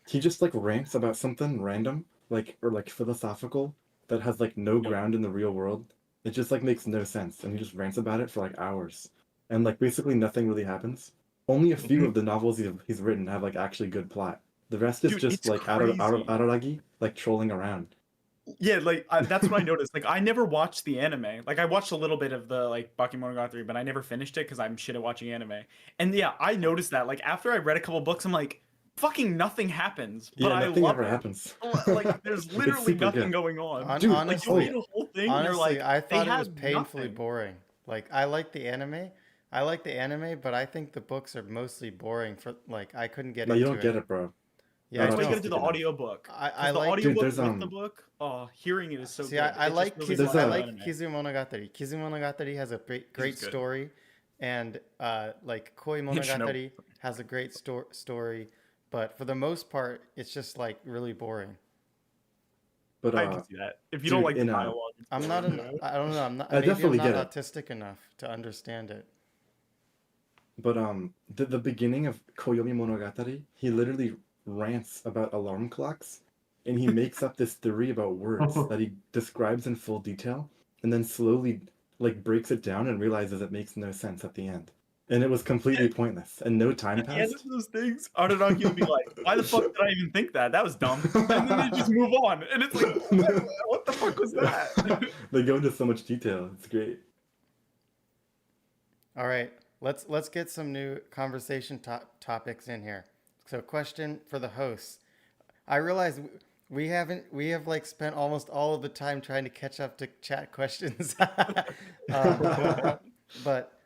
he just like rants about something random, like or like philosophical that has like no Yep. ground in the real world. It just like makes no sense, and he just rants about it for like hours, and like basically nothing really happens. Only a few of the novels he's written have like actually good plot. The rest is Dude, just it's like crazy. Araragi, like trolling around. Yeah, like that's what I noticed. Like I never watched the anime. Like I watched a little bit of the like Bakemonogatari, but I never finished it because I'm shit at watching anime. And yeah, I noticed that. Like after I read a couple books, I'm like, fucking nothing happens, but Yeah, I nothing love ever it. happens. Like there's It's literally super nothing good, going on. dude. Like you Oh, Honestly, read a whole thing, and you're honestly, like, I they thought it was had painfully nothing. boring. Like I like the anime. I like the anime, but I think the books are mostly boring for like I couldn't get no, you into don't get it. it, bro. Yeah, I That's Not why you gotta don't. do artistic the enough. audiobook. I Because the like Dude, audiobook there's with the book, oh, hearing it is so see good. I It just like really There's I lessens the a like anime. Kizumonogatari. Kizumonogatari has a This is great good. story, and like Koi And Shinobi. Monogatari has a great story, but for the most part, it's just like really boring. but I can see that. If you don't dude, like the in dialogue, it's I'm not boring. an Yeah. I don't know. I'm not I maybe I'm definitely not get it. autistic enough to understand it. But the beginning of Koyomi Monogatari, he literally rants about alarm clocks, and he makes up this theory about words that he describes in full detail, and then slowly like breaks it down and realizes it makes no sense at the end. And it was completely pointless, and no time At the end of passed. those things, Araraki would be like, "Why the fuck did I even think that? That was dumb." And then they just move on, and it's like, what the fuck was that? They go into so much detail. It's great. All right, let's get some new conversation topics in here. So, question for the hosts. I realize we have like spent almost all of the time trying to catch up to chat questions. um, but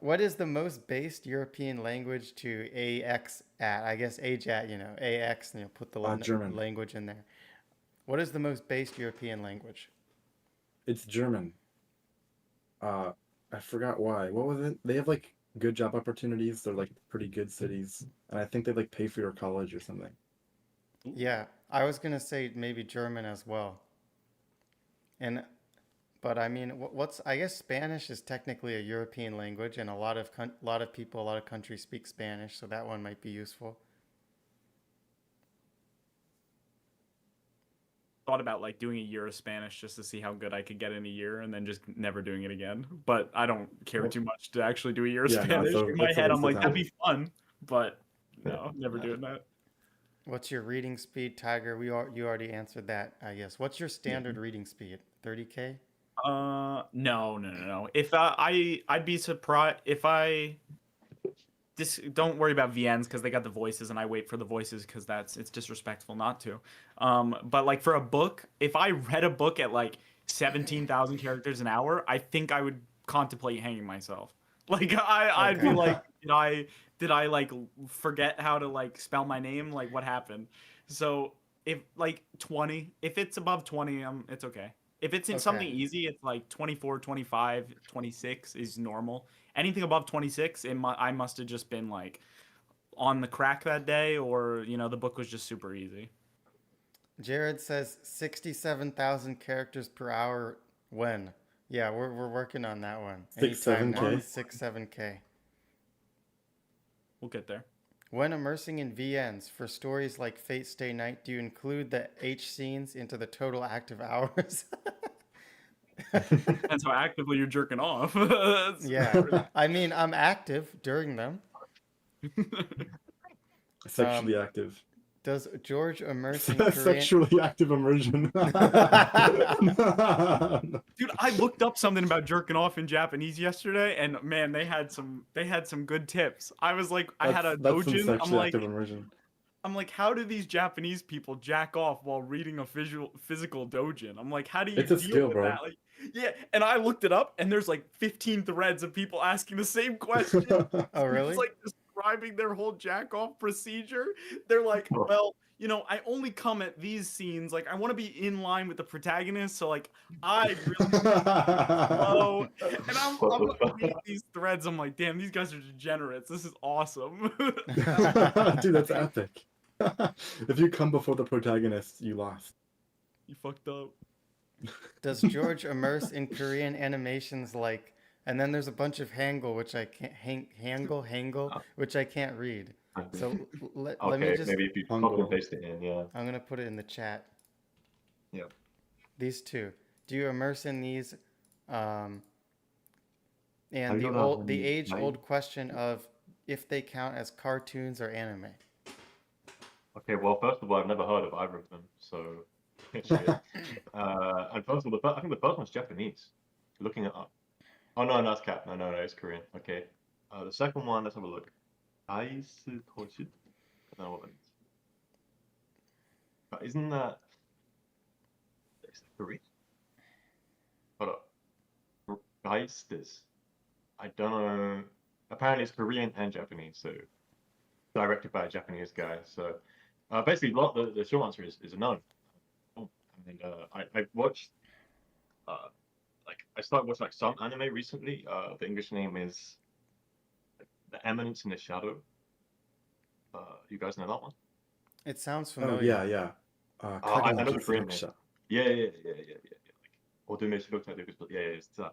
what is the most based European language to AX at? I guess AJAT, AX, put the German. language in there. What is the most based European language? It's German. Uh, I forgot why. What was it? They have like good job opportunities. They're like pretty good cities, and I think they like pay for your college or something. Yeah, I was gonna say maybe German as well. And but I mean, what's I guess Spanish is technically a European language, and a lot of people, a lot of countries speak Spanish, so that one might be useful. Thought about like doing a year of Spanish just to see how good I could get in a year, and then just never doing it again. But I don't care too much to actually do a year of Yeah, no, Spanish. In my it's a head, I'm waste of like, that'd time. be fun, but no, never doing that. What's your reading speed, Tiger? You already answered that, I guess. What's your standard reading speed? 30K? No. If I'd be surprised if I don't worry about VNs because they got the voices and I wait for the voices because it's disrespectful not to. But like for a book, if I read a book at like 17,000 characters an hour, I think I would contemplate hanging myself. Like I'd be Okay. like, did I like forget how to like spell my name? Like what happened? So if like 20, if it's above 20, it's okay. If it's in something Okay. easy, it's like 24, 25, 26 is normal. Anything above 26, I must have just been like on the crack that day, or the book was just super easy. Jared says 67,000 characters per hour when? Yeah, we're working on that one. Six, Anytime now. 7K? 7K. We'll get there. When immersing in VNs for stories like Fate Stay Night, do you include the H scenes into the total active hours? Depends how actively you're jerking off. Yeah. I mean, I'm active during them. Sexually active. Does George immerse in Korean? Sexually active immersion. Dude, I looked up something about jerking off in Japanese yesterday, and man, they had some good tips. I was like, I had a That's some dojin. sexually active immersion. I'm like, how do these Japanese people jack off while reading a physical dojin? I'm like, how do you It's a deal skill, with bro. that? Like, yeah, and I looked it up, and there's like 15 threads of people asking the same question. Oh, really? It's like describing their whole jack off procedure. They're like, well, I only come at these scenes. Like, I want to be in line with the protagonist, so like, I really slow. And I'm reading these threads. I'm like, damn, these guys are degenerates. This is awesome. Dude, that's epic. If you come before the protagonist, you lost. You fucked up. Does George immerse in Korean animations like, and then there's a bunch of Hangul, which I can't, Hangul, which I can't read. So let me just, maybe if you copy and paste it in, yeah. I'm going to put it in the chat. Yeah. These two. Do you immerse in these? And I the don't know the any- age-old question of if they count as cartoons or anime. Okay, well, first of all, I've never heard of either of them, so. Shit. And first of all, I think the first one's Japanese. Looking it up. Oh, no, that's Cap. No, it's Korean. Okay. The second one, let's have a look. Ice Toshi? I don't know what that means. But isn't that. Is that Korean? Hold up. Geistes. I don't know. Apparently, it's Korean and Japanese, so. Directed by a Japanese guy, so. Basically, the short answer is a no. And I watched, I started watching like some anime recently. The English name is The Eminence in the Shadow. You guys know that one? It sounds Oh, familiar. yeah. I know the Korean name. Kagemochi Yeah. Like, it's that.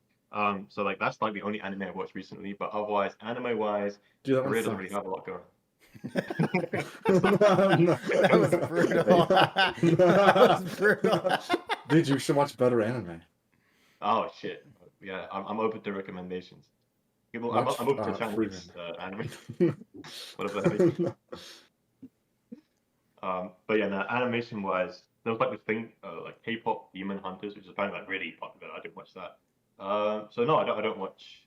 So like that's like the only anime I watched recently, but otherwise, anime-wise, Dude, that Korea one doesn't really sucks. have a lot going. That was brutal. That was brutal. Dude, you should watch better anime. Oh shit! Yeah, I'm open to recommendations. I'm Watch, open to Chinese anime, whatever that is. But yeah, now animation-wise, there was like this thing, like K-pop Demon Hunters, which is apparently like really popular. I didn't watch that. So no, I don't watch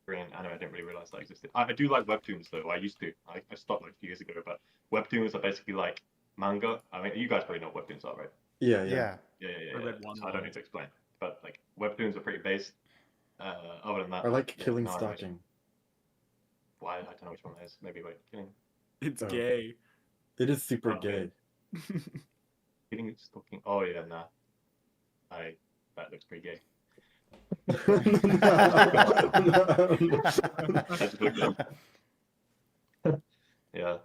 Korean anime. I didn't really realize that existed. I do like webtoons though. I used to. I stopped like a few years ago, but webtoons are basically like manga. I mean, you guys probably know what webtoons are, right? Yeah. Yeah. Yeah. I read one So I don't need to explain. But like webtoons are pretty based. Other than that, I like yeah, Killing no animation. Stalking. Well, I don't know which one that is. Maybe like killing. It's Oh. gay. It is super Oh, gay. Killing stalking. Oh yeah, nah. That looks pretty gay. Yeah.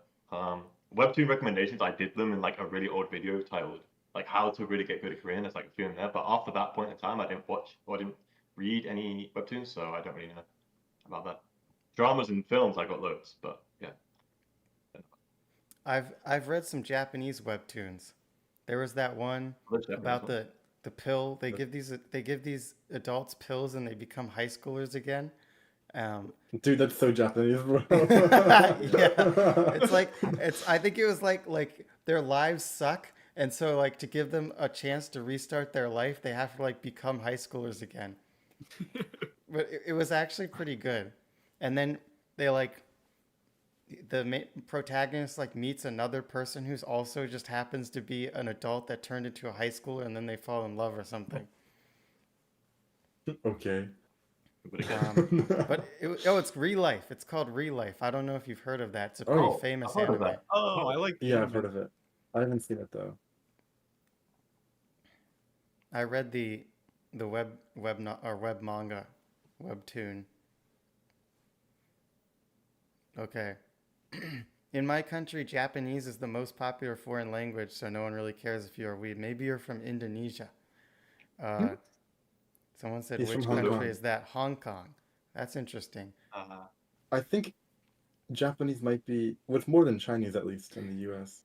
Webtoon recommendations, I did them in like a really old video titled like how to really get good at Korean. There's like a few in there, but after that point in time, I didn't watch or I didn't read any webtoons, so I don't really know about that. Dramas and films, I got loads, but yeah. I've read some Japanese webtoons. There was that one Which Japanese about one? the pill. They give these adults pills and they become high schoolers again. Dude, that's so Japanese, bro. Yeah, it's like I think it was like their lives suck, and so like to give them a chance to restart their life, they have to like become high schoolers again. But it was actually pretty good. And then they like protagonist like meets another person who's also just happens to be an adult that turned into a high schooler, and then they fall in love or something. Okay. But again, But it's Real Life. It's called Real Life. I don't know if you've heard of that. It's a pretty Oh, famous I've heard of anime. that. Oh, I like the Yeah, I've anime. heard of it. I haven't seen it though. I read the web manga, webtoon. Okay. In my country, Japanese is the most popular foreign language, so no one really cares if you're a weeb. Maybe you're from Indonesia. Uh, someone said, He's from which Hong country Kong. is that? Hong Kong. That's interesting. I think Japanese might be what's more than Chinese at least in the U.S.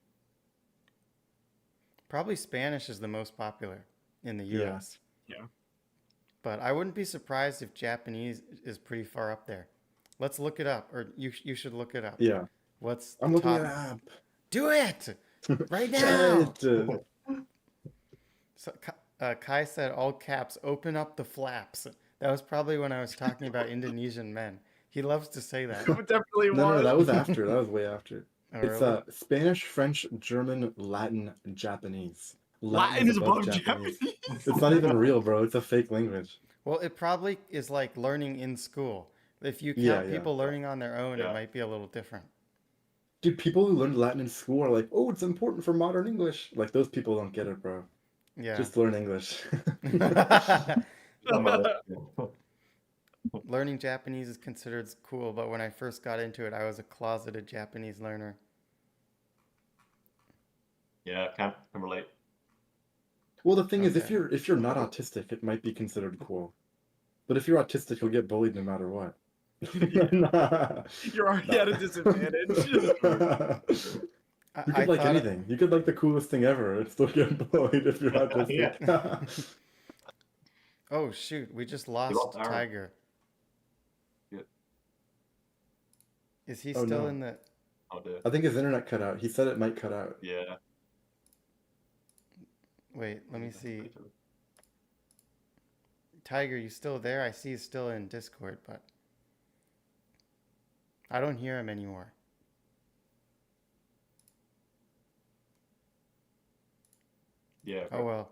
Probably Spanish is the most popular in the Yeah. U.S. Yeah. But I wouldn't be surprised if Japanese is pretty far up there. Let's look it up, or you should look it up. Yeah. What's I'm the looking top? at an Do it right app. now. Shit. So, Kai said, all caps, open up the flaps. That was probably when I was talking about Indonesian men. He loves to say that. It definitely No, was. that was after. That was way after. Oh, It's really? Spanish, French, German, Latin, Japanese. Latin is above Japanese. It's not even real, bro. It's a fake language. Well, it probably is like learning in school. If you Yeah, count yeah. people learning on their own, it Yeah. might be a little different. Dude, people who learned Latin in school are like, oh, it's important for modern English. Like, those people don't get it, bro. Yeah. Just learn English. Learning Japanese is considered cool, but when I first got into it, I was a closeted Japanese learner. Yeah, can relate. Well, the thing is, Okay. if you're not autistic, it might be considered cool. But if you're autistic, you'll get bullied no matter what. Nah. You're already at a disadvantage. You I could like thought anything. You could like the coolest thing ever and still get bullied if you're autistic. Oh shoot, we just lost lost Aaron. Tiger. Yeah. Is he Oh, still no. in the? Oh dear. I think his internet cut out. He said it might cut out. Yeah. Wait, let me see. Tiger, you still there? I see he's still in Discord, but I don't hear him anymore. Yeah. Oh well.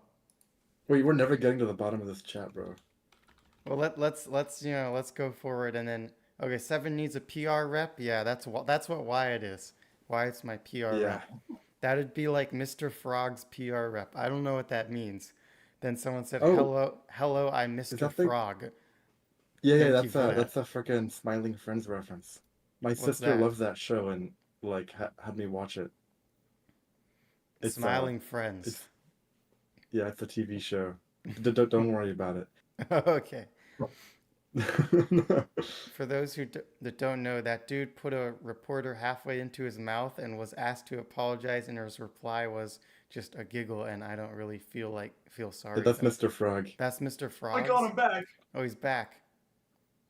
Wait, we're never getting to the bottom of this chat, bro. Well, let's go forward and then okay. Seven needs a PR rep. Yeah, that's what Wyatt is. Wyatt's my PR Yeah. rep. That'd be like Mr. Frog's PR rep. I don't know what that means. Then someone said, Oh. hello, I'm Mr. that the- Frog. Yeah, Thank you that's for that. that's a freaking Smiling Friends reference. My What's sister that? loves that show and like had me watch it. It's, Smiling Friends. it's yeah, it's a TV show. Don't worry about it. Okay. For those that don't know, that dude put a reporter halfway into his mouth and was asked to apologize, and his reply was just a giggle, and I don't really feel sorry. That's though. Mr. Frog. That's Mr. Frog. I got him back. Oh, he's back.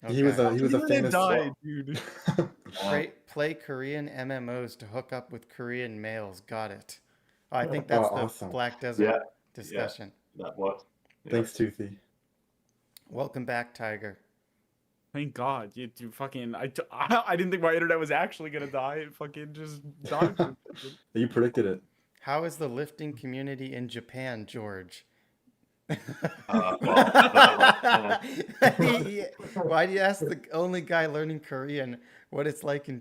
He was Okay. a His name famous. died, dude. Play Korean MMOs to hook up with Korean males. Got it. Oh, I think that's the awesome. Black Desert Yeah. discussion. That what? Yeah. Thanks, Toothy. Welcome back, Tiger. Thank God. You fucking. I didn't think my internet was actually gonna die. It fucking just died. You predicted it. How is the lifting community in Japan, George? Well, Why do you ask the only guy learning Korean what it's like in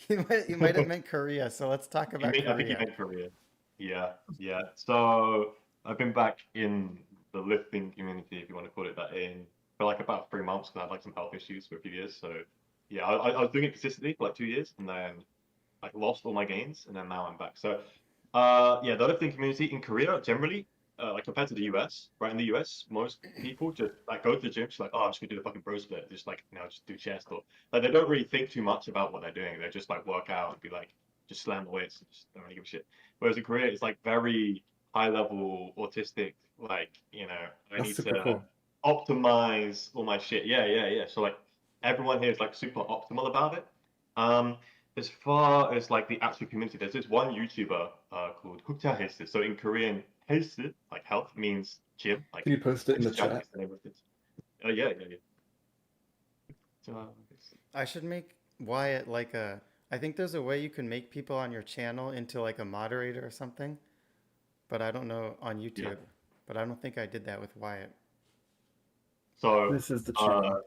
he might have meant Korea, so let's talk about I think you Korea. meant Korea. Yeah, yeah. So I've been back in the lifting community, if you want to call it that, for like about 3 months because I had like some health issues for a few years. So yeah, I was doing it consistently for like 2 years, and then I lost all my gains, and then now I'm back. So yeah, the lifting community in Korea generally, like compared to the US, right? In the US, most people just like go to the gym, just like, oh, I'm just gonna do the fucking bro split, just like just do chest, or like they don't really think too much about what they're doing. They just like work out and be like, just slam the weights, just don't really give a shit. Whereas in Korea, it's like very high level autistic, like I That's need super to cool. optimize all my shit. Yeah. So like everyone here is like super optimal about it. as far as like the actual community, there's this one YouTuber called Hypothetical. So in Korean, health, like health, means gym. Like Can you post it in the Jack chat? is the name of it. Yeah. So, I should make Wyatt like a. I think there's a way you can make people on your channel into like a moderator or something, but I don't know on YouTube. Yeah. But I don't think I did that with Wyatt. so This is the uh, channel.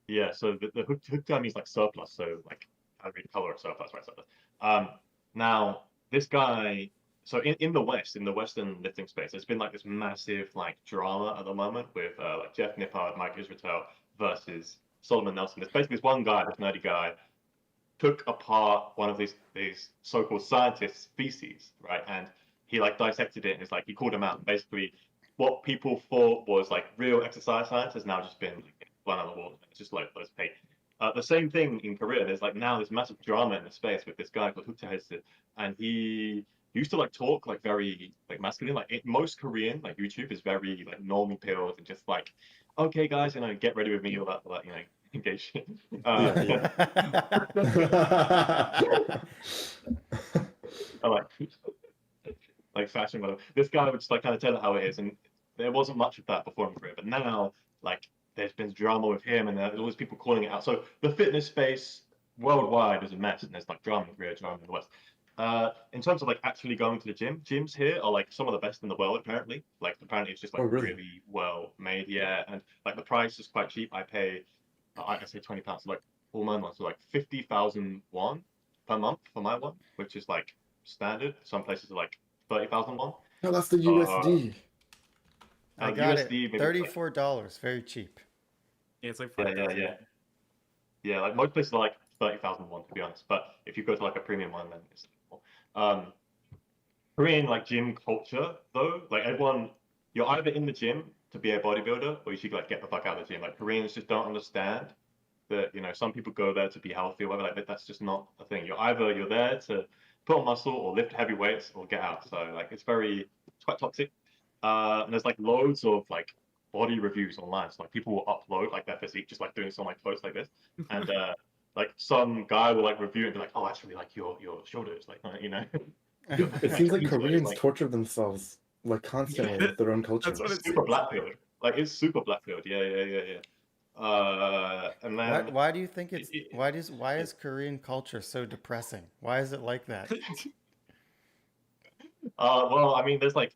yeah, so the Hukta means like surplus, so like how we color it surplus, right? Surplus. Um, now this guy, so in the West, in the Western lifting space, there's been like this massive like drama at the moment with like Jeff Nippard, Mike Israel versus Solomon Nelson. There's basically this one guy, this nerdy guy, took apart one of these so-called scientists' feces, right? And he like dissected it and it's like he called them out. And basically, what people thought was like real exercise science has now just been like, blown out of the water. It's just like those hate. The same thing in Korea. There's like now this massive drama in the space with this guy called Huktae, and he used to like talk like very like masculine. Like most Korean like YouTube is very like normie pills and just like, okay guys, get ready with me all that engage. Yeah. I like fashion, whatever. This guy would just like kind of tell it how it is, and there wasn't much of that before in Korea, but now like there's been drama with him, and there's always people calling it out. So the fitness space worldwide is a mess, and there's like drama in Korea, drama in the West. In terms of like actually going to the gym, gyms here are like some of the best in the world apparently. Like apparently it's just like Oh, really? really well made, yeah, and like the price is quite cheap. I pay, I say £20, so like all my months, so like 50,000 won per month for my one, which is like standard. Some places are like 30,000 won. No, that's the USD. I got USD it. maybe like, $34, very cheap. Yeah, it's like yeah, 5,000. yeah. Like most places are like 30,000 won to be honest. But if you go to like a premium one, then it's more. Korean like gym culture though, like everyone, you're either in the gym to be a bodybuilder or you should like get the fuck out of the gym. Like Koreans just don't understand that some people go there to be healthy or whatever. Like that's just not a thing. You're there to put on muscle or lift heavy weights or get out. So like it's quite toxic. And there's like loads of like body reviews online. So like people will upload like their physique, just like doing some like posts like this, and like some guy will like review it and be like, oh, actually, like your shoulders, like It seems like He's Koreans like, torture themselves like constantly with their own culture. That's what it super seems black like. pilled. Like it's super black pilled. Yeah. And then Why do you think it's it- why is Korean culture so depressing? Why is it like that? well, I mean, there's like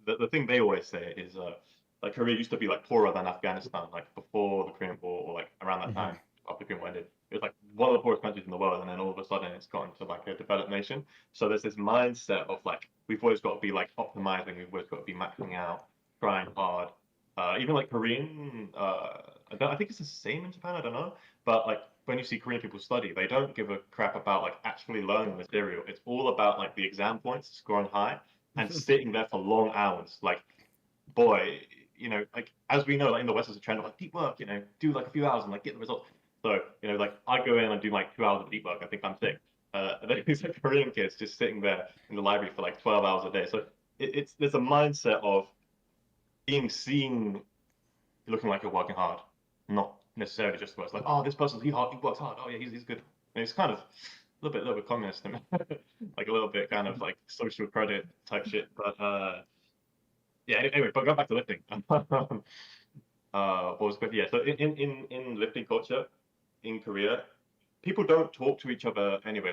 the thing they always say is like Korea used to be like poorer than Afghanistan, like before the Korean War or like around that time after the Korean War ended. It was like one of the poorest countries in the world, and then all of a sudden it's gotten to like a developed nation. So there's this mindset of like we've always got to be like optimizing, we've always got to be maxing out, trying hard. Even like Korean, I think it's the same in Japan. I don't know, but like when you see Korean people study, they don't give a crap about like actually learning material. It's all about like the exam points, scoring high, and sitting there for long hours. Like, boy, like as we know, like in the West, there's a trend of like deep work. Do like a few hours and like get the results. So like I go in and do like 2 hours of deep work. I think I'm sick. And then these like Korean kids just sitting there in the library for like 12 hours a day. So there's a mindset of being seen looking like you're working hard, not necessarily just works like, oh, this person's he works hard. Oh yeah, he's good. And it's kind of a little bit communist, like a little bit kind of like social credit type shit. But yeah. Anyway, but go back to lifting. What was good? Yeah. So in lifting culture in Korea, people don't talk to each other anyway.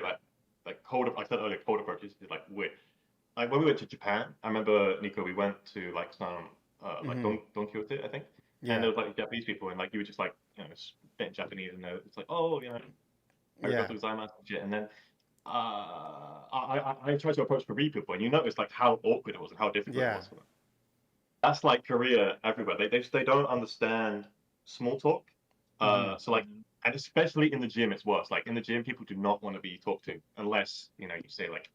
Like cold, like I said earlier, cold approaches is like weird. Like when we went to Japan, I remember Nico, we went to like some like Don Quixote, I think, and there was like Japanese people, and like you were just like spitting Japanese, and it's like, oh, arigato gozaimasu and shit, and then I tried to approach Korean people, and you noticed like how awkward it was and how difficult it was for them. That's like Korea everywhere. They don't understand small talk. So like, and especially in the gym, it's worse. Like in the gym, people do not want to be talked to unless you say like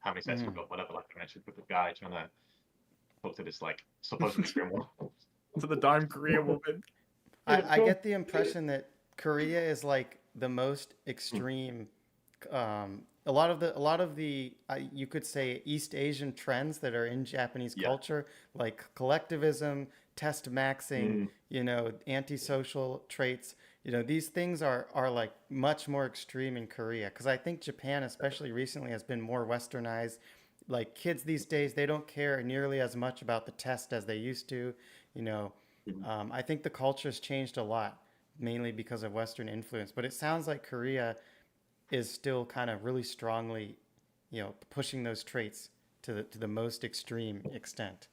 how many sets you've got, whatever. Like I mentioned with the guy trying to talk to this like supposedly Korean woman. To the darn Korean woman. I get the impression that Korea is like the most extreme a lot of the you could say East Asian trends that are in Japanese Yeah. culture, like collectivism, test maxing, Mm, antisocial traits. These things are like much more extreme in Korea, because I think Japan, especially recently, has been more westernized. Like kids these days, they don't care nearly as much about the test as they used to. You know, mhm. I think the culture's changed a lot, mainly because of Western influence. But it sounds like Korea is still kind of really strongly, pushing those traits to the most extreme extent.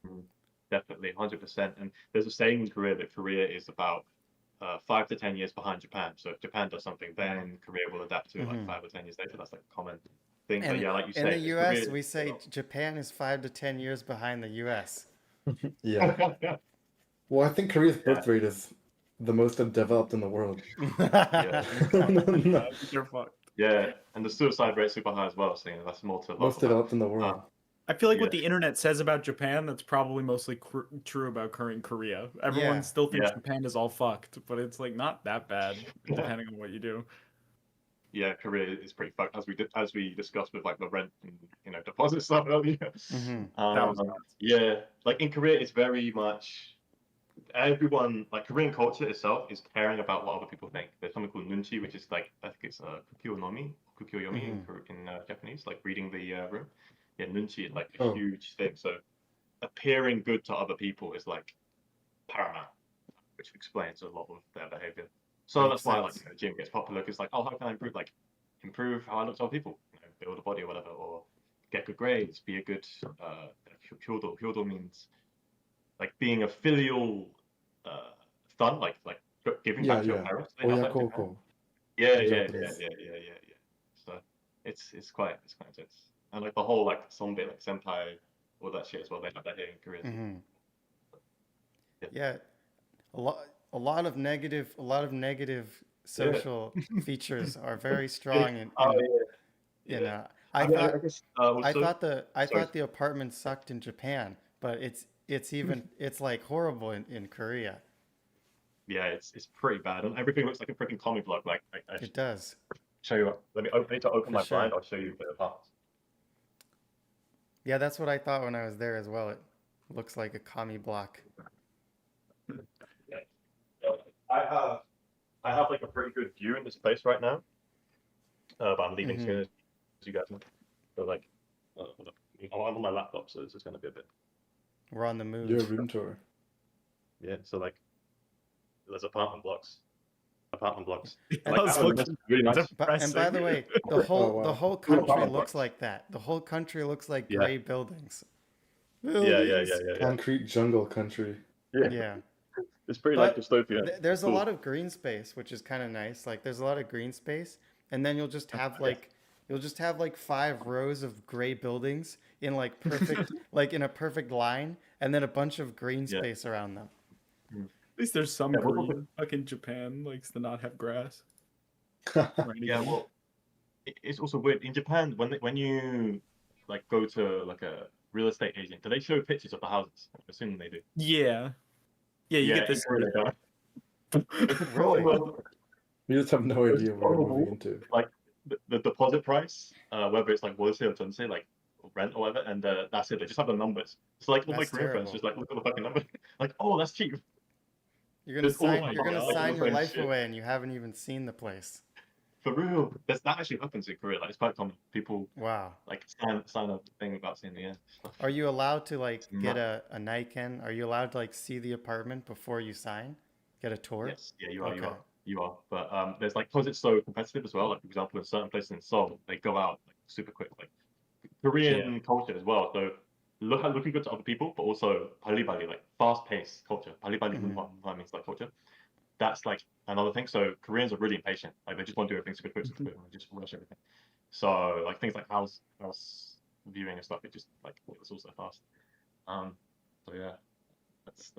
Mm, definitely, 100%. And there's a saying in Korea that Korea is about 5 to 10 years behind Japan. So if Japan does something, then Korea will adapt to it like Hmm. 5 or 10 years later. That's like a common thing. But And yeah, like you in the say, it's Korea. U.S., we say Japan is 5 to 10 years behind the U.S. Yeah. Well, I think Korea's Yeah, birth rate is the most developed in the world. yeah, Yeah, they're fucked. yeah. And the suicide rate super high as well. So that's more to laugh Most about. developed in the world. I feel like Yeah, what the internet says about Japan, that's probably mostly true about current Korea. Everyone Yeah. still thinks yeah, Japan is all fucked, but it's like not that bad, yeah. depending on what you do. Yeah, Korea is pretty fucked as we discussed with like the rent and deposit stuff earlier. Hmm. That was Um, nuts. yeah, like in Korea, it's very much everyone like Korean culture itself is caring about what other people think. There's something called nunchi, which is like I think it's kukyonomi Hmm. in Japanese, like reading the room. Yeah, nunchi is like a Oh, huge thing. So appearing good to other people is like paramount, which explains a lot of their behavior. So Makes that's why like sense. gym gets popular because like, oh, how can I improve? Like improve how I look to other people, build a body or whatever, or get good grades, be a good hyodo. Hyodo means like being a filial uh, son, like giving yeah, back to your yeah. parents. They have that in Japan. Oyakoko Yeah, in yeah, yeah, Japanese. yeah, yeah, yeah, yeah. So it's quite intense, and like the whole like sonbe, like senpai, all that shit as well. They have that here in Korea too. Hmm. Yeah, Yeah, a lot a lot of negative yeah. social features are very Yeah. strong in Oh in yeah, in yeah. uh I I mean, thought I guess I also thought the I sorry. thought the apartment sucked in Japan, but it's like horrible in Korea. Yeah, it's pretty bad, and everything looks like a freaking comic book. Like I It should does, show you. I need to open for my sure. blind. I'll show you the parts. Yeah, that's what I thought when I was there as well. It looks like a commie block. Yeah. Yeah, I have like a pretty good view in this place right now, but I'm leaving Hmm. soon, as you guys know. So like, hold up. I'm on my laptop, so this is gonna be a bit. We're on the Your move. room tour. Yeah. So like, there's apartment blocks. That Like was that one is fucking really nice. And by depressing. the way, the Oh whole the wow. whole Cool country apartment looks blocks. like that. The whole country looks like Yeah. gray buildings. Yeah. Yeah. Yeah. Buildings. Yeah. Yeah. Concrete jungle country. Yeah. Yeah. It's pretty like But dystopian. there's It's a lot cool. of green space, which is kind of nice. Like there's a lot of green space, and then Yeah. you'll just have like 5 rows of gray buildings in like perfect like in a perfect line, and then a bunch of green Yeah. space around them. Mm. At least there's some Yeah. green. Fucking Japan likes to not have grass or Yeah. anything. Well, it's also weird in Japan when you like go to like a real estate agent. Do they show pictures of the houses? I'm assuming they do. Yeah. Yeah, you Yeah, get in this. Korea they don't. It's Really? horrible. You just have no It's idea where you're moving horrible. into. Like the deposit price, whether it's like wholesale or Jeonsei, like rent or whatever, and that's it. They just have the numbers. So like all my That's Korean friends terrible. just like look at the fucking number, like oh that's cheap. You're gonna There's all Oh of sign my you're gonna like all sign the your god. same life shit. away, and you haven't even seen the place. For real. That actually happens in Korea. Like it's quite common. People Wow. like sign a thing about seeing the end. Are you allowed to like It's get nuts. a Niken? Are you allowed to like see the apartment before you sign? Get a tour? Yes, yeah, you are, you Okay. are, you are. But there's like because it's so competitive as well. Like for example, in certain places in Seoul, they go out like super quick. Like Yeah. Korean culture as well. So looking good to other people, but also bali like fast-paced culture. Bali Hmm. means like culture. That's like another thing. So Koreans are really impatient. Like they just want to do everything super quick, super quick, and they just rush everything. So like things like house viewing and stuff, it just like it's also fast. Um, so yeah, that's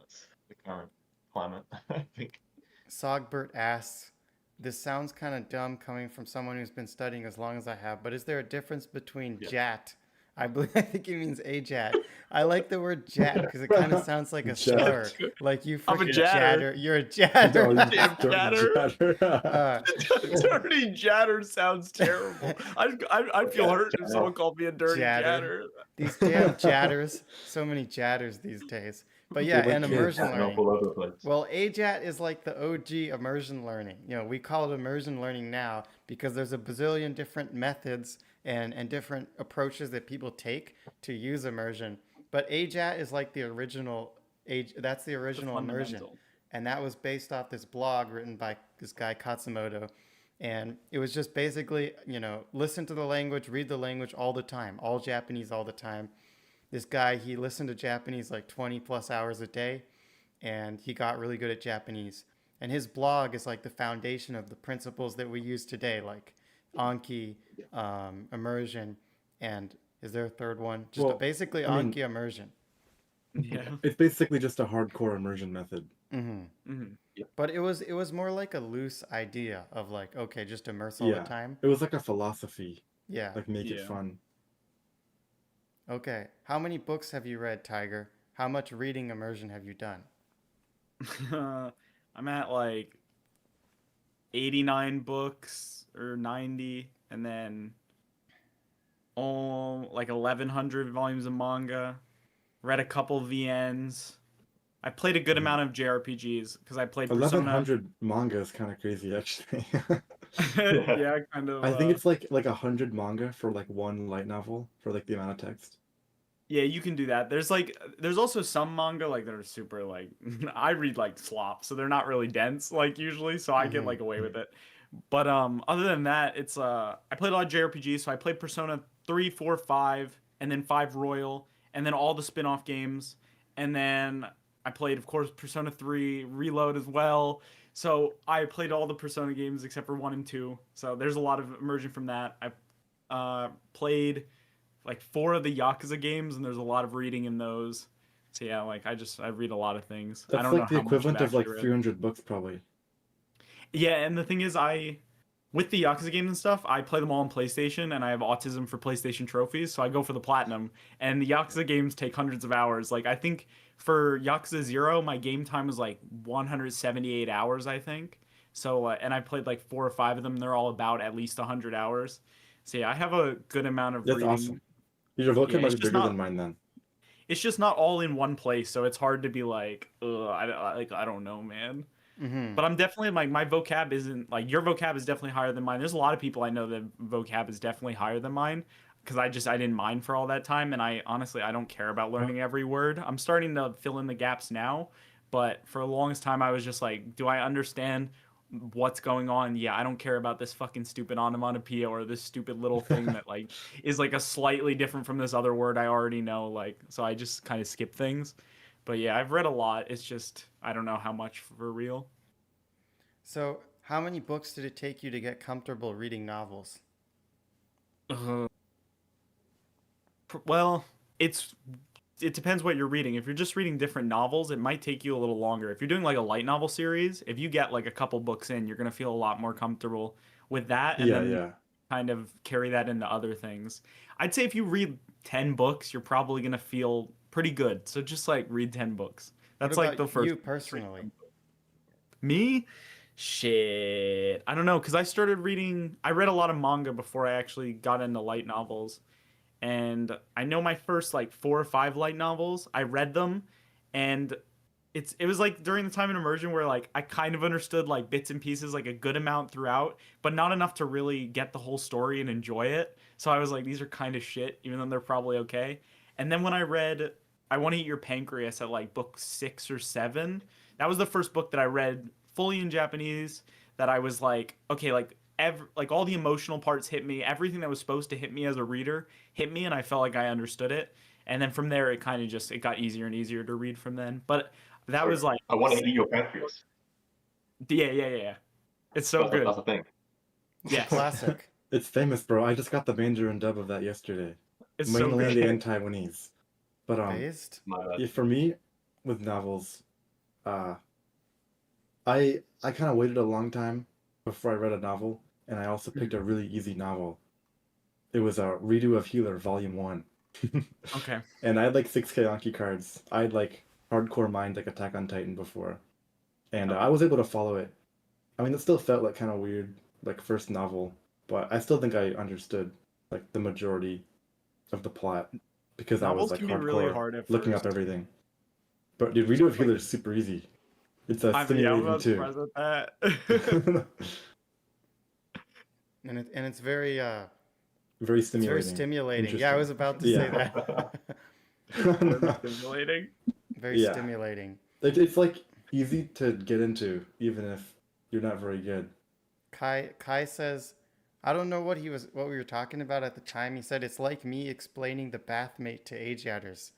the current climate, I think. Sogbert asks, this sounds kind of dumb coming from someone who's been studying as long as I have, but is there a difference between Yeah. JAT, I think he means ajatt. I like the word jat because it kind of sounds like a slur. Jatt. Like you I'm a freaking jatter. jatter. You're a No, jatter. you Damn dirty jatter. uh, Dirty jatter sounds terrible. I'd feel hurt if someone called me a dirty jatter. jatter. These damn jatters. So many jatters these days. But yeah, You're like and kids. immersion Chatting off learning. all over the place. Well, AJAT is like the OG immersion learning. You know, we call it immersion learning now because there's a bazillion different methods and different approaches that people take to use immersion. But AJAT is like the original that's the original immersion. Fundamental. And that was based off this blog written by this guy Katsumoto. And it was just basically, you know, listen to the language, read the language all the time, all Japanese all the time. This guy, he listened to Japanese like 20 plus hours a day and he got really good at Japanese. And his blog is like the foundation of the principles that we use today, like Anki, immersion, and is there a third one? Just Well, basically I mean- Anki immersion. Yeah. It's basically just a hardcore immersion method. Mm-hmm. But it was more like a loose idea of like, okay, just immerse all the Yeah. time. It was like a philosophy, Yeah. like make it Yeah. fun. Okay. How many books have you read, Tiger? How much reading immersion have you done? I'm at like 89 books or 90, and then like 1,100 volumes of manga. Read a couple VNs. I played a good amount of JRPGs because I played Persona. 1100 manga is kind of crazy, actually. Yeah, kind of. I think it's like 100 manga for like one light novel for like the amount of text. Yeah, you can do that. There's also some manga like that are super like I read like slop, so they're not really dense like usually, so I get like away with it. But other than that, it's I played a lot of JRPGs, so I played Persona 3, 4, 5, and then 5 Royal, and then all the spin-off games, and then I played of course Persona 3 Reload as well. So I played all the Persona games except for 1 and 2. So there's a lot of immersion from that. I played like 4 of the Yakuza games, and there's a lot of reading in those. So yeah, like I read a lot of things. I That's don't know like the how much I've equivalent of like actually read. 300 books, probably. Yeah, and the thing is, with the Yakuza games and stuff, I play them all on PlayStation, and I have autism for PlayStation trophies, so I go for the platinum. And the Yakuza games take hundreds of hours. Like I think for Yakuza 0, my game time was like 178 hours, I think. So and I played like 4 or 5 of them. They're all about at least 100 hours. So yeah, I have a good amount of That's reading. awesome. Your vocab Yeah, might it's be just bigger not- than mine then. It's just not all in one place, so it's hard to be like, I don't know, man. Mm-hmm. But I'm definitely like my vocab isn't like your vocab is definitely higher than mine. There's a lot of people I know that vocab is definitely higher than mine because I didn't mind for all that time, and I honestly I don't care about learning every word. I'm starting to fill in the gaps now, but for the longest time I was just like, do I understand what's going on? Yeah, I don't care about this fucking stupid onomatopoeia or this stupid little thing that like is like a slightly different from this other word I already know. Like, so I just kind of skip things. But yeah, I've read a lot. It's just I don't know how much for real. So, how many books did it take you to get comfortable reading novels? Well, it depends what you're reading. If you're just reading different novels, it might take you a little longer. If you're doing like a light novel series, if you get like a couple books in, you're gonna feel a lot more comfortable with that, and Yeah, then yeah. kind of carry that into other things. I'd say if you read 10 books, you're probably gonna feel pretty good. So just like read 10 books. That's What like the about first. you personally? Me? Shit. I don't know, because I read a lot of manga before I actually got into light novels. And I know my first like 4 or 5 light novels, I read them, and it was like during the time in immersion where like I kind of understood like bits and pieces like a good amount throughout, but not enough to really get the whole story and enjoy it. So I was like, these are kind of shit, even though they're probably okay. And then when I read I Want to Eat Your Pancreas at like book 6 or 7, that was the first book that I read fully in Japanese that I was like, okay, like like all the emotional parts hit me, everything that was supposed to hit me as a reader hit me, and I felt like I understood it. And then from there, it kind of just it got easier and easier to read from then. But that was like, I want to eat your pancreas. yeah. It's so good. That's the thing. Yes, Classic. It's famous, bro. I just got the Mandarin dub of that yesterday. it's so Mainly good. in Taiwanese. But Based? My bad. yeah, for me, with novels, I kind of waited a long time before I read a novel, and I also picked a really easy novel. It was a Redo of Healer, Volume 1. Okay. And I had like 6K Anki cards. I had like hardcore mined like Attack on Titan before, and I was able to follow it. I mean, it still felt like kind of weird, like first novel, but I still think I understood like the majority of the plot because I was Novels like can be really hardcore hard at looking up first. everything. But dude, Redo of Like, Healer is super easy. It's yeah, I'm stimulating not too. surprised at that. And it's very Very it's very stimulating. stimulating. Yeah, I Interesting. was about to say Yeah. that. Very stimulating. Very Yeah. stimulating. It's like easy to get into, even if you're not very good. Kai says, I don't know what we were talking about at the time. He said it's like me explaining the bathmate to ajatters.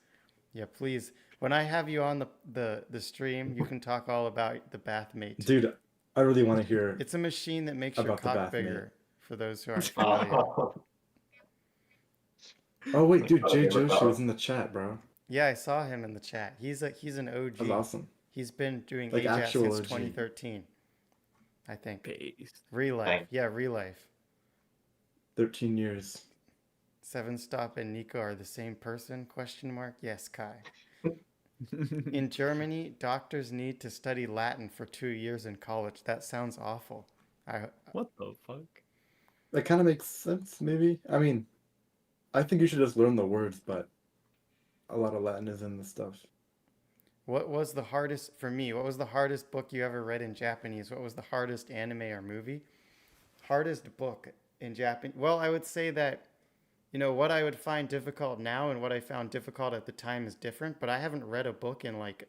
Yeah, please. When I have you on the stream, you can talk all about the bathmate. Dude, I really want to hear It's a machine that makes your about the cock bathmate. bigger. For those who aren't familiar. Oh wait, dude, Gotta Jay give it Joshi that. was in the chat, bro. Yeah, I saw him in the chat. He's an That's OG. awesome. He's been doing Like AJAT actual since OG. 2013, I think. Based. Real life. Dang. Yeah, real life. 13 years. Seven Stop and Nico are the same person? Question mark. Yes, Kai. In Germany, doctors need to study Latin for 2 years in college. That sounds awful. I What the fuck? That kind of makes sense, maybe. I mean, I think you should just learn the words, but a lot of Latin is in the stuff. What was the hardest for me? What was the hardest book you ever read in Japanese? What was the hardest anime or movie? Hardest book in Japan. Well, I would say that what I would find difficult now and what I found difficult at the time is different, but I haven't read a book in like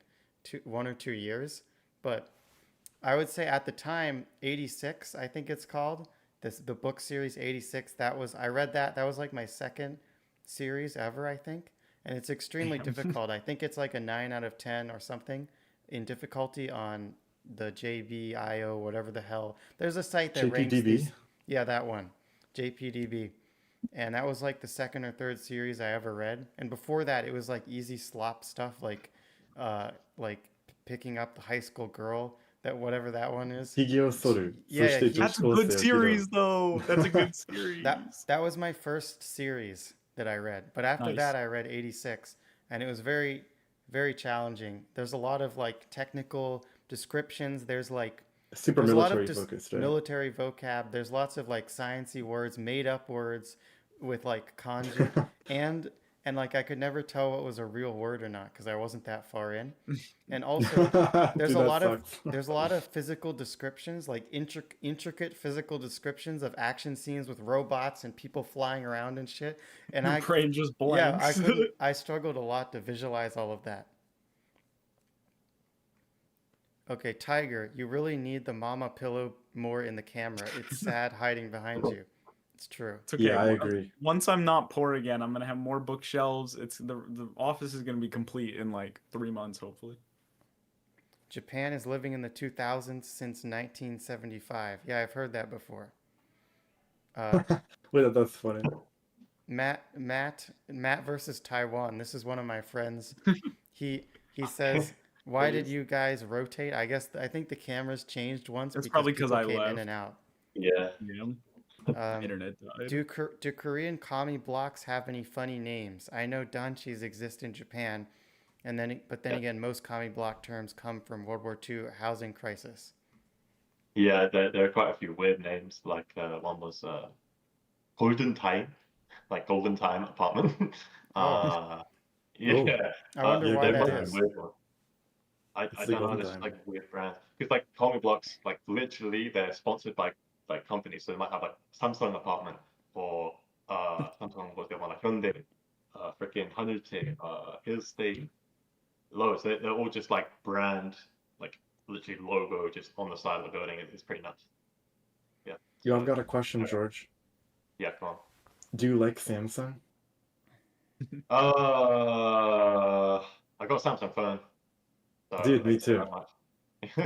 1 or 2 years. But I would say at the time, 86, I think it's called. The book series 86, I read that. That was like my second series ever, I think. And it's extremely Damn. difficult. I think it's like a 9 out of 10 or something in difficulty on the JVIO, whatever the hell. There's a site that ranks JPDB? these. Yeah, that one. JPDB. And that was like the second or third series I ever read. And before that, it was like easy slop stuff, like picking up the high school girl, that whatever that one is. Higio Soru. Yeah, Soshite That's a Joshiko good Seokiro. series, though. That's a good series. that was my first series that I read. But after Nice. that, I read 86, and it was very, very challenging. There's a lot of like technical descriptions. There's a lot of military focused, right? military vocab. There's lots of like sciencey words, made up words with like kanji, and like I could never tell what was a real word or not because I wasn't that far in. And also, there's Dude, a that lot of sucks. there's a lot of physical descriptions, like intricate physical descriptions of action scenes with robots and people flying around and shit. And Your brain just yeah, blanks. I struggled a lot to visualize all of that. Okay, Tiger, you really need the mama pillow more in the camera. It's sad hiding behind you. It's true. It's okay. Yeah, I agree. Once I'm not poor again, I'm gonna have more bookshelves. It's the office is gonna be complete in like 3 months, hopefully. Japan is living in the 2000s since 1975. Yeah, I've heard that before. Wait, that's funny. Matt versus Taiwan. This is one of my friends. He says, "Why did you guys rotate?" I think the cameras changed once That's because probably 'cause people I came in left. and out. Yeah. Internet died. Do Korean kami blocks have any funny names? I know danchis exist in Japan, but then again, most kami block terms come from World War II housing crisis. Yeah, there are quite a few weird names. Like one was Golden Time, like Golden Time apartment. Yeah, I wonder yeah, why they're that quite is. weird one. I It's the don't know. Golden It's just Time. like weird brand. Because like comic blocks, like literally, they're sponsored by like companies. So they might have like Samsung apartment or Samsung was the one like Hyundai, freaking Hanute, Hill State, Lowe's. They're all just like brand, like literally logo just on the side of the building. It's pretty nuts. Yeah. Yo, I've got a question, George. Yeah, come on. Do you like Samsung? I got a Samsung phone. So Dude, me thanks very too. much.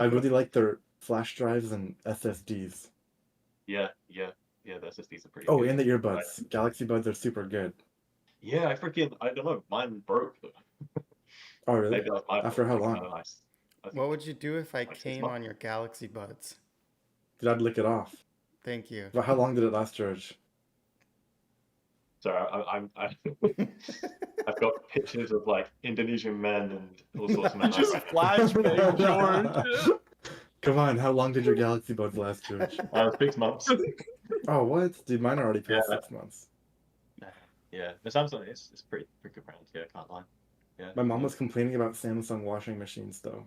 I really like their flash drives and SSDs. Yeah. The SSDs are pretty Oh, good. and the earbuds. Galaxy Buds are super good. Yeah, I don't know, mine broke. Oh, really? Maybe that was my After fault. how I long? don't know, I think What would you do if I like 6 came months. on your Galaxy Buds? Did I lick it off? Thank you. But how long did it last, George? Sorry, I've got pictures of like Indonesian men and all sorts of men. Just flashbang, George. Come on, how long did your galaxy buds last, George? 6 months. Oh, what? Dude, mine are already past Yeah. 6 months. Yeah, the Samsung is pretty good brand. Yeah, can't lie. Yeah. My mom was complaining about Samsung washing machines, though.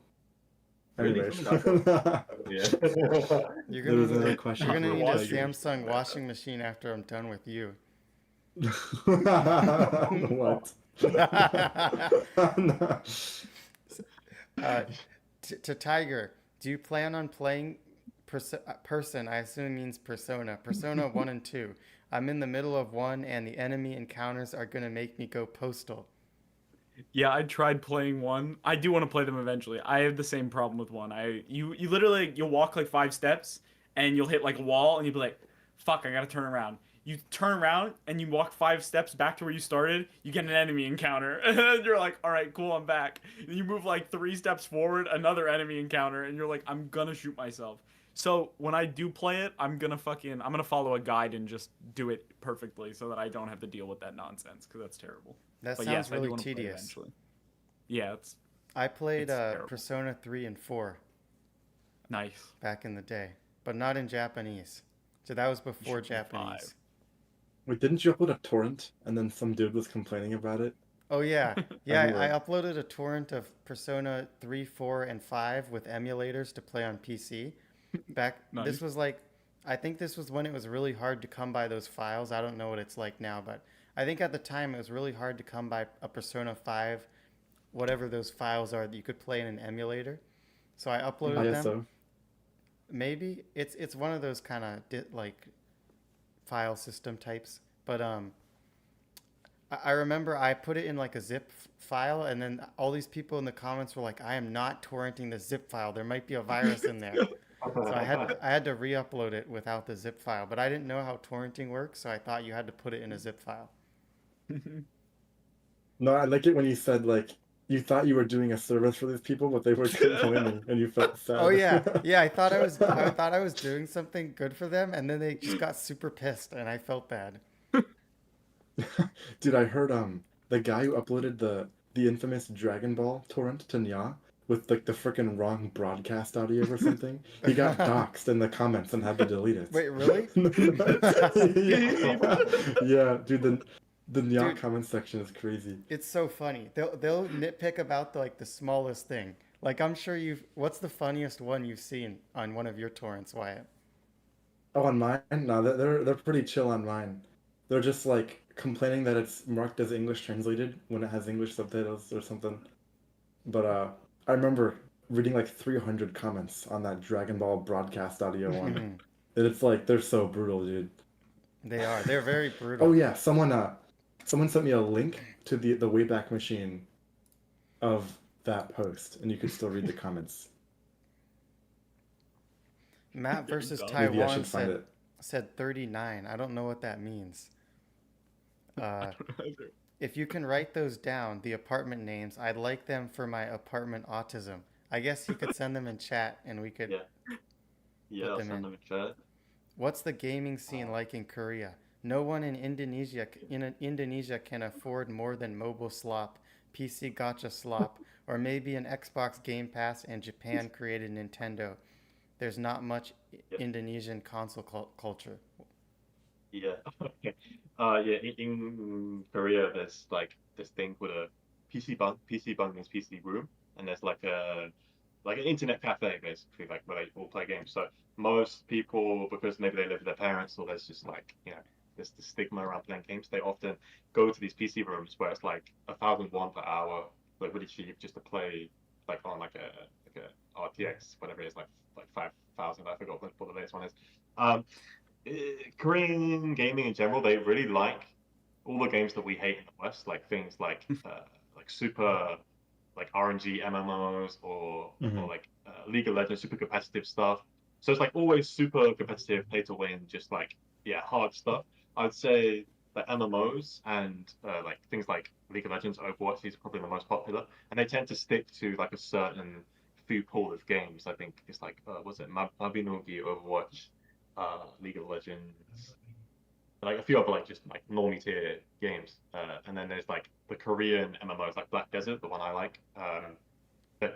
Really? Anyways. Yeah. You're There gonna was need another a, question you're gonna for need a Tiger. Samsung washing machine after I'm done with you. What? No. To Tiger, do you plan on playing person? I assume means Persona. Persona 1 and 2. I'm in the middle of 1, and the enemy encounters are gonna make me go postal. Yeah, I tried playing 1. I do want to play them eventually. I have the same problem with 1. You literally you'll walk like 5 steps and you'll hit like a wall and you'll be like, "Fuck, I gotta turn around." You turn around and you walk 5 steps back to where you started. You get an enemy encounter, and you're like, "All right, cool, I'm back." And you move like 3 steps forward, another enemy encounter, and you're like, "I'm gonna shoot myself." So when I do play it, I'm gonna follow a guide and just do it perfectly so that I don't have to deal with that nonsense because that's terrible. That But sounds yes, I do really want to play it tedious. eventually. Yeah, it's I played It's terrible. Persona 3 and 4 nice. back in the day, but not in Japanese. So that was before should play Japanese. 5. Wait, didn't you upload a torrent and then some dude was complaining about it? Oh yeah, yeah. I Everywhere. uploaded a torrent of Persona 3, 4, and 5 with emulators to play on PC. This Nice. was like, I think this was when it was really hard to come by those files. I don't know what it's like now, but I think at the time it was really hard to come by a Persona 5, whatever those files are that you could play in an emulator. So I uploaded them. ISO. Maybe it's one of those kind of like file system types, but I remember I put it in like a zip file, and then all these people in the comments were like, "I am not torrenting the zip file. There might be a virus in there." So I had to re-upload it without the zip file, but I didn't know how torrenting works, so I thought you had to put it in a zip file. No, I like it when you said like you thought you were doing a service for these people, but they were complaining and you felt sad. Oh yeah, yeah. I thought I was doing something good for them, and then they just got super pissed, and I felt bad. Dude, I heard the guy who uploaded the infamous Dragon Ball torrent to Nya with like the freaking wrong broadcast audio or something. He got doxxed in the comments and had to delete it. Wait, really? Yeah, dude, the Nya Dude. comment section is crazy. It's so funny. They'll nitpick about the smallest thing. Like I'm sure what's the funniest one you've seen on one of your torrents, Wyatt? Oh, on mine? No, they're pretty chill on mine. They're just like complaining that it's marked as English translated when it has English subtitles or something. But I remember reading like 300 comments on that Dragon Ball broadcast audio one. And it's like they're so brutal, dude. They are. They're very brutal. Oh yeah, someone sent me a link to the Wayback Machine of that post, and you could still read the comments. Matt versus Maybe Maybe I Taiwan should find it. said 39. I don't know what that means. If you can write those down, the apartment names, I'd like them for my apartment autism. I guess you could send them in chat, and we could. Yeah, Put I'll them send in. them a chat. What's the gaming scene like in Korea? No one in Indonesia can afford more than mobile slop, PC gotcha slop, or maybe an Xbox Game Pass, and Japan created Nintendo. There's not much Indonesian console culture. Yeah. Okay. Yeah. In Korea, there's like this thing called a PC bunk. PC bunk means PC room, and there's like an internet cafe basically, like where they all play games. So most people, because maybe they live with their parents, or there's just like there's the stigma around playing games. They often go to these PC rooms where it's like 1,001 per hour, like really cheap, just to play like on like a RTX, whatever it is, like 5,000. I forgot what the latest one is. Korean gaming in general, they really like all the games that we hate in the West, like things like super like RNG MMOs or like League of Legends, super competitive stuff. So it's like always super competitive, pay to win, just like hard stuff. I'd say like MMOs and like things like League of Legends, Overwatch, these are probably the most popular, and they tend to stick to like a certain few pool of games. I think it's like what's it, Mabinogi, Overwatch, League of Legends. like a few other like just like normie tier games, and then there's like the Korean MMOs like Black Desert, the one I like,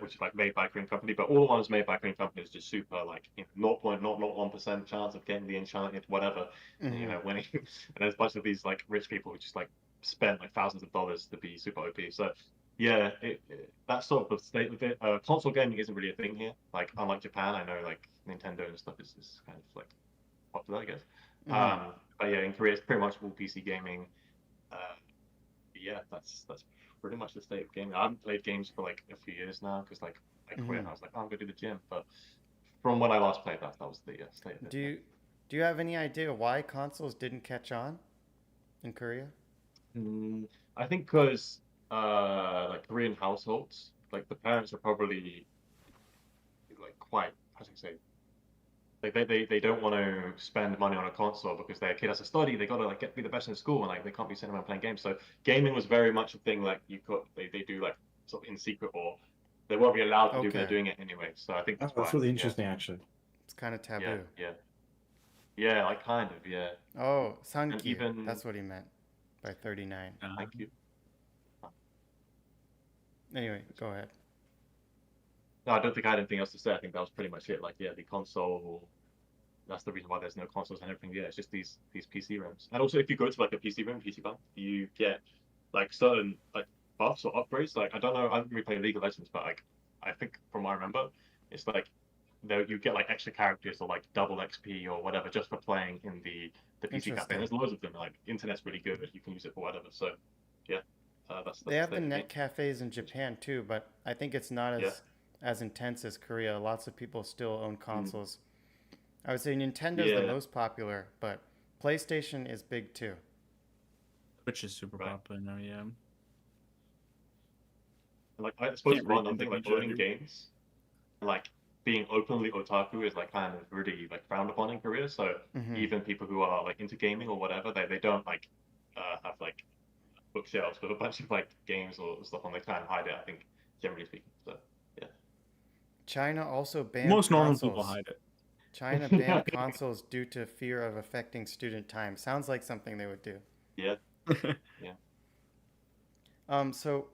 which is like made by a Korean company, but all the ones made by Korean companies just super like 0.001% chance of getting the enchanted whatever, and, Mm-hmm. winning. And there's a bunch of these like rich people who just like spend like thousands of dollars to be super OP. So yeah, that's sort of the state of it. Console gaming isn't really a thing here. Like unlike Japan, I know like Nintendo and stuff is kind of like popular, I guess. Mm-hmm. But yeah, in Korea it's pretty much all PC gaming. Uh, yeah, that's pretty much the state of gaming. I haven't played games for like a few years now because like I quit and Mm-hmm. I was like, oh, I'm gonna do the gym. But from when I last played that was the state of it. Do you have any idea why consoles didn't catch on in Korea? I think because like Korean households, like the parents are probably like quite how do you say like they don't want to spend money on a console because their kid has to study. They got to like be the best in school and like they can't be sitting around playing games. So gaming was very much a thing like they do like sort of in secret or they won't be allowed to do, but they're Okay, doing it anyway. So I think Oh, that's that's why. really Yeah, interesting, actually. it's kind of yeah, taboo. yeah, yeah. Like kind of, yeah. Oh, And Sankyu. even That's what he meant by 39. thank you. Anyway, go ahead. No, I don't think I had anything else to say. I think that was pretty much it. Like yeah, the console. That's the reason why there's no consoles and everything. Yeah, it's just these PC rooms. And also, if you go to like a PC room, PC bump, you get like certain like buffs or upgrades. Like I don't know, I haven't really played League of Legends, but like I think from what I remember, it's like there you get like extra characters or like double XP or whatever just for playing in the PC cafe. And Interesting. there's loads of them. Like internet's really good, but you can use it for whatever. So yeah, They that's the have the state of the game. net cafes in Japan too, but I think it's not Yeah. as intense as Korea. Lots of people still own Mm. consoles. I would say Nintendo's the Yeah. most popular, but PlayStation is big too. Which is super Right. popular now, yeah. And like I suppose Can't for read another thing, like Indonesia owning here. games. Like being openly otaku is like kind of really like frowned upon in Korea. So Mm-hmm. even people who are like into gaming or whatever, they don't like have like bookshelves with a bunch of like games or stuff on. They try and hide it. I think generally speaking. So China also banned Most normal people consoles. hide it. China yeah, banned consoles due to fear of affecting student time. Sounds like something they would do. yeah, yeah. So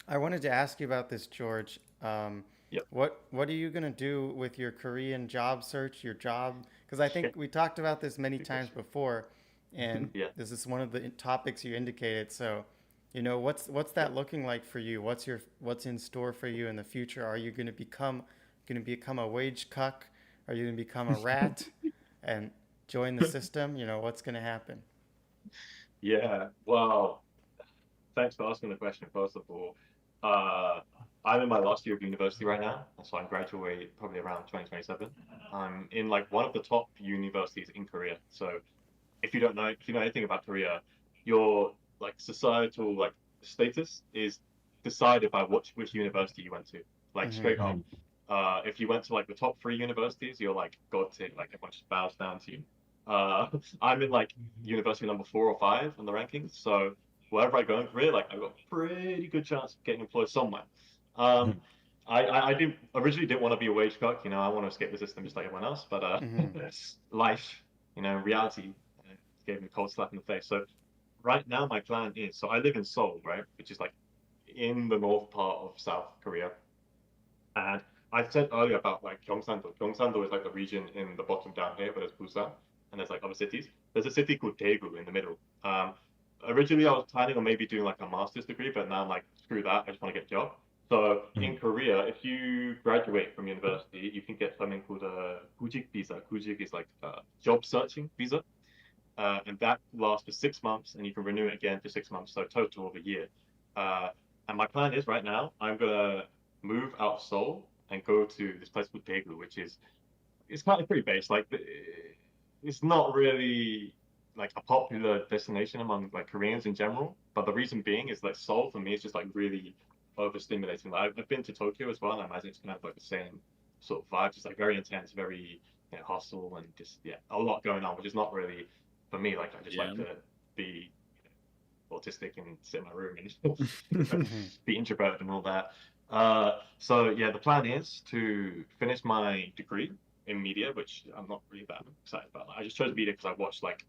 I wanted to ask you about this, George. Yep. What are you gonna do with your Korean job search, your job? Because I think we talked about this many Good times question. before, and Yeah. this is one of the topics you indicated. So, what's that looking like for you? What's in store for you in the future? Are you gonna become a wage cuck? Are you gonna become a rat and join the system? What's gonna happen? Yeah. Well, thanks for asking the question, first of all. Uh, I'm in my last year of university right now, so I graduate probably around 2027. I'm in like one of the top universities in Korea. So if you know anything about Korea, your like societal like status is decided by which university you went to. Like Mm-hmm. straight up, if you went to like the top three universities, you're like god tier, like everyone just bows down to you. Uh, I'm in like university number 4 or 5 on the rankings, so wherever I go in Korea, like I've got a pretty good chance of getting employed somewhere. Um, I didn't originally didn't want to be a wage cock, I want to escape the system just like everyone else, but Mm-hmm. life, reality gave me a cold slap in the face. So right now my plan is so I live in Seoul, right, which is like in the north part of South Korea. And I said earlier about like Gyeongsang-do. Gyeongsang-do is like a region in the bottom down here, but there's Busan and there's like other cities. There's a city called Daegu in the middle. Originally I was planning on maybe doing like a master's degree, but now I'm like, screw that, I just want to get a job. So in Korea, if you graduate from university, you can get something called a Gujik visa. Gujik is like a job searching visa. And that lasts for 6 months, and you can renew it again for 6 months, so a total of a year. Uh, and my plan is right now, I'm gonna move out of Seoul and go to this place called Daegu, which is it's kind of pretty base. Like it's not really like a popular destination among like Koreans in general. But the reason being is like Seoul for me is just like really overstimulating. Like I've been to Tokyo as well, and I imagine it's kind of like the same sort of vibe, just like very intense, very hostile, and just a lot going on, which is not really for me. Like I just Yeah. like to be autistic and sit in my room and Mm-hmm. be introverted and all that. So yeah, the plan is to finish my degree in media, which I'm not really that excited about. Like, I just chose media because I watched like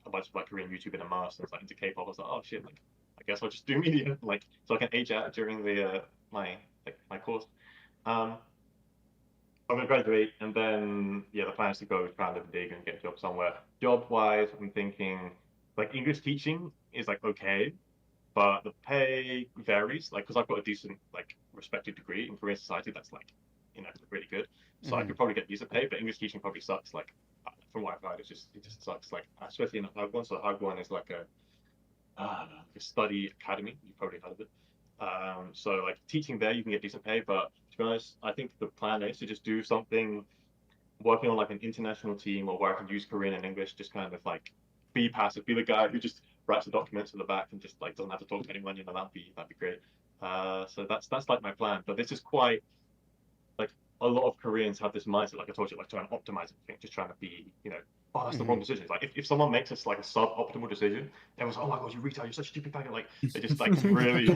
a bunch of like Korean YouTube and immersed, and it's like into K-pop. I was like, oh shit, like I guess I'll just do media, like so I can ajatt during the my course. Um, I'm gonna graduate, and then the plan is to go try and live big and get a job somewhere. Job wise, I'm thinking like English teaching is like okay, but the pay varies. Like because I've got a decent like respected degree in Korean society, that's like really good. So I could probably get decent pay, but English teaching probably sucks. Like from what I've heard, it just sucks. Like especially in Hagwon. So Hagwon is like a study academy. You've probably heard of it. So like teaching there, you can get decent pay, but to be honest, I think the plan is to just do something, working on like an international team, or where I can use Korean and English, just kind of like be passive, be the guy who just writes the documents in the back and just like doesn't have to talk to anyone. That'd be great. So that's like my plan. But this is quite like a lot of Koreans have this mindset, like I told you, like trying to optimize everything, just trying to be, oh, that's the wrong decision. Like if someone makes us like a sub-optimal decision, everyone's like, oh my god, you retard, you're such a stupid faggot. Like they just like really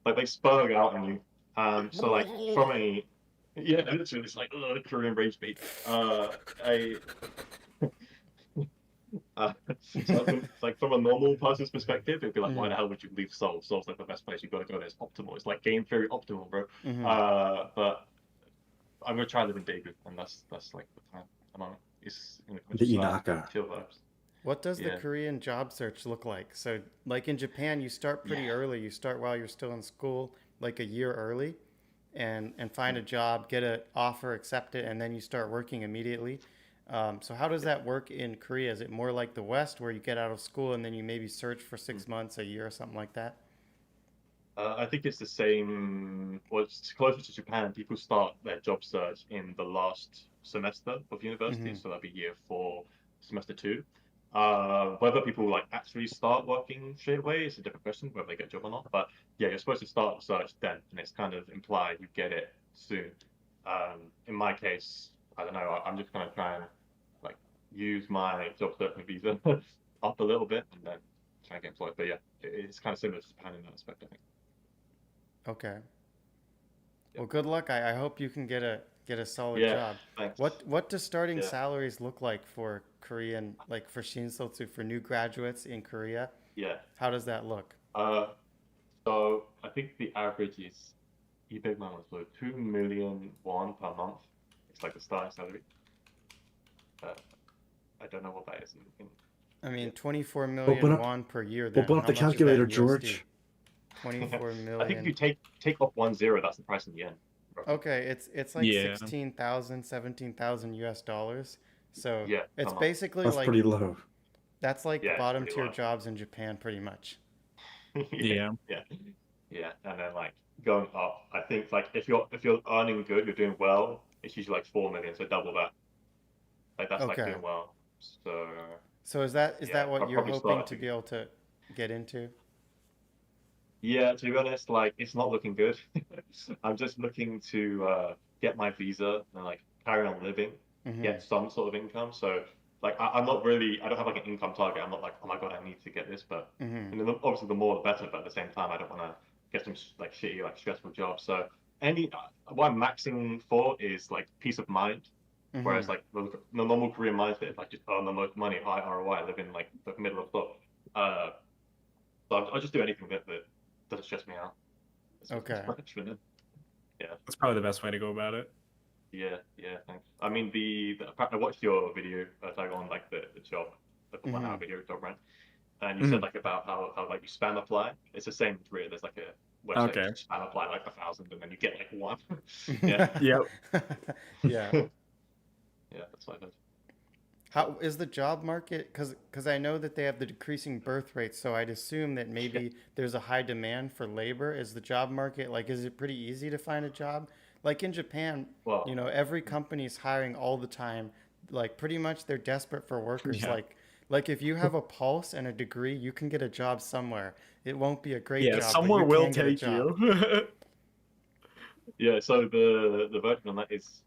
like they spurg out on you. So like from a literally it's like Korean rage bait. I so like from a normal person's perspective, it'd be like, why the hell would you leave Seoul? Seoul's like the best place. You've got to go there. It's optimal. It's like game theory optimal, bro. But I'm gonna try living big, and that's like the plan at the moment. It's in the The countryside, Inaka. chill vibes. What does the Yeah. Korean job search look like? So, like in Japan, you start pretty early. You start while you're still in school, like a year early, and find a job, get an offer, accept it, and then you start working immediately. So, how does that work in Korea? Is it more like the West, where you get out of school and then you maybe search for 6 months, a year, or something like that? I think it's the same. Well, it's closer to Japan. People start their job search in the last semester of university, so that'd be year 4, semester 2. Whether people like actually start working straight away is a different question, whether they get a job or not. But yeah, you're supposed to start the search then, and it's kind of implied you get it soon. In my case, I don't know. I'm just gonna try and like use my job searching visa up a little bit, and then try and get employed. But yeah, it's kind of similar to Japan in that aspect, I think. Okay. Yeah. Well, good luck. I hope you can get a solid Yeah, job. thanks. What do starting Yeah. salaries look like for Korean, like for Shinseotsu, for new graduates in Korea? Yeah. How does that look? So I think the average is Ebigman was like 2 million won per month. It's like the starting salary. I don't know what that is I mean, 24 million Open up- won per year. Then Open up how the much is that in calculator, USD? George. 24 I think million. if you take off 1 0, that's the price in yen. roughly. Okay, it's like Yeah. 16,000, 17,000 US dollars. So Yeah, it's per month. basically That's like pretty low. that's like Yeah, it's bottom pretty tier low. jobs in Japan, pretty much. Yeah. Yeah, and then like going up. I think like if you're earning good, you're doing well. It's usually like 4 million, so double that. Like that's like Okay. doing well. So So is that Yeah, what I'll you're probably hoping start to to- be able to get into? yeah, to be honest, like it's not looking good. I'm just looking to get my visa and like carry on living, get some sort of income. So like I'm not really, I don't have like an income target. I'm not like, oh my god, I need to get this. But and then obviously the more the better. But at the same time, I don't want to get some like shitty like stressful job. So what I'm maxing for is like peace of mind. Whereas like the normal Korean mindset is like just earn the most money, high ROI, live in like the middle of the. So I'll just do anything that doesn't stress me out. Okay. That's probably the best way to go about it. Yeah, thanks. I mean, I watched your video like on like the job, like the 1 hour video job rant, and you said like about how like you spam apply. It's the same in Korea. There's like a website Okay. you spam apply like 1,000, and then you get like 1. Yeah, Yep. Yeah. yeah, that's what I heard. How is the job market? Because I know that they have the decreasing birth rate, so I'd assume that maybe there's a high demand for labor. Is the job market like? Is it pretty easy to find a job? Like in Japan, Well, every company is hiring all the time. Like pretty much, they're desperate for workers. Yeah. Like if you have a pulse and a degree, you can get a job somewhere. It won't be a great Yeah, job, but somewhere you will can get a take job. you. yeah. So the version on that is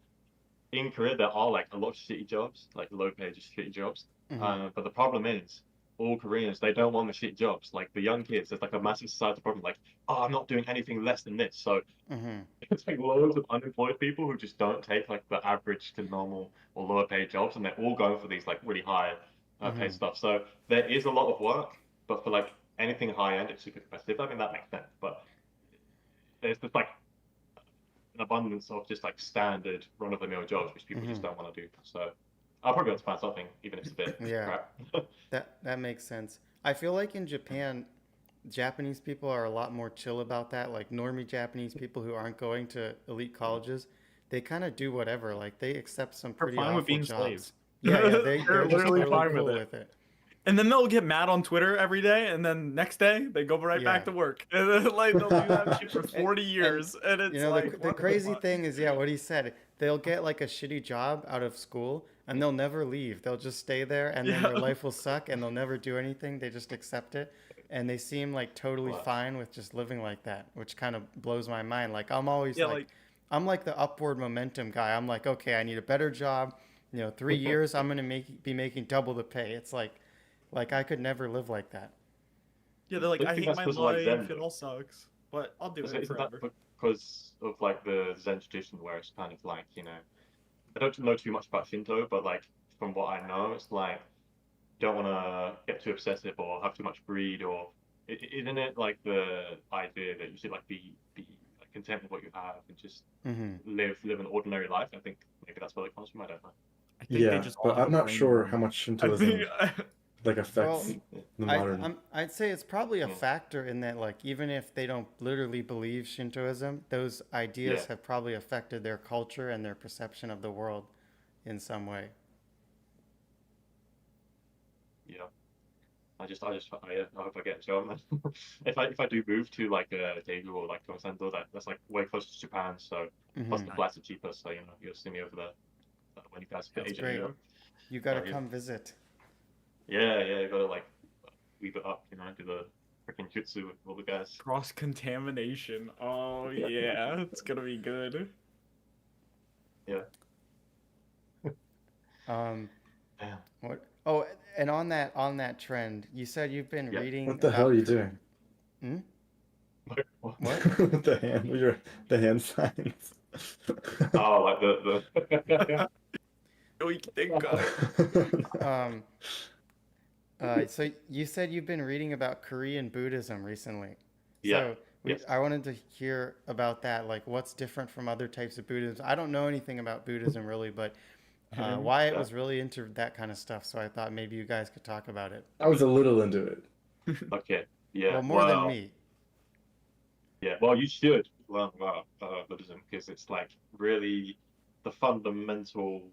in Korea there are like a lot of shitty jobs, like low paid just shitty jobs. But the problem is all Koreans, they don't want the shit jobs. Like the young kids, there's like a massive societal problem. Like, oh, I'm not doing anything less than this. So Mm-hmm. it's like loads of unemployed people who just don't take like the average to normal or lower paid jobs, and they're all going for these like really high paid Mm-hmm. stuff. So there is a lot of work, but for like anything high end, it's super competitive. I mean, that makes sense. But there's just like an abundance of just like standard run of the mill jobs which people Mm-hmm. just don't want to do. So I'll probably have to find something, even if it's a bit Yeah, crap. that makes sense. I feel like in Japan, Japanese people are a lot more chill about that. Like normie Japanese people who aren't going to elite colleges, they kind of do whatever. Like they accept some They're pretty fine with awful being slaves. jobs. Yeah, yeah, They're they're just literally totally fine with cool it. with it. And then they'll get mad on Twitter every day, and then next day they go right Yeah. back to work. And then, like they'll do that shit for And, 40 and years, and you it's know like the what the crazy fuck? thing is, yeah, what he said. They'll get like a shitty job out of school and they'll never leave. They'll just stay there and then their Yeah, life will suck and they'll never do anything. They just accept it and they seem like totally Well, fine with just living like that, which kind of blows my mind. Like I'm always yeah, like like I'm like the upward momentum guy. I'm like, okay, I need a better job. 3 years I'm gonna be making double the pay. It's like I could never live like that. yeah, they're like, don't you I think hate that's my because of like Zen life. It though? all sucks, but I'll do it Isn't that forever. because of like the Zen tradition where it's kind of like, I don't know too much about Shinto, but like from what I know, it's like you don't want to get too obsessive or have too much greed, or isn't it like the idea that you should like be like, content with what you have and just Mm-hmm. live an ordinary life? I think maybe that's where it comes from. I don't know. I think they Yeah, just all but have a I'm not brain sure how tumor. much I think Shintoism like Well, affects the I modern. I'd say it's probably a Mm, factor in that like even if they don't literally believe Shintoism, those yeah, ideas have probably affected their culture and their perception of the world in some way. yeah. I hope I get a job. If I do move to like Daegu or like Tongsando, that's like way closer to Japan. So plus Hmm. the nice. flights are cheaper. So you'll see me over there when you guys get That's agent in great. Europe. You got to Yeah, come visit. yeah. You gotta like weave it up. Do the freaking jutsu with all the guys. Cross contamination. Oh yeah, it's gonna be good. Yeah. Um, Damn. what? Oh, and on that trend, you said you've been Yeah. reading What the hell are about. you doing? Hmm? What? What? The hand, the hand signs. Oh, like the We can think of. Um, so you said you've been reading about Korean Buddhism recently. yeah. So Yes. I wanted to hear about that. Like, what's different from other types of Buddhism? I don't know anything about Buddhism really, but Wyatt Yeah. was really into that kind of stuff. So I thought maybe you guys could talk about it. I was a little into it. Okay. Well, Yeah. more than Well. me. Yeah, well, you should learn about Buddhism because it's like really the fundamental,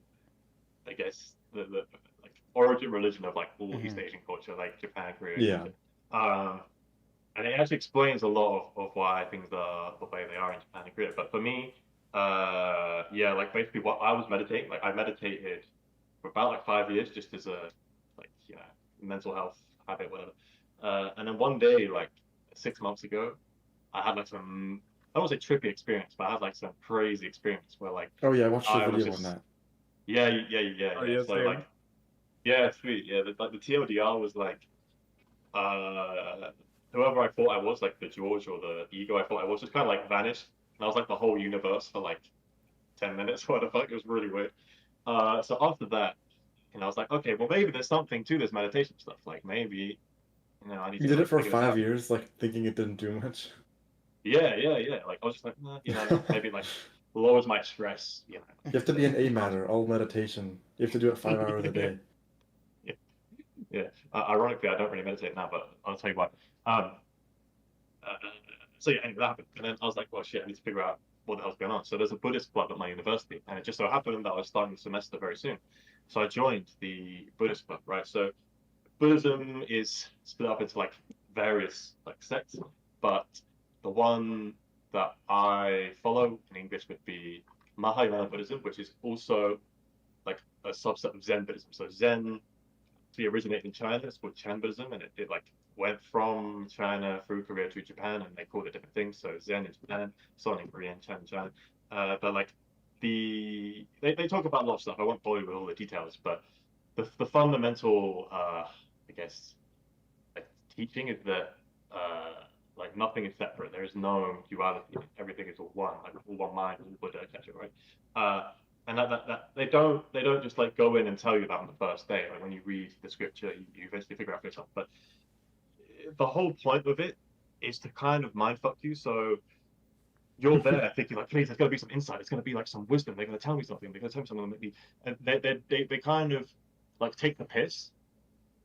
I guess, the like origin religion of like all East Hmm. Asian culture, like Japan, Korea, Yeah. Egypt. Um, and it actually explains a lot of why things are the way they are in Japan and Korea. But for me, yeah, like basically what I was meditating, like I meditated for about like 5 years just as a like mental health habit, whatever. And then one day, like 6 months ago. I had like some I don't want to say trippy experience, but I had like some crazy experience where like Oh yeah, I watched a I was video on just that. Oh yeah. yeah, So like same. sweet, yeah. Like the TLDR was like uh whoever I thought I was, like the George or the ego I thought I was, just kind of like vanished, and I was like the whole universe for like 10 minutes. What the fuck? It was really weird. So after that, I was like, okay, well maybe there's something to this meditation stuff. Like maybe I need You to did it like for figure this out. 5 years, like thinking it didn't do much. Yeah. Like I was just like, nah, maybe like lowers my stress. You have to be an A I was, matter, all meditation. You have to do it 5 hours a yeah, day. yeah. Ironically, I don't really meditate now, but I'll tell you what. Um, uh, so yeah, anyway, that happened, and then I was like, well, shit, I need to figure out what the hell's going on. So there's a Buddhist club at my university, and it just so happened that I was starting the semester very soon. So I joined the Buddhist club, right? So Buddhism is split up into like various like sects, but the one that I follow in English would be Mahayana Buddhism, which is also like a subset of Zen Buddhism. So Zen actually originated in China. It's called Chan Buddhism, and it like went from China through Korea to Japan, and they called it different things. So Zen in Japan, Son in Korea, and Chan in China. But like they talk about a lot of stuff. I won't bore you with all the details, but the fundamental I guess teaching is that like nothing is separate. There is no duality. Everything is all one, like all one mind, all Buddha, etc. Right? And that they don't just like go in and tell you that on the first day. Like when you read the scripture, you eventually figure out for yourself. But the whole point of it is to kind of mindfuck you. So you're there thinking like, please, there's got to be some insight. It's going to be like some wisdom. They're going to tell me something. They're going to tell me something. Maybe, and they kind of like take the piss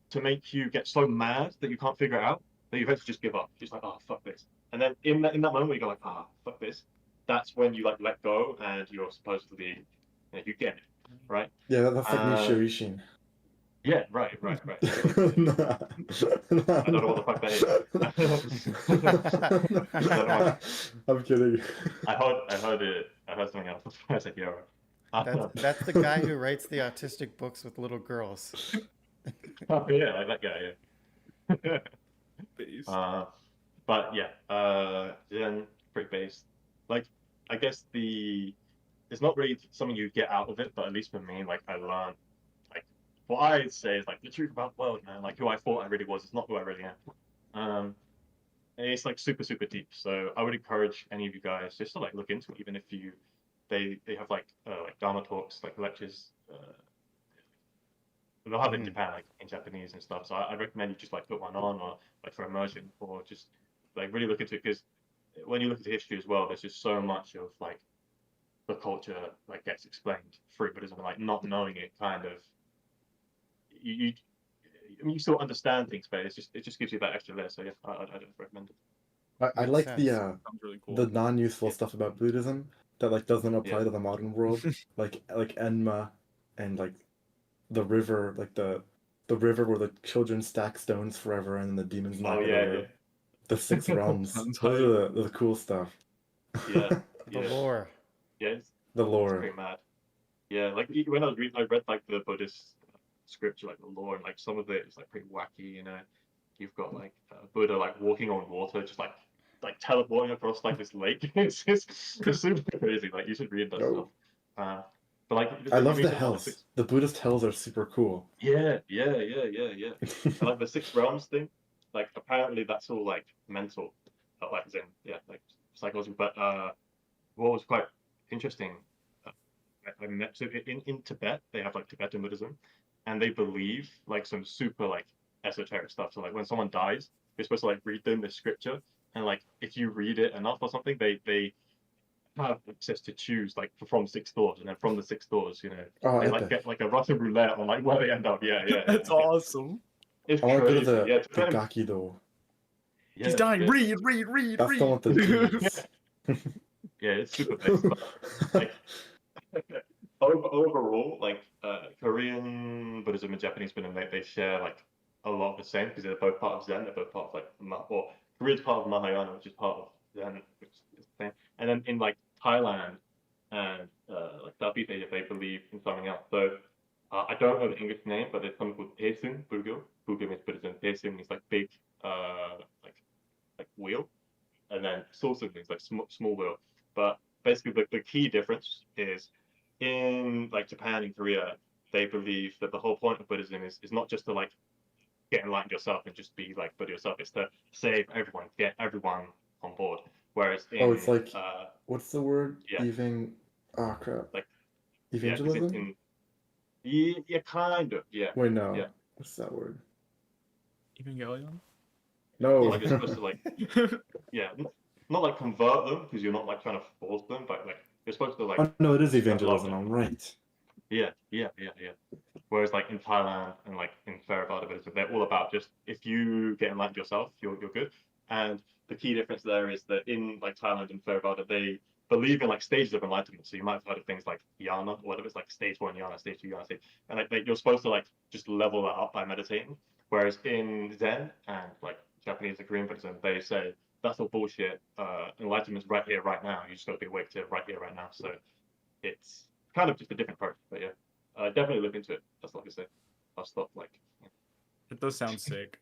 to make you get so mad that you can't figure it out that you eventually just give up. Just like, oh fuck this. And then in that moment you go like, ah, fuck this. That's when you like let go and you're supposedly, you get it, right? Yeah, that's like Uh, Nishio Ishin. Yeah, right. Like, Nah. I don't know what the fuck that is. I don't know. I'm kidding. I heard it. I heard something else. I said, yeah. That's the guy who writes the autistic books with little girls. Oh yeah, like that guy. Yeah. Based. But yeah, Zen pretty based. Like, I guess it's not really something you get out of it, but at least for me, like I learned, like what I say is like the truth about the world, man. Like who I thought I really was, it's not who I really am. And it's like super super deep. So I would encourage any of you guys just to like look into it, even if they have like Dharma talks, like lectures. They'll have it in Japan, like in Japanese and stuff. So I recommend you just like put one on, or like for immersion, or just like really look into it, because when you look into history as well, there's just so much of like the culture like gets explained through Buddhism, like not knowing it kind of you I mean you still understand things, but it just gives you that extra layer. So yeah, I don't recommend it. I Makes like sense. Sounds really cool. the non-useful stuff about Buddhism that like doesn't apply Yeah. to the modern world, like Enma, and like the river, like the river where the children stack stones forever and the demons knock Oh it yeah, over. The six realms. Sounds Those hype. are the cool stuff. yeah, The yeah, lore. yeah. The It's lore. pretty mad. Yeah, like when I was reading, I read like the Buddhist scripture, like the lore, and like some of it is like pretty wacky. You've got like Buddha like walking on water, just like teleporting across like this lake. It's super crazy. Like you should read that stuff. Oh. Uh, but like I you love the mentioned about the hells. six. The Buddhist hells are super cool. Yeah. And like the six realms thing, like apparently that's all like mental, like as in yeah, like psychology. But what was quite interesting, uh, I met so in Tibet they have like Tibetan Buddhism, and they believe like some super like esoteric stuff. So like when someone dies, you're supposed to like read them the scripture, and like if you read it enough or something, they have access to choose like from six doors, and then from the six doors, Oh, they like epic. get like a Russian roulette on like where they end up. Yeah. That's awesome. It's I want to go to crazy. Yeah, the Tibetan. Gakido. He's dying. Yeah. Read. That's the one with the T's. Yeah, it's super based. But, like overall, like Korean Buddhism and Japanese Buddhism, they share like a lot of the same, because they're both part of Zen. They're both part of like or Korea's part of Mahayana, which is part of Zen, which is the same. And then in like Thailand and like Southeast Asia, they believe in something else. So I don't know the English name, but there's something called Pearson Bugyo. Bugyo means Buddhism. Pearson means like big, like wheel, and then Sulsum means like small wheel. But basically, the key difference is in like Japan and Korea, they believe that the whole point of Buddhism is not just to like get enlightened yourself and just be like Buddha yourself. It's to save everyone, get everyone on board. Whereas Oh, in it's like, what's the word? yeah, Oh, crap. like yeah, because Evangelism? in yeah, kind of Wait, no. yeah. What's that word? Evangelion. No. Like you're supposed to like yeah, not like convert them, because you're not like trying to force them, but like you're supposed to like Oh, no, it is love evangelism. them. I'm right. Yeah. Whereas like in Thailand and like in Theravada Buddhism, they're all about just if you get enlightened yourself, you're good. And the key difference there is that in like Thailand and Theravada, they believe in like stages of enlightenment. So you might have heard of things like yana, or whatever. It's like stage one yana, stage two yana, stage, and like you're supposed to like just level that up by meditating. Whereas in Zen and like Japanese and Korean Buddhism, they say that's all bullshit. Enlightenment's right here, right now. You just got to be awake to it right here, right now. So it's kind of just a different approach. But yeah, definitely look into it. That's all I can say. I'll stop. Like, It does sound sick.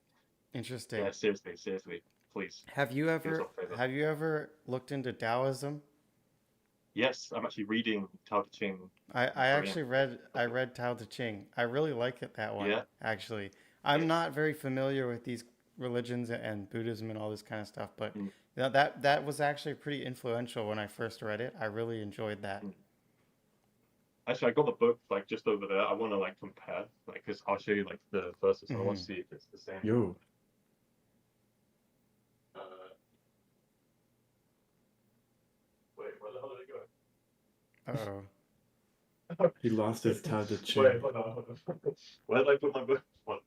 Interesting. yeah, seriously, please. Have you ever looked into Taoism? Yes, I'm actually reading Tao Te Ching. I actually read Tao Te Ching. I really like it, that one. Yeah. Actually, I'm not very familiar with these religions and Buddhism and all this kind of stuff. But Mm. that was actually pretty influential when I first read it. I really enjoyed that. Mm. Actually, I got the book like just over there. I want to like compare, like, because I'll show you like the verses. I want to see if it's the same. Yo, Uh, wait, where the hell did it go? Uh-oh. he lost his tab to Wait, chair. hold on. Where did I put my book? What?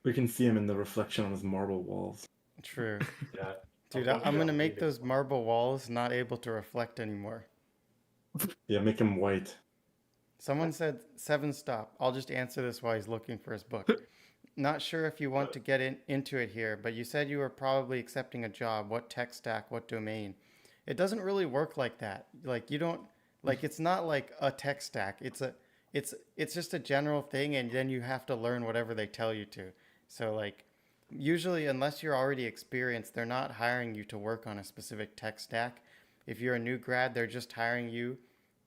We can see him in the reflection on his marble walls. True. Yeah. Dude, I'm gonna make those marble walls not able to reflect anymore. Yeah, make him white. Someone said seven stop. I'll just answer this while he's looking for his book. Not sure if you want to get into it here, but you said you were probably accepting a job. What tech stack? What domain? It doesn't really work like that. Like you don't like it's not like a tech stack. It's just a general thing, and then you have to learn whatever they tell you to. So like usually, unless you're already experienced, they're not hiring you to work on a specific tech stack. If you're a new grad, they're just hiring you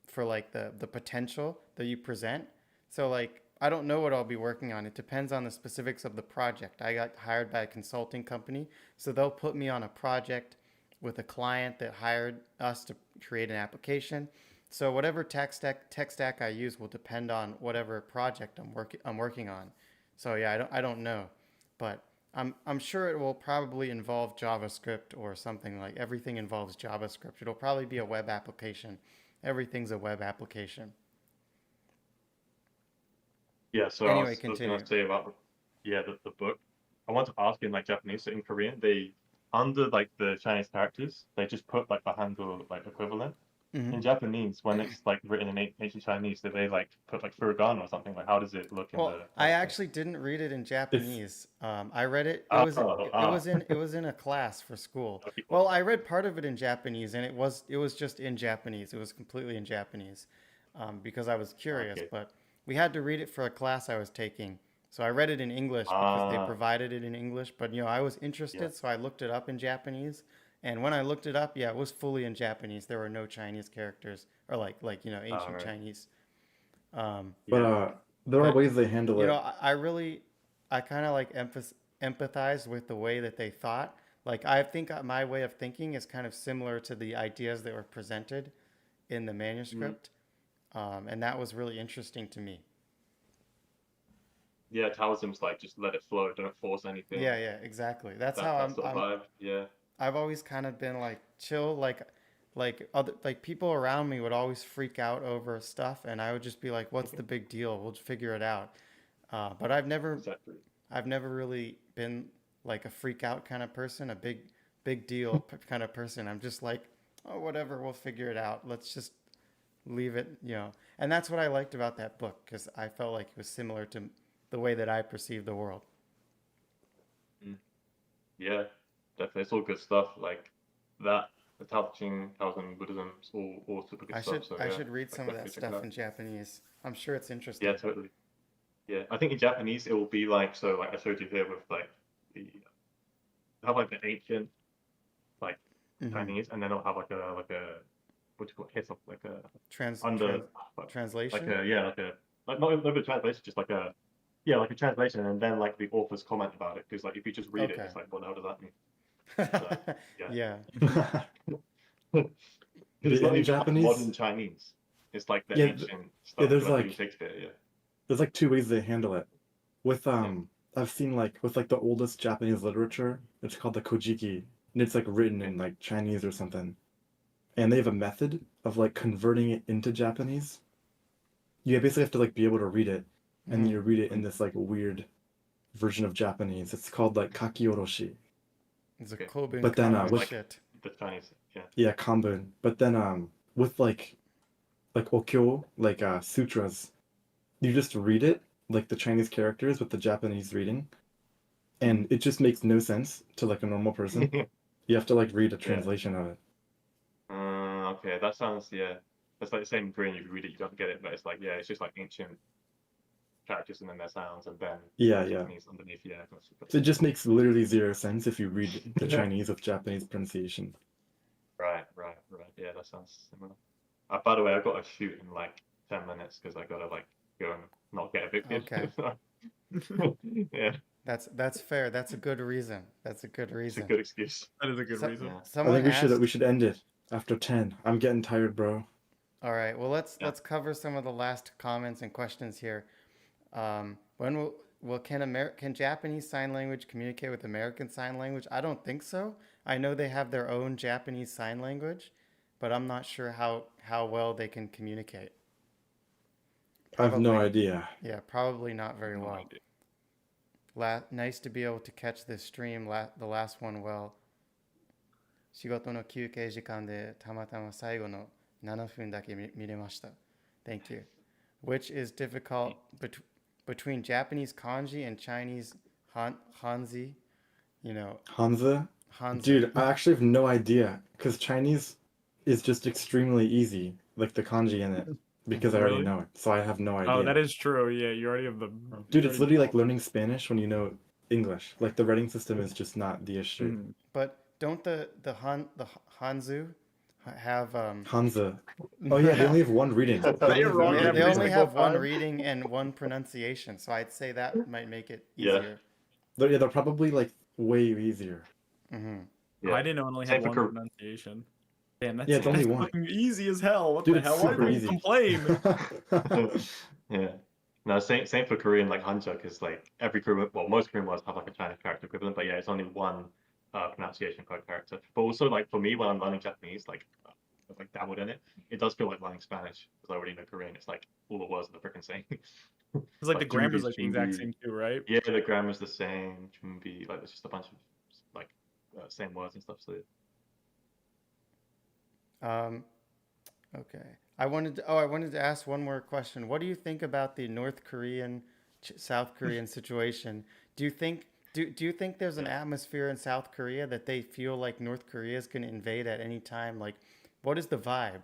for like the potential that you present. So like I don't know what I'll be working on. It depends on the specifics of the project. I got hired by a consulting company, so they'll put me on a project with a client that hired us to create an application. So whatever tech stack I use will depend on whatever project I'm working on. So yeah, I don't know, but I'm sure it will probably involve JavaScript or something. Like everything involves JavaScript. It'll probably be a web application. Everything's a web application. Yeah, so Anyway, I was continue. gonna say about the book. I want to ask in like Japanese, so in Korean, they under like the Chinese characters, they just put like the Hangul like equivalent. Hmm. In Japanese, when it's like written in ancient Chinese, do they like put like furigana or something? Like, how does it look in Well, the I thing? actually didn't read it in It's Japanese. I read it. It Oh, was it was in a class for school. okay. Well, I read part of it in Japanese, and it was just in Japanese. It was completely in Japanese, because I was curious. Okay. But we had to read it for a class I was taking, so I read it in English because they Ah, provided it in English. But I was yeah. interested, so I looked it up in Japanese. And when I looked it up, yeah, it was fully in Japanese. There were no Chinese characters or like All ancient right. Chinese. Um, but Yeah. there are but ways they handle it. I really, I kind of like empathize with the way that they thought. Like I think my way of thinking is kind of similar to the ideas that were presented in the Mm. manuscript, and that was really interesting to me. Yeah, Taoism's like just let it flow, don't force anything. Yeah, exactly. That's how That sort of vibe. Yeah. I've always kind of been like chill, like other like people around me would always freak out over stuff, and I would just be like, "What's the big deal? We'll figure it out." But Exactly. I've never really been like a freak out kind of person, a big deal kind of person. I'm just like, oh, whatever, we'll figure it out. Let's just leave it. And that's what I liked about that book because I felt like it was similar to the way that I perceive the world. Mm. Yeah, definitely. It's all good stuff. Like that, the Tao Te Ching, Taoism, Buddhism, it's all super good stuff. So I yeah, should read like some of that definitely check it stuff out. in Japanese. I'm sure it's Yeah, interesting. totally. Yeah, I think in Japanese it will be like so. Like I showed you here with like the have like the ancient like Hmm. Chinese, and then it'll have like a what do you call it? Here's like a Trans under trans like translation. a yeah like a like not even a translation, just like a yeah like a translation, and then like the author's comment about it. Because like if you just read it, Okay. it's like what the hell does that mean? So yeah. Yeah. Because it's not In even like modern Japanese, Chinese. It's like the yeah, ancient yeah, stuff, like William Shakespeare. Yeah. there's like two ways they handle it. With Yeah. I've seen like with like the oldest Japanese literature, it's called the Kojiki, and it's like written Yeah. in like Chinese or something. And they have a method of like converting it into Japanese. You basically have to like be able to read it, and then Hmm. you read it in this like weird version of Japanese. It's called like kakioroshi. It's a Okay. Kobun But then common with Like shit. the Chinese. Yeah. yeah, kanbun. But then with like okyo, like sutras, you just read it like the Chinese characters with the Japanese reading, and it just makes no sense to like a normal person. You have to like read a Yeah. translation of it. Okay, that sounds yeah. That's like the same in Korean. You read it, you don't get it, but it's like yeah, it's just like ancient characters and then their sounds, and then Yeah, the yeah. Japanese underneath. Yeah, So it just makes literally zero sense if you read the Chinese with Japanese pronunciation. right. Yeah, that sounds similar. By the way, I've got to shoot in like 10 minutes because I gotta like go and not get evicted. Okay. Yeah. That's fair. That's a good reason. That's a good It's a reason. good excuse. That is a good So, reason. Yeah. I someone think we asked. should end it after 10. I'm getting tired, bro. All right. Well, Yeah. let's cover some of the last comments and questions here. When will can Japanese Sign Language communicate with American Sign Language? I don't think so. I know they have their own Japanese Sign Language, but I'm not sure how well they can communicate. I have no Probably, idea. yeah, probably not very No well. idea. Nice to be able to catch this stream, the last one well. 仕事の休憩時間でたまたま最後の7分だけ見れました。Thank you. Which is difficult between Japanese kanji and Chinese Hanzi? You know, Hansa? Hanzi. Dude, I actually have no idea. Because Chinese is just extremely easy. Like the kanji in it. Because I already Really? know it. So I have no idea. Oh, that is true. Yeah, you already have the. Dude, you it's already literally know. like learning Spanish when you know English. Like the writing system is just not the issue. Mhm. But don't the Hanzu have Hansa. Oh yeah, they only have one reading. They Say only it have wrong one they, every they reading. only single have one time. reading and one pronunciation, so I'd say that might make it Yeah. easier. They're probably like way easier. Mm-hmm. Yeah. I didn't know it only Same had for one pronunciation. Damn, Yeah, it's only that's one. fucking easy as hell. What Dude, the it's hell? Why super do you easy. complain? Yeah. No, same for Korean, like Hanja, because like every Korean, well, most Korean words have like a Chinese character equivalent, but yeah, it's only one pronunciation per character. But also, like for me, when I'm learning Japanese, I've like dabbled in it, it does feel like learning Spanish because I already know Korean. It's like all the words are the freaking same. It's like the grammar's Junbi's like the exact Junbi. same too, right? Yeah, the grammar's the same. Junbi, like there's just a bunch of like same words and stuff. So Okay. I wanted to ask one more question. What do you think about the North Korean, South Korean situation? Do you think there's an atmosphere in South Korea that they feel like North Korea is going to invade at any time? Like, what is the vibe?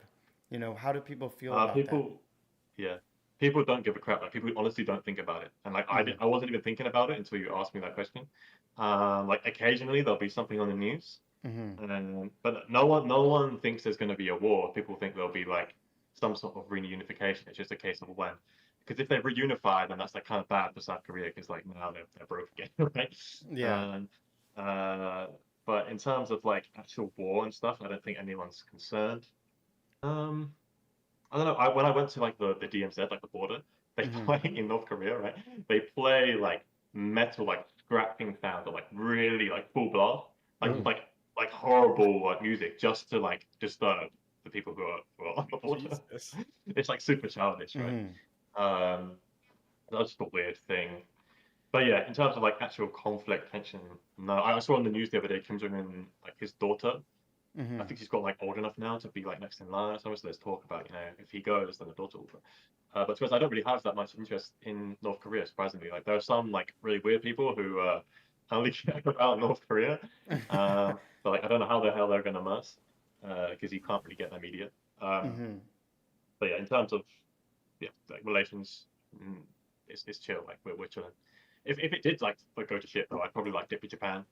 You know, how do people feel about people, yeah, people don't give a crap. Like people honestly don't think about it. And like Mhm. I wasn't even thinking about it until you asked me that question. Like occasionally there'll be something on the news, that? Mm-hmm. and but no one thinks there's going to be a war. People think there'll be like some sort of reunification. It's just a case of when. Because if they're reunified, then that's like kind of bad for South Korea because like now they're broke again, right? Yeah. And but in terms of like actual war and stuff, I don't think anyone's concerned. Um, I don't know. When I went to like the DMZ, like the border, they Mhm. play in North Korea, right? They play like metal, like scratching sound, or like really like full blast, like Oh. like horrible like music, just to like disturb the people who are on the border. Jesus. It's like super childish, right? Mhm. Um, that's just a weird thing. But yeah, in terms of like actual conflict tension, no. I saw on the news the other day Kim Jong Un, like his daughter. I Mhm. think he's got like old enough now to be like next in line or something. So there's talk about, if he goes, then the daughter will go. But to be honest, I don't really have that much interest in North Korea, surprisingly. Like there are some like really weird people who only care about North Korea. But like I don't know how the hell they're gonna merge, because you can't really get their media. Mhm. But yeah, in terms of like relations, it's chill. Like we're chilling. If it did like go to shit though, I'd probably like dip to Japan.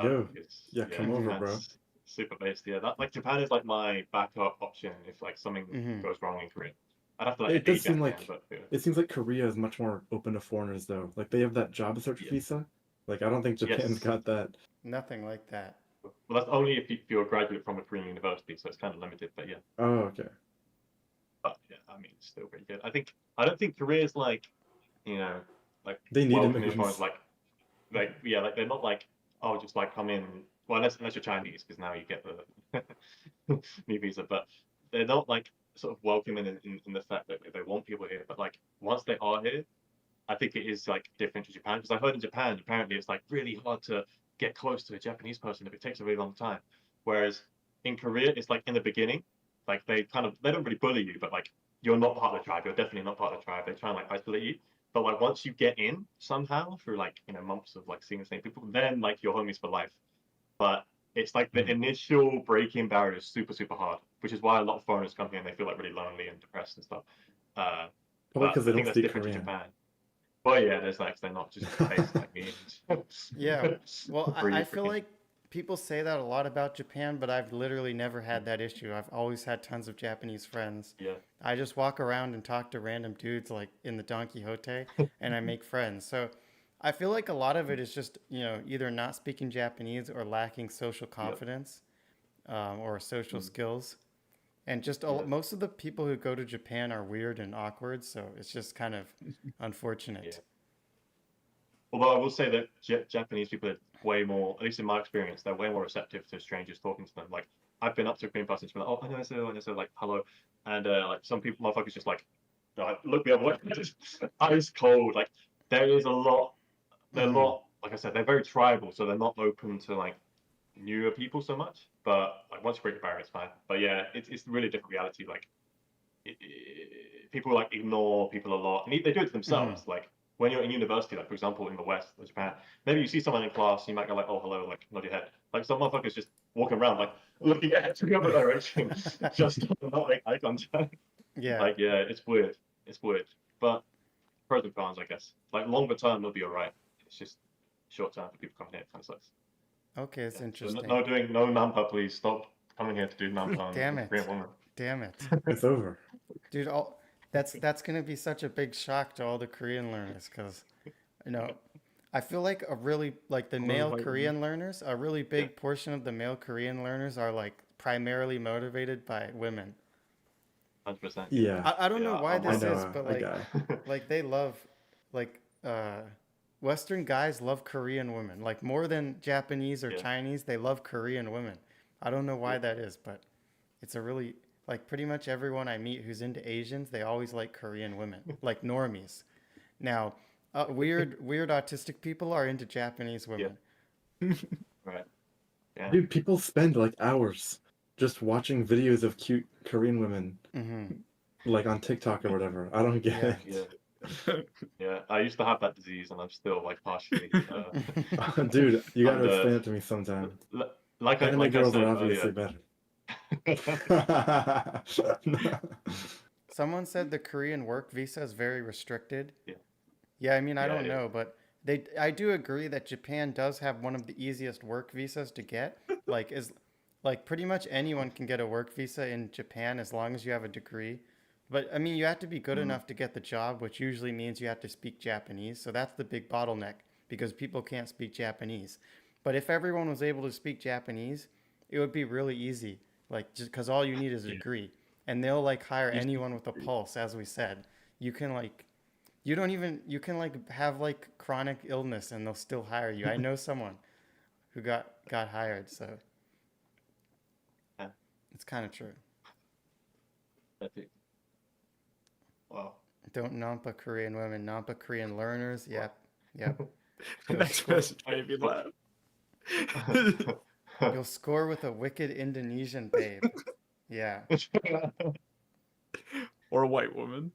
Yo. Because Yeah, come over, bro. Japan's super based. Yeah, that like Japan is like my backup option if like something Mhm. goes wrong in Korea. I'd have to like It does seem eject like them, but yeah. it seems like Korea is much more open to foreigners though. Like they have that job search Yeah. visa. Like I don't think Japan's Yes. got that. Nothing like that. Well, that's only if you're a graduate from a Korean university, so it's kind of limited. But yeah, Oh, okay. but yeah, I mean, it's still pretty good. I don't think Korea's like, like They need welcoming immigrants. foreigners. Like yeah, like they're not like, oh, just like come in. Well, unless you're Chinese, because now you get the new visa. But they're not like sort of welcoming in the fact that they want people here. But like once they are here, I think it is like different to Japan. Because I heard in Japan, apparently it's like really hard to get close to a Japanese person if it takes a really long time. Whereas in Korea, it's like in the beginning, like they don't really bully you, but like you're not part of the tribe. You're definitely not part of the tribe. They try and like isolate you. But like once you get in somehow through like months of like seeing the same people, then like you're homies for life. But it's like the initial break-in barrier is super super hard, which is why a lot of foreigners come here and they feel like really lonely and depressed and stuff. Probably But because I they think don't that's speak different to Korean. Japan. Well, yeah, there's like they're not just based like me. Yeah. Well, I feel freaking- like people say that a lot about Japan, but I've literally never had that issue. I've always had tons of Japanese friends. yeah, I just walk around and talk to random dudes like in the Don Quixote and I make friends. So I feel like a lot of it is just, either not speaking Japanese or lacking social Yep. confidence, or social Mm. skills. And just Yeah. most of the people who go to Japan are weird and awkward, so it's just kind of Yeah. unfortunate. Although I will say that Japanese people are way more, at least in my experience, they're way more receptive to strangers talking to them. Like I've been up to a Korean person and been like, oh, annyeonghaseyo, like hello, and like some people, motherfuckers, just like look the other way, just ice cold. Like there is a lot, they're a Hmm. lot. Like I said, they're very tribal, so they're not open to like newer people so much. But like once you break the barrier, it's fine. But yeah, it's really a different reality. Like people like ignore people a lot, and they do it to Hmm. themselves. Like when you're in university, like for example in the West, or Japan, maybe you see someone in class, you might go like, "Oh, hello," like nod your head. Like some motherfuckers just walking around, like looking at the other direction, just not make eye contact. Yeah. Like yeah, it's weird. It's weird, but pros and cons, I guess. Like longer term, they'll be alright. It's just short term for people coming here, it kind of sucks. Okay, it's Yeah. So interesting. no doing no nampa, please. Stop coming here to do nampa on Damn Korean it. woman. Damn it. It's over. Dude, that's gonna be such a big shock to all the Korean learners, because you know, I feel like the All those male white women. Korean learners, a really Yeah, big portion of the male Korean learners are like primarily motivated by women. 100%. Yeah, I don't know Yeah, why I'm I one this of is, know but a guy. like they love like Western guys love Korean women. Like more than Japanese or yeah, Chinese, they love Korean women. I don't know yeah. why that is, but it's a really like pretty much everyone I meet who's into Asians, they always like Korean women, like normies. Now, weird autistic people are into Japanese Yeah, women. right. Yeah, Dude, people spend like hours just watching videos of cute Korean women, Hmm. like on TikTok or whatever. I don't get Yeah. yeah, it. yeah. I used to have that disease, and I'm still like partially Dude, you gotta under. explain it to me sometime. Anime Like I girls are said obviously earlier. better. Someone said the Korean work visa is very restricted. Yeah, Yeah, I mean, I yeah, don't it is. know, but I do agree that Japan does have one of the easiest work visas to get. Like pretty much anyone can get a work visa in Japan as long as you have a degree. But I mean, you have to be good Mm, enough to get the job, which usually means you have to speak Japanese. So that's the big bottleneck because people can't speak Japanese. But if everyone was able to speak Japanese, it would be really easy. Like just because all you need is a Yeah. degree, and they'll like hire You speak anyone with a Greek. pulse, as we said. You can like you can like have like chronic illness and they'll still hire you. I know someone who got hired, so yeah, it's kind of true. that's it. Wow. Don't nampa Korean women, nampa Korean learners. Wow. Yep, yep. You'll Next score. message made me laugh. You'll score with a wicked Indonesian babe. Yeah, Or a white woman.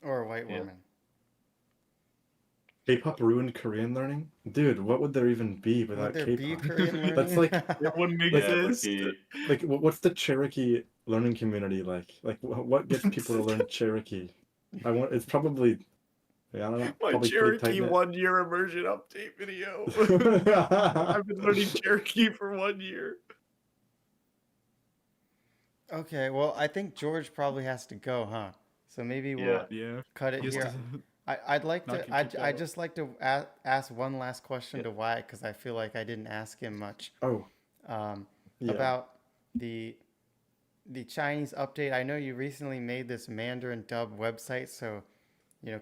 or a white Yeah. woman. K-pop ruined Korean learning? Dude, what would there even be Would without there be K-pop? Korean That's learning? like It wouldn't like Yeah, exist. what's the Cherokee learning community like? Like what gets people to learn Cherokee? It's probably I don't know, My probably pretty tight Cherokee knit. 1 year immersion update video. I've been learning Cherokee for 1 year. Okay, well, I think George probably has to go, huh? So maybe yeah. we'll Yeah. cut it Just here. to I'd like not to. get kicked I'd out. just like to ask one last question Yeah. to Wyatt because I feel like I didn't ask him much Oh, um, yeah. about the the Chinese update. I know you recently made this Mandarin dub website, so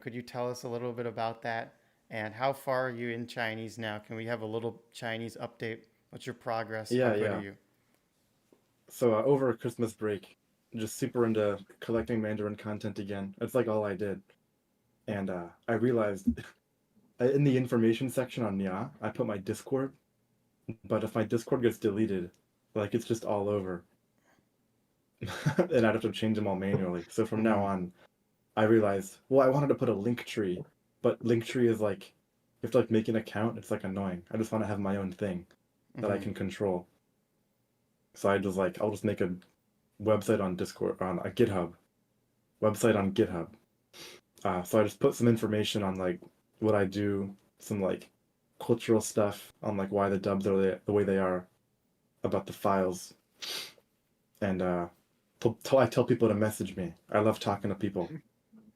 could you tell us a little bit about that and how far are you in Chinese now? Can we have a little Chinese update? What's your progress? How Yeah, good are yeah. you? So over Christmas break, just super into collecting Mandarin content again. It's like all I did. And I realized in the information section on Nya, I put my Discord, but if my Discord gets deleted, like it's just all over. And I'd have to change them all manually. So from now Mm-hmm. on, I realized, well, I wanted to put a link tree, but link tree is like, you have to like make an account. It's like annoying. I just want to have my own thing that I Mm-hmm. can control. So I just like, I'll just make a website on Discord, on a GitHub, website on GitHub. So I just put some information on like what I do, some like cultural stuff on like why the dubs are the way they are, about the files, and I tell people to message me. I love talking to people.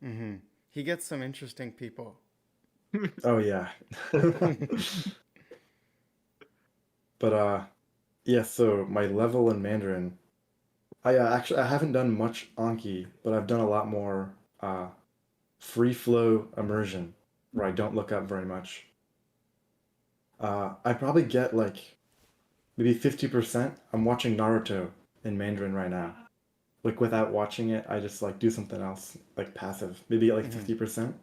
Mm-hmm. He gets some interesting people. Oh yeah. But yeah, so my level in Mandarin, I haven't done much Anki, but I've done a lot more free flow immersion where I don't look up very much. I probably get like maybe 50%. I'm watching Naruto in Mandarin right now. Like without watching it, I just like do something else, like passive. Maybe like Mhm. 50%.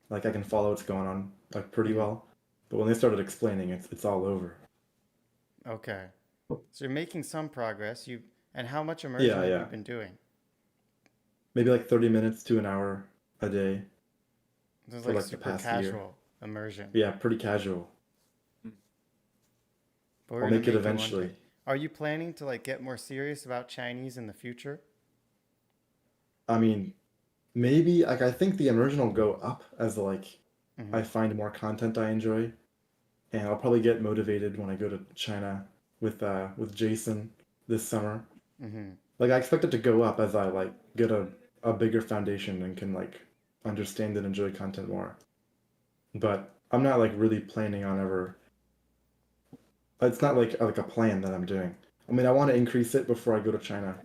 Like I can follow what's going on like pretty Mhm. well. But when they started explaining, it's all over. Okay. So you're making some progress. And how much immersion Yeah, have you yeah. been doing? Maybe like 30 minutes to an hour a day This is for like like the super past year. casual immersion. Yeah, pretty casual. But we're I'll gonna make it make it one day. eventually. Are you planning to like get more serious about Chinese in the future? I mean, maybe like I think the immersion will go up as like Mm-hmm. I find more content I enjoy, and I'll probably get motivated when I go to China with Jason this summer. Mm-hmm. Like I expect it to go up as I like get a bigger foundation and can like understand and enjoy content more. But I'm not like really planning on ever. It's not like a plan that I'm doing. I mean, I want to increase it before I go to China,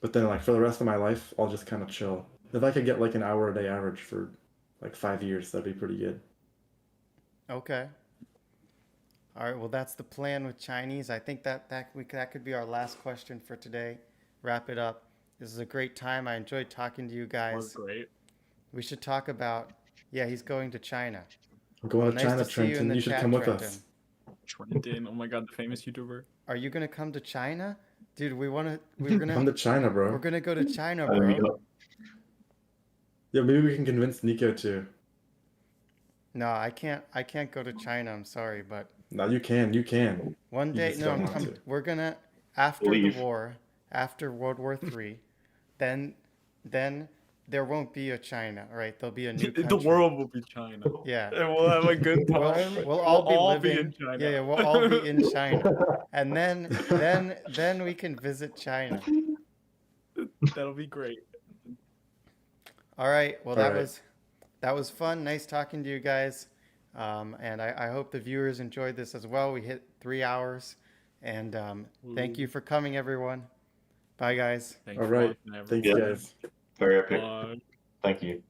but then like for the rest of my life, I'll just kind of chill. If I could get like an hour a day average for like 5 years, that'd be pretty good. Okay. All right. Well, that's the plan with Chinese. I think that could be our last question for today. Wrap it up. This is a great time. I enjoyed talking to you Was guys. great. We should talk about. Yeah, he's going to China. I'm Well, going to nice to China, see you in Trenton. the You should chat, come with us. Trenton. Trenton, oh my god, the famous YouTuber. Are you gonna come to China, dude? We're Come to China, we're bro. gonna go to China, I mean, bro. Yeah, maybe we can convince Nico too. No, I can't go to China. I'm sorry, but No, you can. You can. one You day, just no, don't want I'm to. we're gonna after the leave. war, after World War III, then then there won't be a China, all right? There'll be a new The country. world will be China. Yeah, And we'll have a good we'll time. we'll We'll all be all be in living. Yeah, China. yeah, we'll all be in China, and then we can visit China. That'll be great. All right. Well, All that right. was that was fun. Nice talking to you guys. And I hope the viewers enjoyed this as well. We hit 3 hours. And thank you for coming, everyone. Bye, guys. Thanks All for right. watching, Thanks, Yeah. everyone. guys. Very epic. Bye. Thank you.